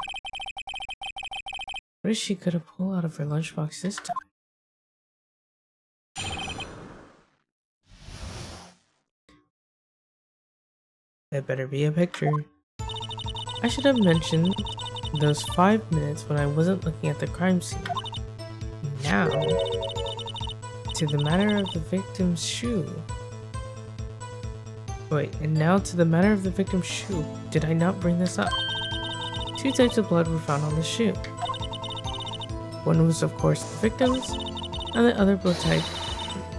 What is she gonna pull out of her lunchbox this time? It better be a picture. I should have mentioned those 5 minutes when I wasn't looking at the crime scene. Now, to the matter of the victim's shoe. Wait, and now to the matter of the victim's shoe. Did I not bring this up? 2 types of blood were found on the shoe. One was, of course, the victim's, and the other blood type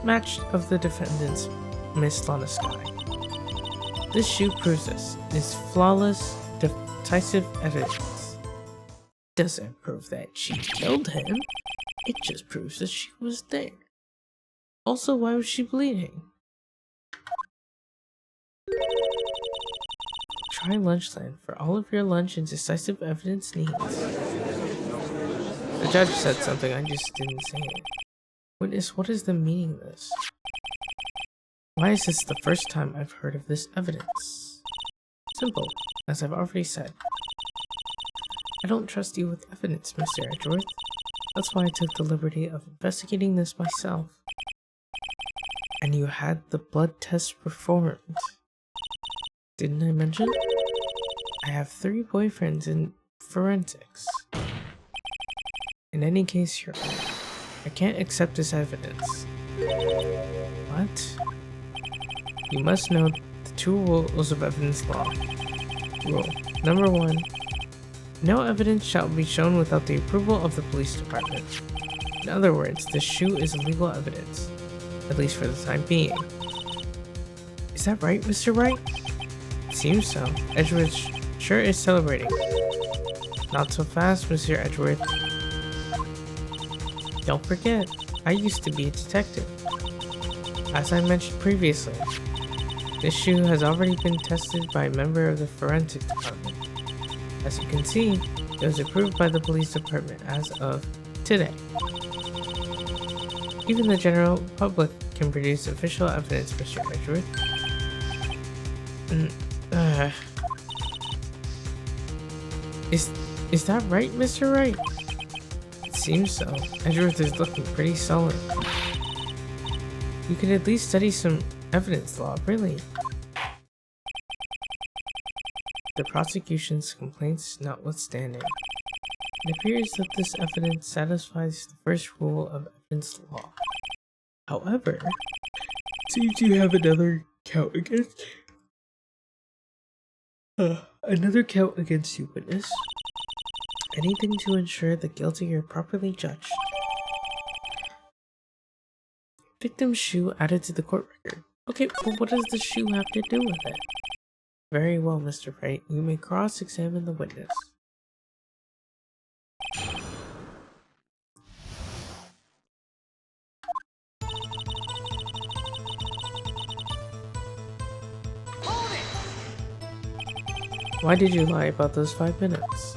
matched of the defendant's, Miss Lana Sky. This shoe proves this. It's flawless, decisive evidence. Doesn't prove that she killed him. It just proves that she was there. Also, why was she bleeding? Try Lunchland for all of your lunch and decisive evidence needs. The judge said something, I just didn't say it. Witness, what is the meaning of this? Why is this the first time I've heard of this evidence? Simple, as I've already said. I don't trust you with evidence, Mr. Edgeworth. That's why I took the liberty of investigating this myself. And you had the blood test performed. Didn't I mention? I have 3 boyfriends in forensics. In any case, Your Honor, I can't accept this evidence. What? You must know the 2 rules of evidence law. Rule number 1. No evidence shall be shown without the approval of the police department. In other words, the shoe is legal evidence, at least for the time being. Is that right, Mr. Wright? It seems so. Edgeworth sure is celebrating. Not so fast, Mr. Edgeworth. Don't forget, I used to be a detective. As I mentioned previously, this shoe has already been tested by a member of the forensic department. As you can see, it was approved by the police department as of today. Even the general public can produce official evidence, Mr. Edgeworth. Is that right, Mr. Wright? It seems so. Edgeworth is looking pretty sullen. You could at least study some evidence law, really. The prosecution's complaints notwithstanding, it appears that this evidence satisfies the first rule of evidence law. However, it seems you have another count against you, witness. Anything to ensure the guilty are properly judged. Victim's shoe added to the court record. Okay, but what does the shoe have to do with it? Very well, Mr. Wright. You may cross-examine the witness. Why did you lie about those 5 minutes?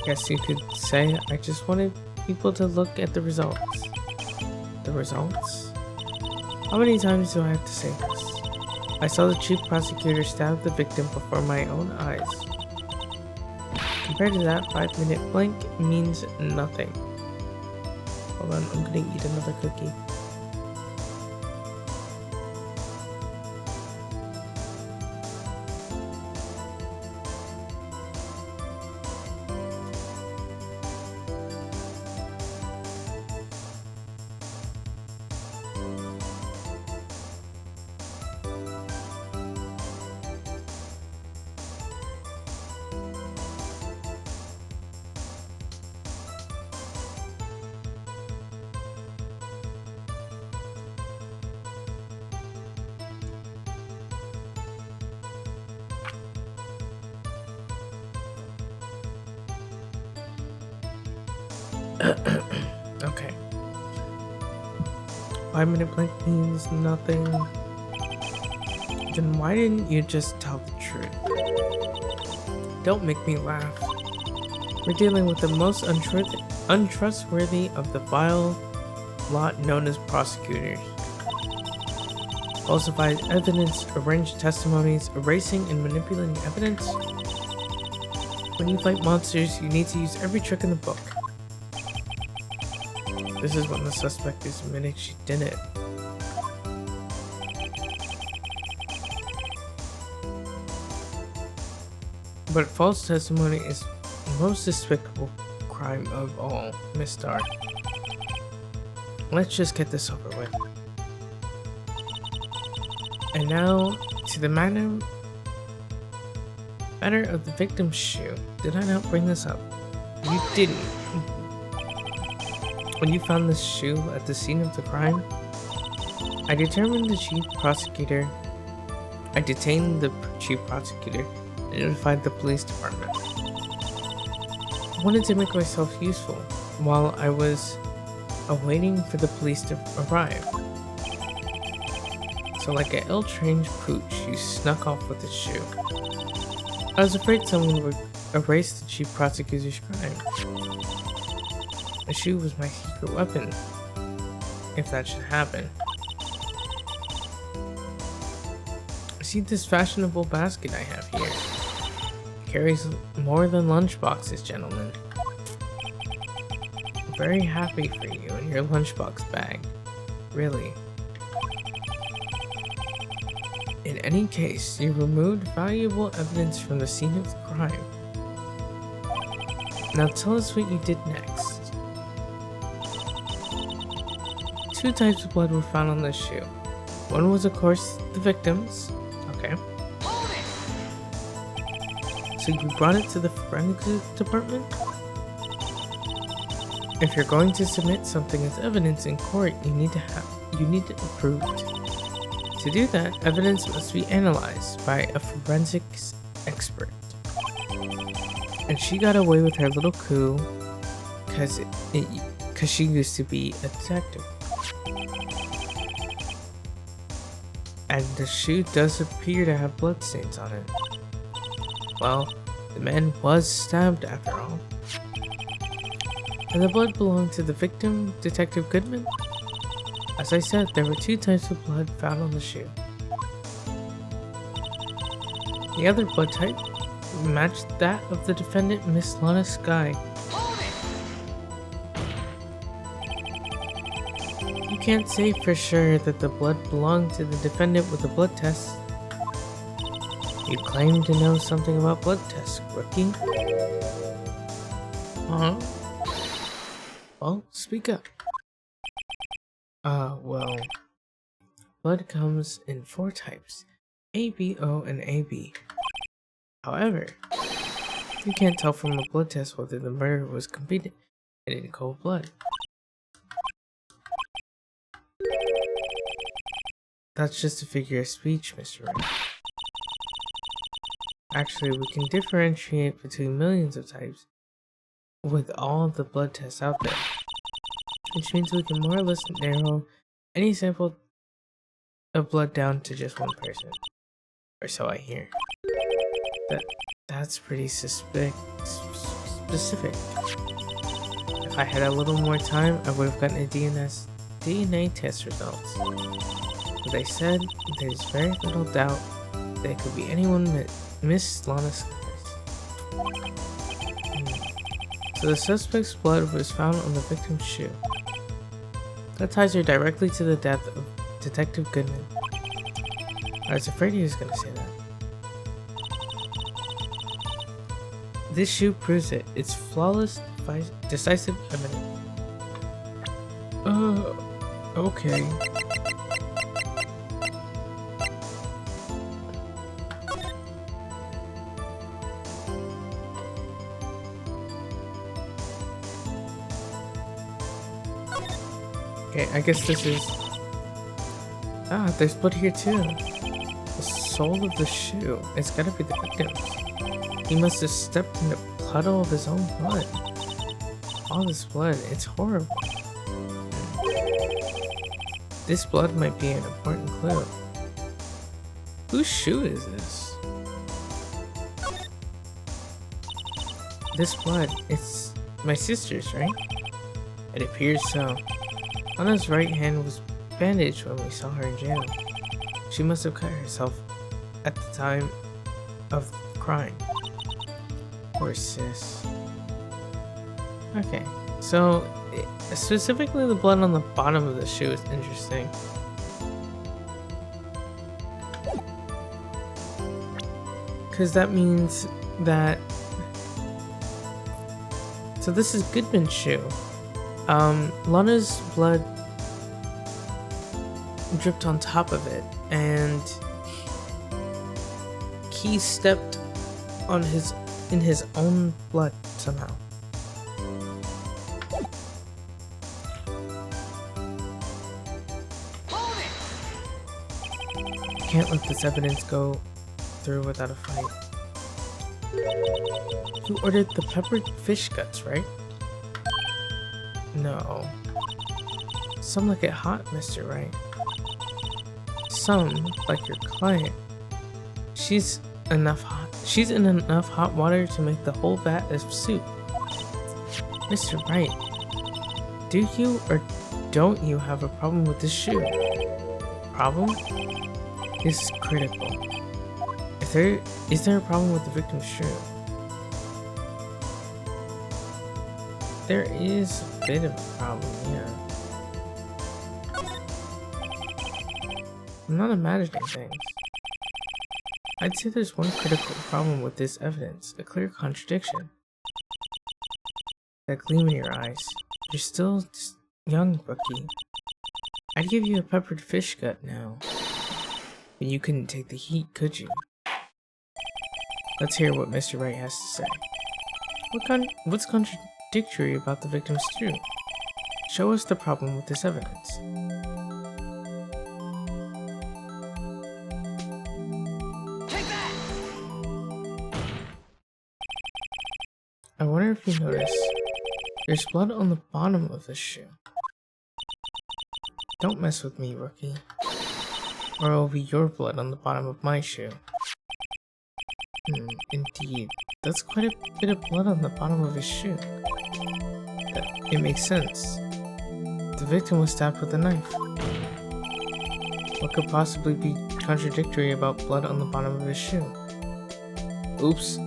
Guess you could say I just wanted people to look at the results. The results? How many times do I have to say this? I saw the chief prosecutor stab the victim before my own eyes. Compared to that, 5-minute blank means nothing. Hold on, I'm gonna eat another cookie. Okay. 5-minute blank means nothing. Then why didn't you just tell the truth? Don't make me laugh. We're dealing with the most untrustworthy of the vile lot known as prosecutors. Falsified evidence, arranged testimonies, erasing and manipulating evidence. When you fight monsters, you need to use every trick in the book. This is when the suspect is admitting she did it. But false testimony is most despicable crime of all, Miss Star. Let's just get this over with. And now, to the matter of the victim's shoe. Did I not bring this up? You didn't. When you found this shoe at the scene of the crime, I detained the chief prosecutor and notified the police department. I wanted to make myself useful while I was awaiting for the police to arrive. So like an ill-trained pooch, you snuck off with the shoe. I was afraid someone would erase the chief prosecutor's crime. The shoe was my secret weapon, if that should happen. See this fashionable basket I have here. It carries more than lunchboxes, gentlemen. I'm very happy for you and your lunchbox bag. Really. In any case, you removed valuable evidence from the scene of the crime. Now tell us what you did next. 2 types of blood were found on this shoe. One was, of course, the victim's. Okay. So you brought it to the forensics department? If you're going to submit something as evidence in court, you need it approved. To do that, evidence must be analyzed by a forensics expert. And she got away with her little coup because she used to be a detective. And the shoe does appear to have bloodstains on it. Well, the man was stabbed after all. And the blood belonged to the victim, Detective Goodman? As I said, there were 2 types of blood found on the shoe. The other blood type matched that of the defendant, Miss Lana Sky. You can't say for sure that the blood belonged to the defendant with the blood test. You claim to know something about blood tests, rookie. Huh? Well, speak up. Well, blood comes in 4 types, A, B, O, and AB. However, you can't tell from a blood test whether the murder was completed in cold blood. That's just a figure of speech, Mr. Ray. Actually, we can differentiate between millions of types with all the blood tests out there, which means we can more or less narrow any sample of blood down to just one person. Or so I hear. That's pretty specific. If I had a little more time, I would have gotten a DNA test results. But they said there's very little doubt that it could be anyone but Miss Lana Skies. So the suspect's blood was found on the victim's shoe. That ties her directly to the death of Detective Goodman. I was afraid he was going to say that. This shoe proves it. It's flawless, decisive evidence. Okay. Okay, I guess this is... there's blood here too. The sole of the shoe. It's gotta be the victim's. He must have stepped in a puddle of his own blood. All this blood, it's horrible. This blood might be an important clue. Whose shoe is this? This blood, it's my sister's, right? It appears so. Lana's right hand was bandaged when we saw her in jail. She must have cut herself at the time of the crime. Poor sis. Okay, so specifically the blood on the bottom of the shoe is interesting. Because that means that So this is Goodman's shoe. Lana's blood dripped on top of it, and he stepped on in his own blood somehow. Can't let this evidence go through without a fight. You ordered the peppered fish guts, right? No. Some like it hot, Mr. Wright. Some, like your client, she's in enough hot water to make the whole vat of soup. Mr. Wright, do you or don't you have a problem with this shoe? Problem? This is critical. Is there a problem with the victim's shoe? There is a bit of a problem, yeah. I'm not imagining things. I'd say there's one critical problem with this evidence, a clear contradiction. That gleam in your eyes. You're still young, rookie. I'd give you a peppered fish gut now. But you couldn't take the heat, could you? Let's hear what Mr. Wright has to say. What's contradictory about the victim's shoe? Show us the problem with this evidence. Take that! I wonder if you notice, there's blood on the bottom of this shoe. Don't mess with me, rookie. Or it'll be your blood on the bottom of my shoe. Indeed. That's quite a bit of blood on the bottom of his shoe. It makes sense. The victim was stabbed with a knife. What could possibly be contradictory about blood on the bottom of his shoe? Oops.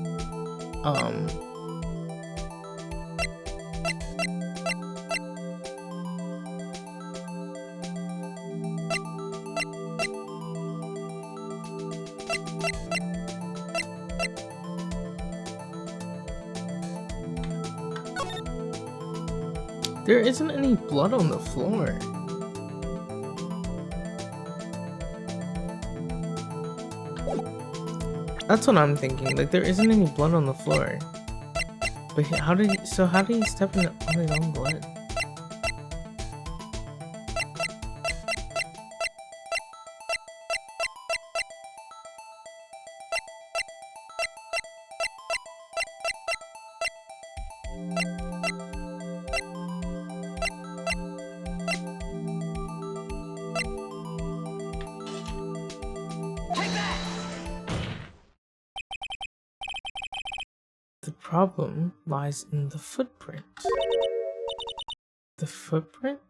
There isn't any blood on the floor. That's what I'm thinking. Like, there isn't any blood on the floor. But how did he step on his own blood? The problem lies in the footprint. The footprint?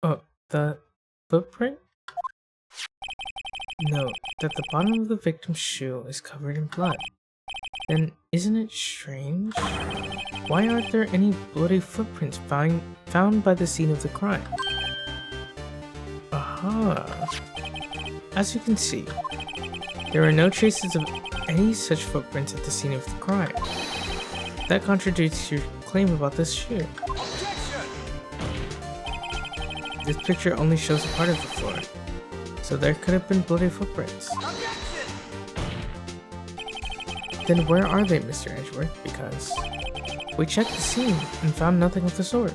Oh, the footprint? Note that the bottom of the victim's shoe is covered in blood. Then isn't it strange? Why aren't there any bloody footprints found by the scene of the crime? Aha! As you can see, there are no traces of any such footprints at the scene of the crime. That contradicts your claim about this shoe. This picture only shows a part of the floor, so there could have been bloody footprints. Then where are they, Mr. Edgeworth? Because we checked the scene and found nothing of the sort.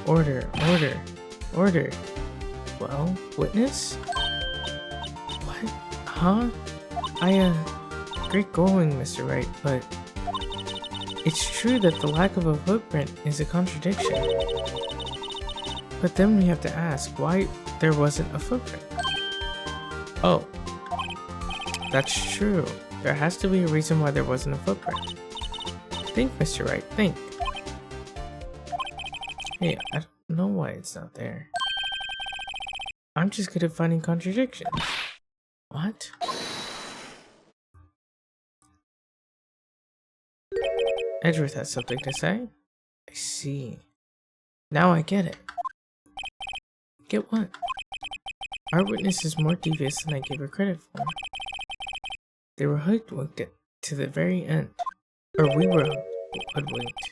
Order, order, order. Well, witness? What? Huh? Great going, Mr. Wright, but it's true that the lack of a footprint is a contradiction. But then we have to ask why there wasn't a footprint. Oh, that's true. There has to be a reason why there wasn't a footprint. Think, Mr. Wright, think. Hey, I don't know why it's not there. I'm just good at finding contradictions. What? Edgeworth has something to say? I see. Now I get it. Get what? Our witness is more devious than I gave her credit for. They were hoodwinked to the very end. Or we were hoodwinked.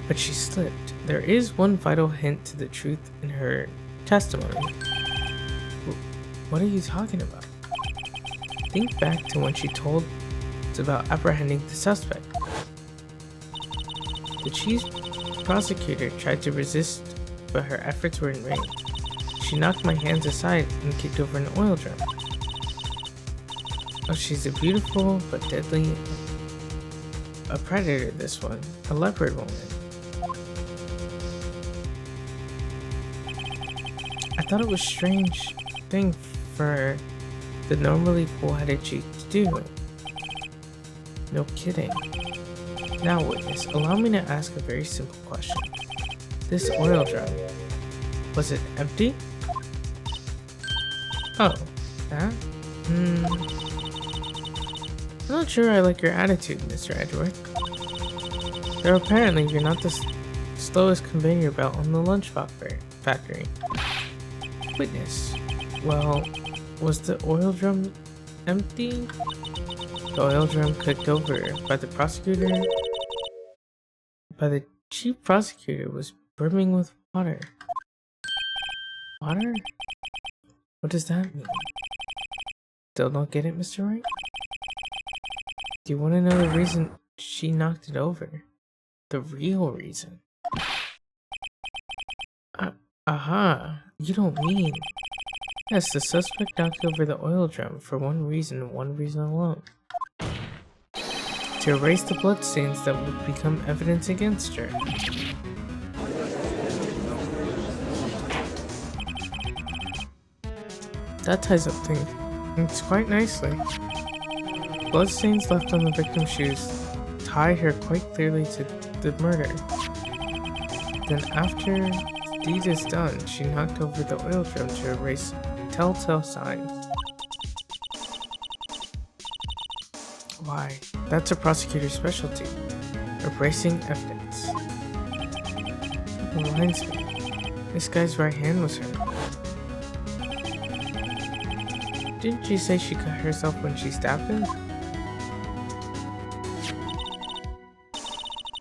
But she slipped. There is one vital hint to the truth in her testimony. What are you talking about? Think back to when she told us about apprehending the suspect. The chief prosecutor tried to resist, but her efforts were in vain. She knocked my hands aside and kicked over an oil drum. Oh, she's a beautiful but deadly... a predator, this one. A leopard woman. I thought it was a strange thing for the normally cool-headed chief to do. No kidding. Now, witness, allow me to ask a very simple question. This oil drum, was it empty? Oh, that? I'm not sure I like your attitude, Mr. Edgeworth. Though apparently you're not the slowest conveyor belt on the lunchbox factory. Witness, well, was the oil drum empty? The oil drum cooked over by the chief prosecutor was brimming with water. Water? What does that mean? Still don't get it, Mr. Wright? Do you want to know the reason she knocked it over? The real reason. Aha, you don't mean... Yes, the suspect knocked over the oil drum for one reason and one reason alone. To erase the bloodstains that would become evidence against her. That ties up things quite nicely. Bloodstains left on the victim's shoes tie her quite clearly to the murder. Then after the deed is done, she knocked over the oil drum to erase telltale signs. Why, that's a prosecutor's specialty. Erasing evidence. It reminds me, this guy's right hand was hurt. Didn't she say she cut herself when she stabbed him?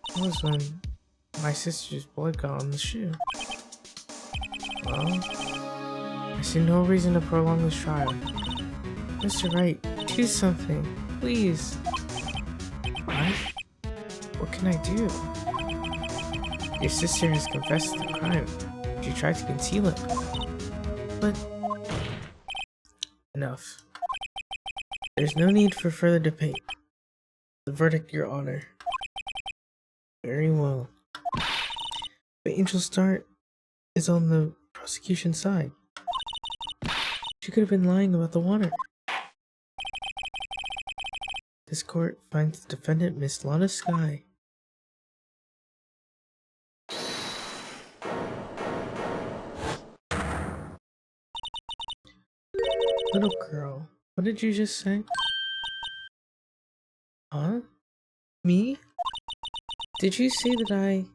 That was when my sister's blood got on the shoe. Well, I see no reason to prolong this trial. Mr. Wright, do something, please. What? What can I do? Your sister has confessed the crime. She tried to conceal it. But... enough. There's no need for further debate. The verdict, Your Honor. Very well. The Angel Star is on the prosecution side. She could have been lying about the water. This court finds the defendant, Miss Lana Sky. Little girl, what did you just say? Huh? Me? Did you say that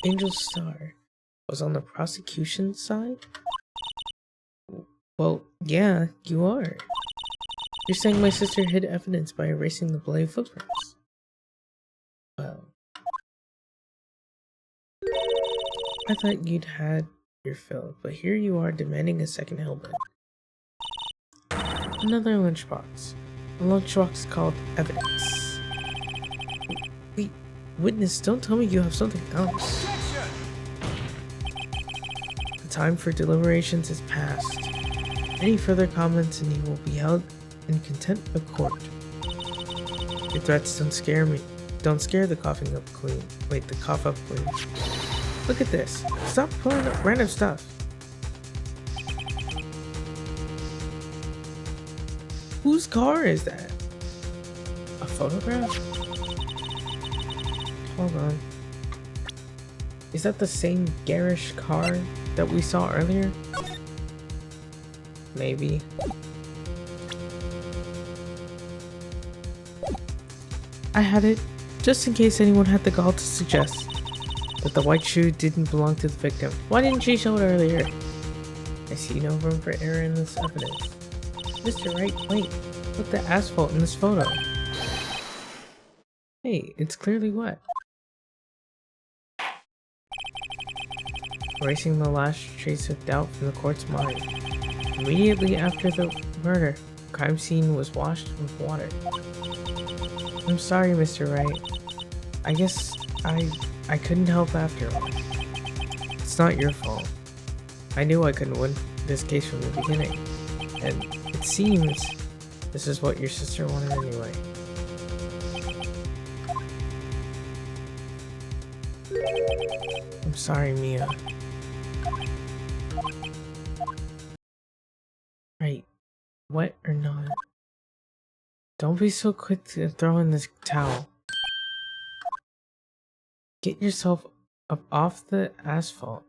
Angel Star, was on the prosecution side? Well, yeah, you are. You're saying my sister hid evidence by erasing the bloody footprints. Well, I thought you'd had your fill, but here you are demanding a second helmet. Another lunchbox. A lunchbox called evidence. Wait, witness, don't tell me you have something else. The time for deliberations is past. Any further comments and you will be held in contempt of court. Your threats don't scare me. Don't scare the coughing up queen. Wait, the cough up queen. Look at this. Stop pulling up random stuff. Whose car is that? A photograph? Hold on. Is that the same garish car that we saw earlier? Maybe. I had it, just in case anyone had the gall to suggest that the white shoe didn't belong to the victim. Why didn't she show it earlier? I see no room for error in this evidence. Mr. Wright, wait. Look at the asphalt in this photo. Hey, it's clearly wet. Erasing the last trace of doubt from the court's mind. Immediately after the murder, the crime scene was washed with water. I'm sorry, Mr. Wright. I guess I couldn't help after all. It's not your fault. I knew I couldn't win this case from the beginning, and it seems this is what your sister wanted anyway. I'm sorry, Mia. Right, wet or not, don't be so quick to throw in this towel. Get yourself up off the asphalt.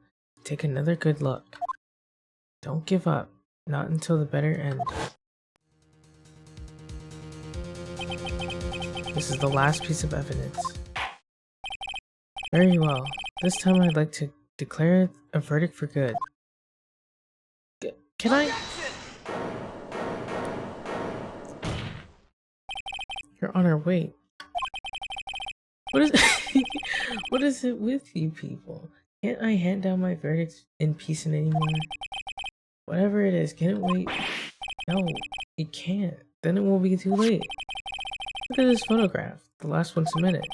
Take another good look. Don't give up. Not until the better end. This is the last piece of evidence. Very well. This time I'd like to declare a verdict for good. Can I? Your Honor, wait. What is what is it with you people? Can't I hand down my verdict in peace and anymore? Whatever it is, can it wait? No, it can't. Then it will be too late. Look at this photograph, the last one submitted.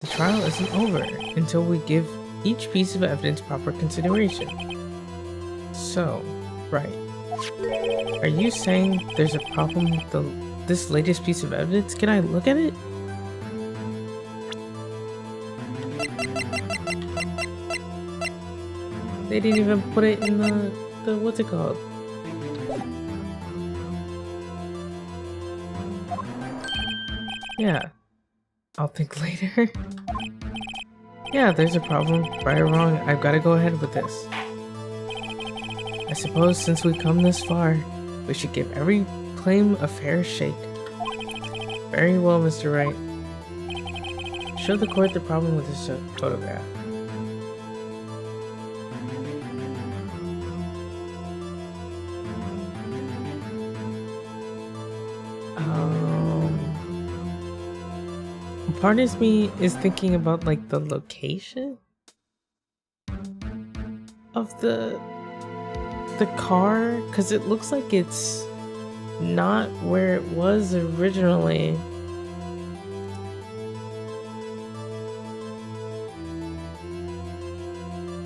The trial isn't over until we give each piece of evidence proper consideration. So, right. Are you saying there's a problem with this latest piece of evidence? Can I look at it? They didn't even put it in the what's it called? Yeah. I'll think later. Yeah, there's a problem. Right or wrong, I've got to go ahead with this. I suppose since we've come this far, we should give every claim a fair shake. Very well, Mr. Wright. Show the court the problem with this photograph. Part of me is thinking about like the location of the car, because it looks like it's not where it was originally.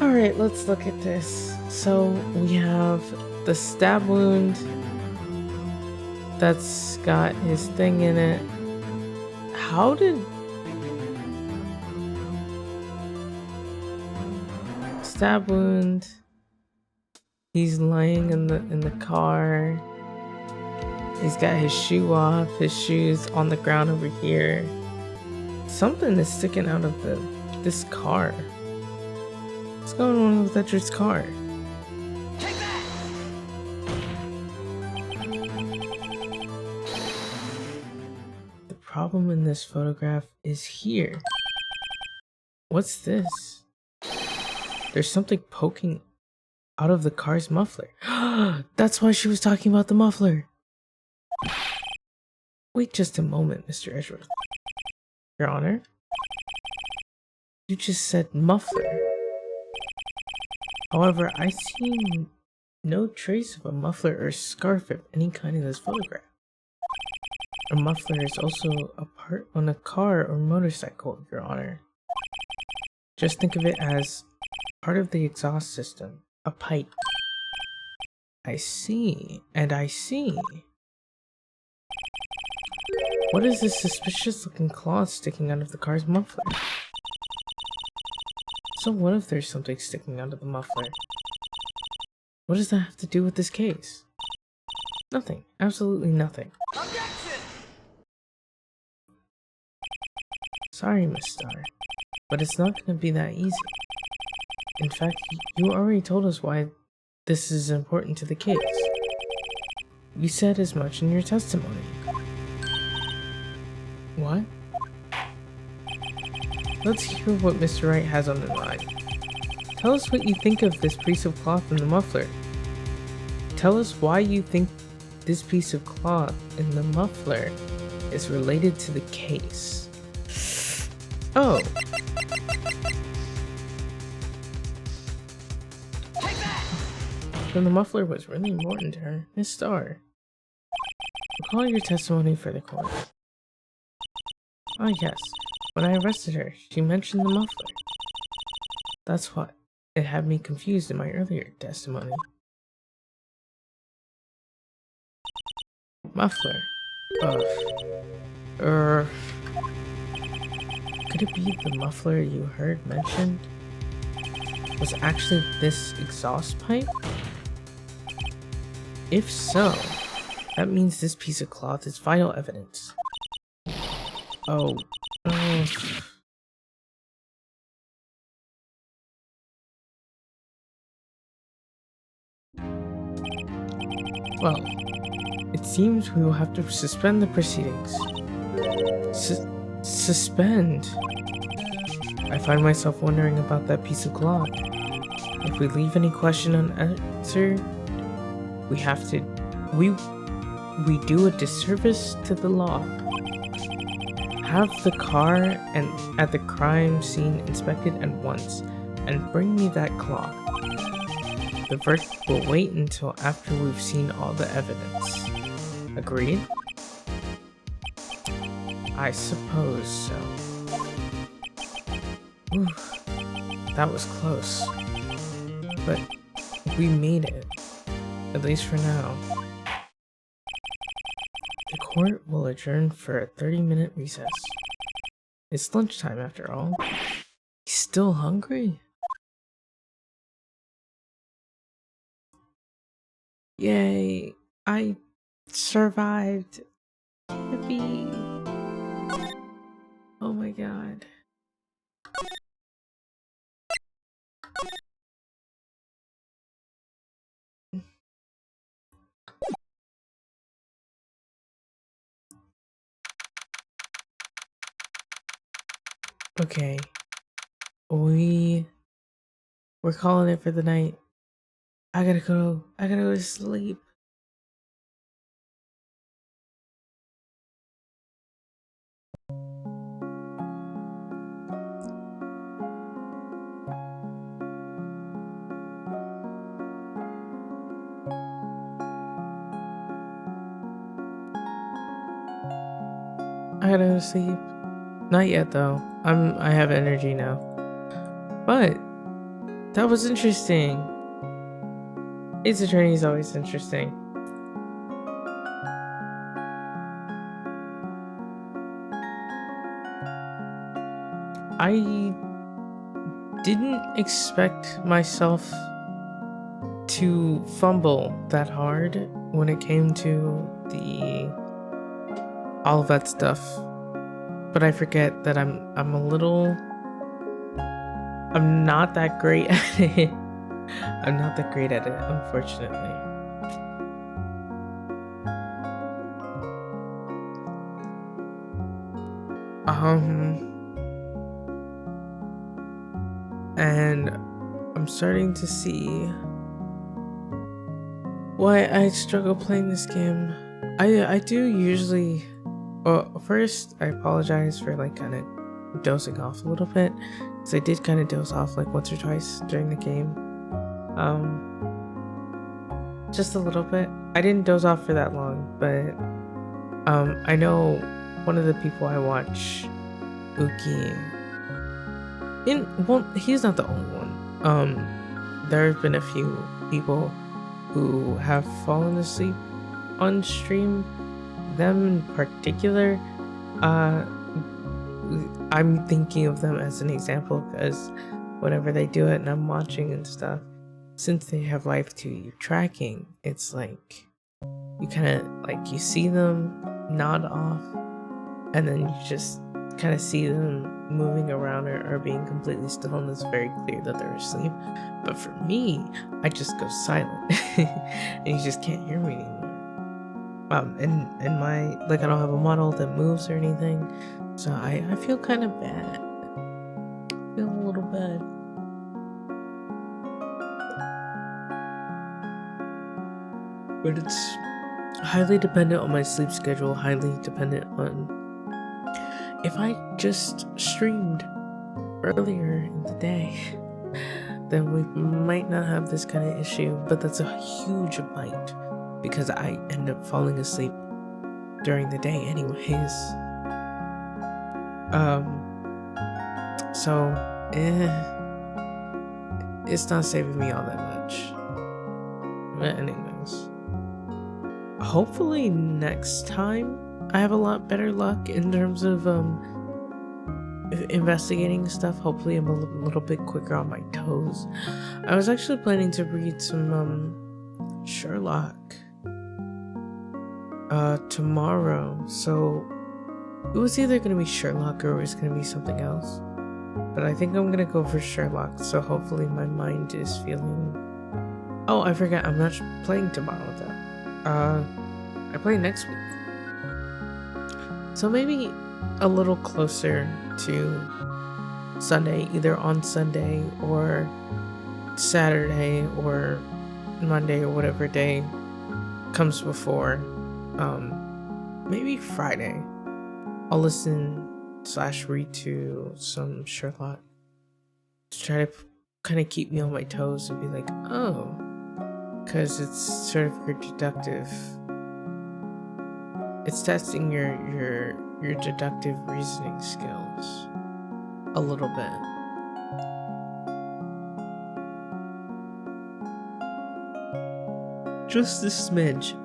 Alright, let's look at this. So we have the stab wound that's got his thing in it. How did stab wound? He's lying in the car. He's got his shoe off. His shoe's on the ground over here. Something is sticking out of this car. What's going on with Edger's car? Take that! The problem in this photograph is here. What's this? There's something poking out of the car's muffler. That's why she was talking about the muffler. Wait just a moment, Mr. Edgeworth. Your Honor? You just said muffler. However, I see no trace of a muffler or scarf of any kind in this photograph. A muffler is also a part on a car or motorcycle, Your Honor. Just think of it as part of the exhaust system, a pipe. I see, and I see. What is this suspicious looking claw sticking out of the car's muffler? So what if there's something sticking out of the muffler? What does that have to do with this case? Nothing. Absolutely nothing. Objection! Sorry, Miss Starr, but it's not going to be that easy. In fact, you already told us why this is important to the case. You said as much in your testimony. What? Let's hear what Mr. Wright has on his mind. Tell us what you think of this piece of cloth in the muffler. Tell us why you think this piece of cloth in the muffler is related to the case. Oh. Take that! Then the muffler was really important to her. Miss Starr, recall your testimony for the court. Ah, yes. When I arrested her, she mentioned the muffler. That's what. It had me confused in my earlier testimony. Muffler. Could it be the muffler you heard mentioned was actually this exhaust pipe? If so, that means this piece of cloth is vital evidence. Oh. Well, it seems we will have to suspend the proceedings. Suspend? I find myself wondering about that piece of cloth. If we leave any question unanswered, we do a disservice to the law. Have the car and at the crime scene inspected at once, and bring me that cloth. The verdict will wait until after we've seen all the evidence. Agreed? I suppose so. Ooh, that was close. But we made it. At least for now. The court will adjourn for a 30-minute recess. It's lunchtime after all. He's still hungry? Yay! I survived. Yippee! Oh my god. Okay. We're calling it for the night. I gotta go to sleep. I gotta go to sleep. Not yet though. I have energy now. But that was interesting. Ace Attorney is always interesting. I didn't expect myself to fumble that hard when it came to all of that stuff. But I forget that I'm not that great at it. I'm not that great at it, unfortunately. And I'm starting to see why I struggle playing this game. I do usually, well, first I apologize for like kind of dozing off a little bit, because I did kind of doze off like once or twice during the game. Just a little bit. I didn't doze off for that long, but I know one of the people I watch, Uki, well, he's not the only one. There have been a few people who have fallen asleep on stream. Them in particular, I'm thinking of them as an example because whenever they do it and I'm watching and stuff, since they have live 2 tracking, it's like you kind of like you see them nod off and then you just kind of see them moving around or being completely still, and it's very clear that they're asleep. But for me, I just go silent and you just can't hear me anymore. And my, like, I don't have a model that moves or anything, so I feel kind of bad. I feel a little bad. But highly dependent on my sleep schedule, highly dependent on if I just streamed earlier in the day, then we might not have this kind of issue, but that's a huge might because I end up falling asleep during the day anyways. So it's not saving me all that much. But anyways, hopefully next time I have a lot better luck in terms of investigating stuff. Hopefully I'm a little bit quicker on my toes. I was actually planning to read some Sherlock tomorrow, so it was either gonna be Sherlock or it was gonna be something else, but I think I'm gonna go for Sherlock, so hopefully my mind is feeling... Oh, I forgot, I'm not playing tomorrow though. I play next week, so maybe a little closer to Sunday, either on Sunday or Saturday or Monday or whatever day comes before. Maybe Friday I'll listen / read to some Sherlock to try to kind of keep me on my toes and be like, oh, because it's sort of your deductive, it's testing your deductive reasoning skills a little bit. Just a smidge.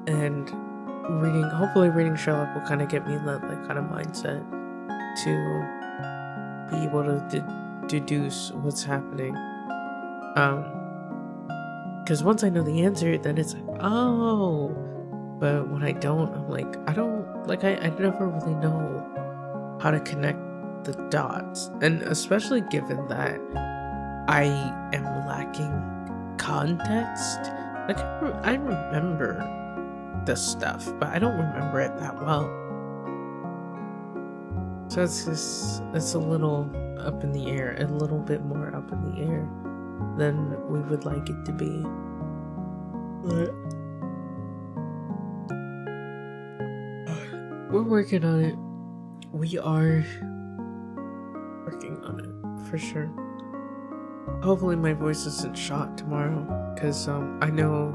And hopefully reading Sherlock will kind of get me in that kind of mindset to be able to deduce what's happening. Because once I know the answer, then it's like, oh. But when I don't, I'm like, I never really know how to connect the dots. And especially given that I am lacking context. Like, I remember the stuff, but I don't remember it that well. So it's a little up in the air, a little bit more up in the air than we would like it to be. But we're working on it. We are working on it, for sure. Hopefully my voice isn't shot tomorrow, because I know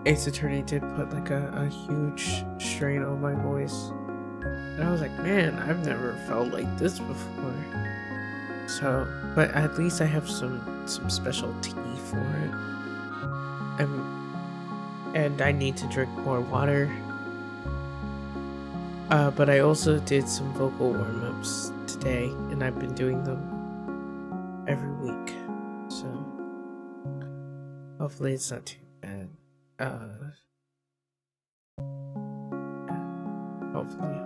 Ace Attorney did put a huge strain on my voice, and I was like, man, I've never felt like this before. So, but at least I have some special tea for it, and I need to drink more water. But I also did some vocal warm-ups today, and I've been doing them every week. So hopefully it's not too bad. Hopefully.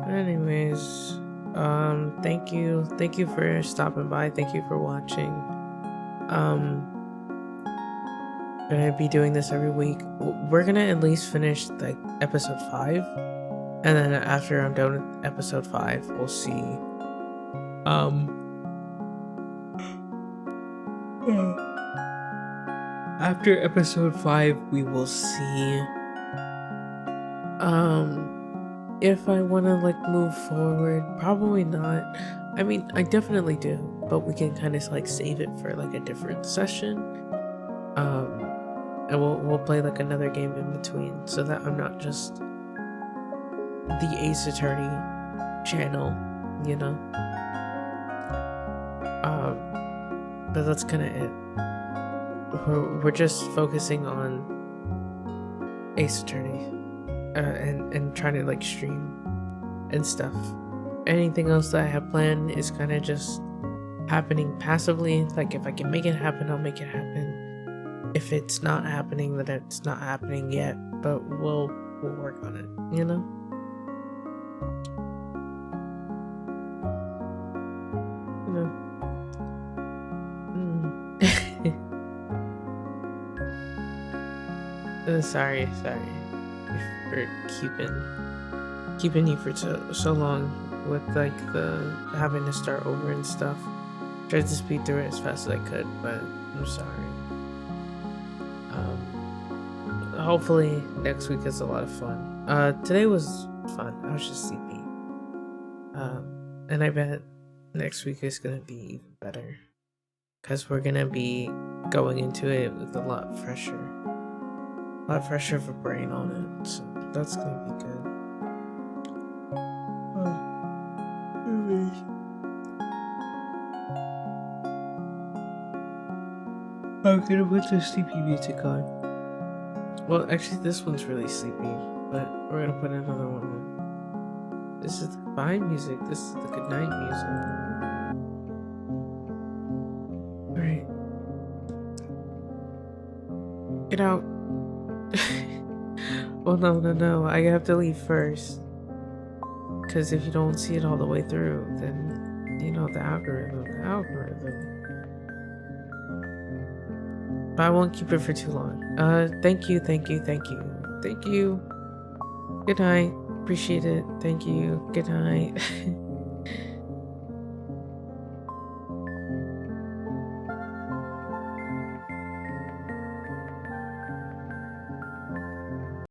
Anyways, thank you for stopping by. Thank you for watching. Gonna be doing this every week. We're gonna at least finish episode 5, and then after I'm done with episode 5, we'll see. After episode 5, we will see if I want to move forward. Probably not. I mean, I definitely do, but we can kind of save it for a different session. And we'll play another game in between, so that I'm not just the Ace Attorney channel, you know. But that's kind of it. We're just focusing on Ace Attorney, and trying to stream and stuff. Anything else that I have planned is kind of just happening passively. If I can make it happen, I'll make it happen. If it's not happening, then it's not happening yet. But we'll work on it, you know. Sorry for keeping you for so long with the having to start over and stuff. Tried to speed through it as fast as I could, but I'm sorry. Hopefully next week is a lot of fun. Today was fun. I was just sleepy. And I bet next week is gonna be even better. Because we're gonna be going into it with a lot fresher of a brain on it. So that's gonna be good. I'm gonna put the sleepy music on. Well, actually, this one's really sleepy, but we're gonna put another one on. This is the fine music. This is the good night music. Alright. Get out. Well, no. I have to leave first. Because if you don't see it all the way through, then, you know, the algorithm. But I won't keep it for too long. Thank you. Good night. Appreciate it. Thank you. Good night.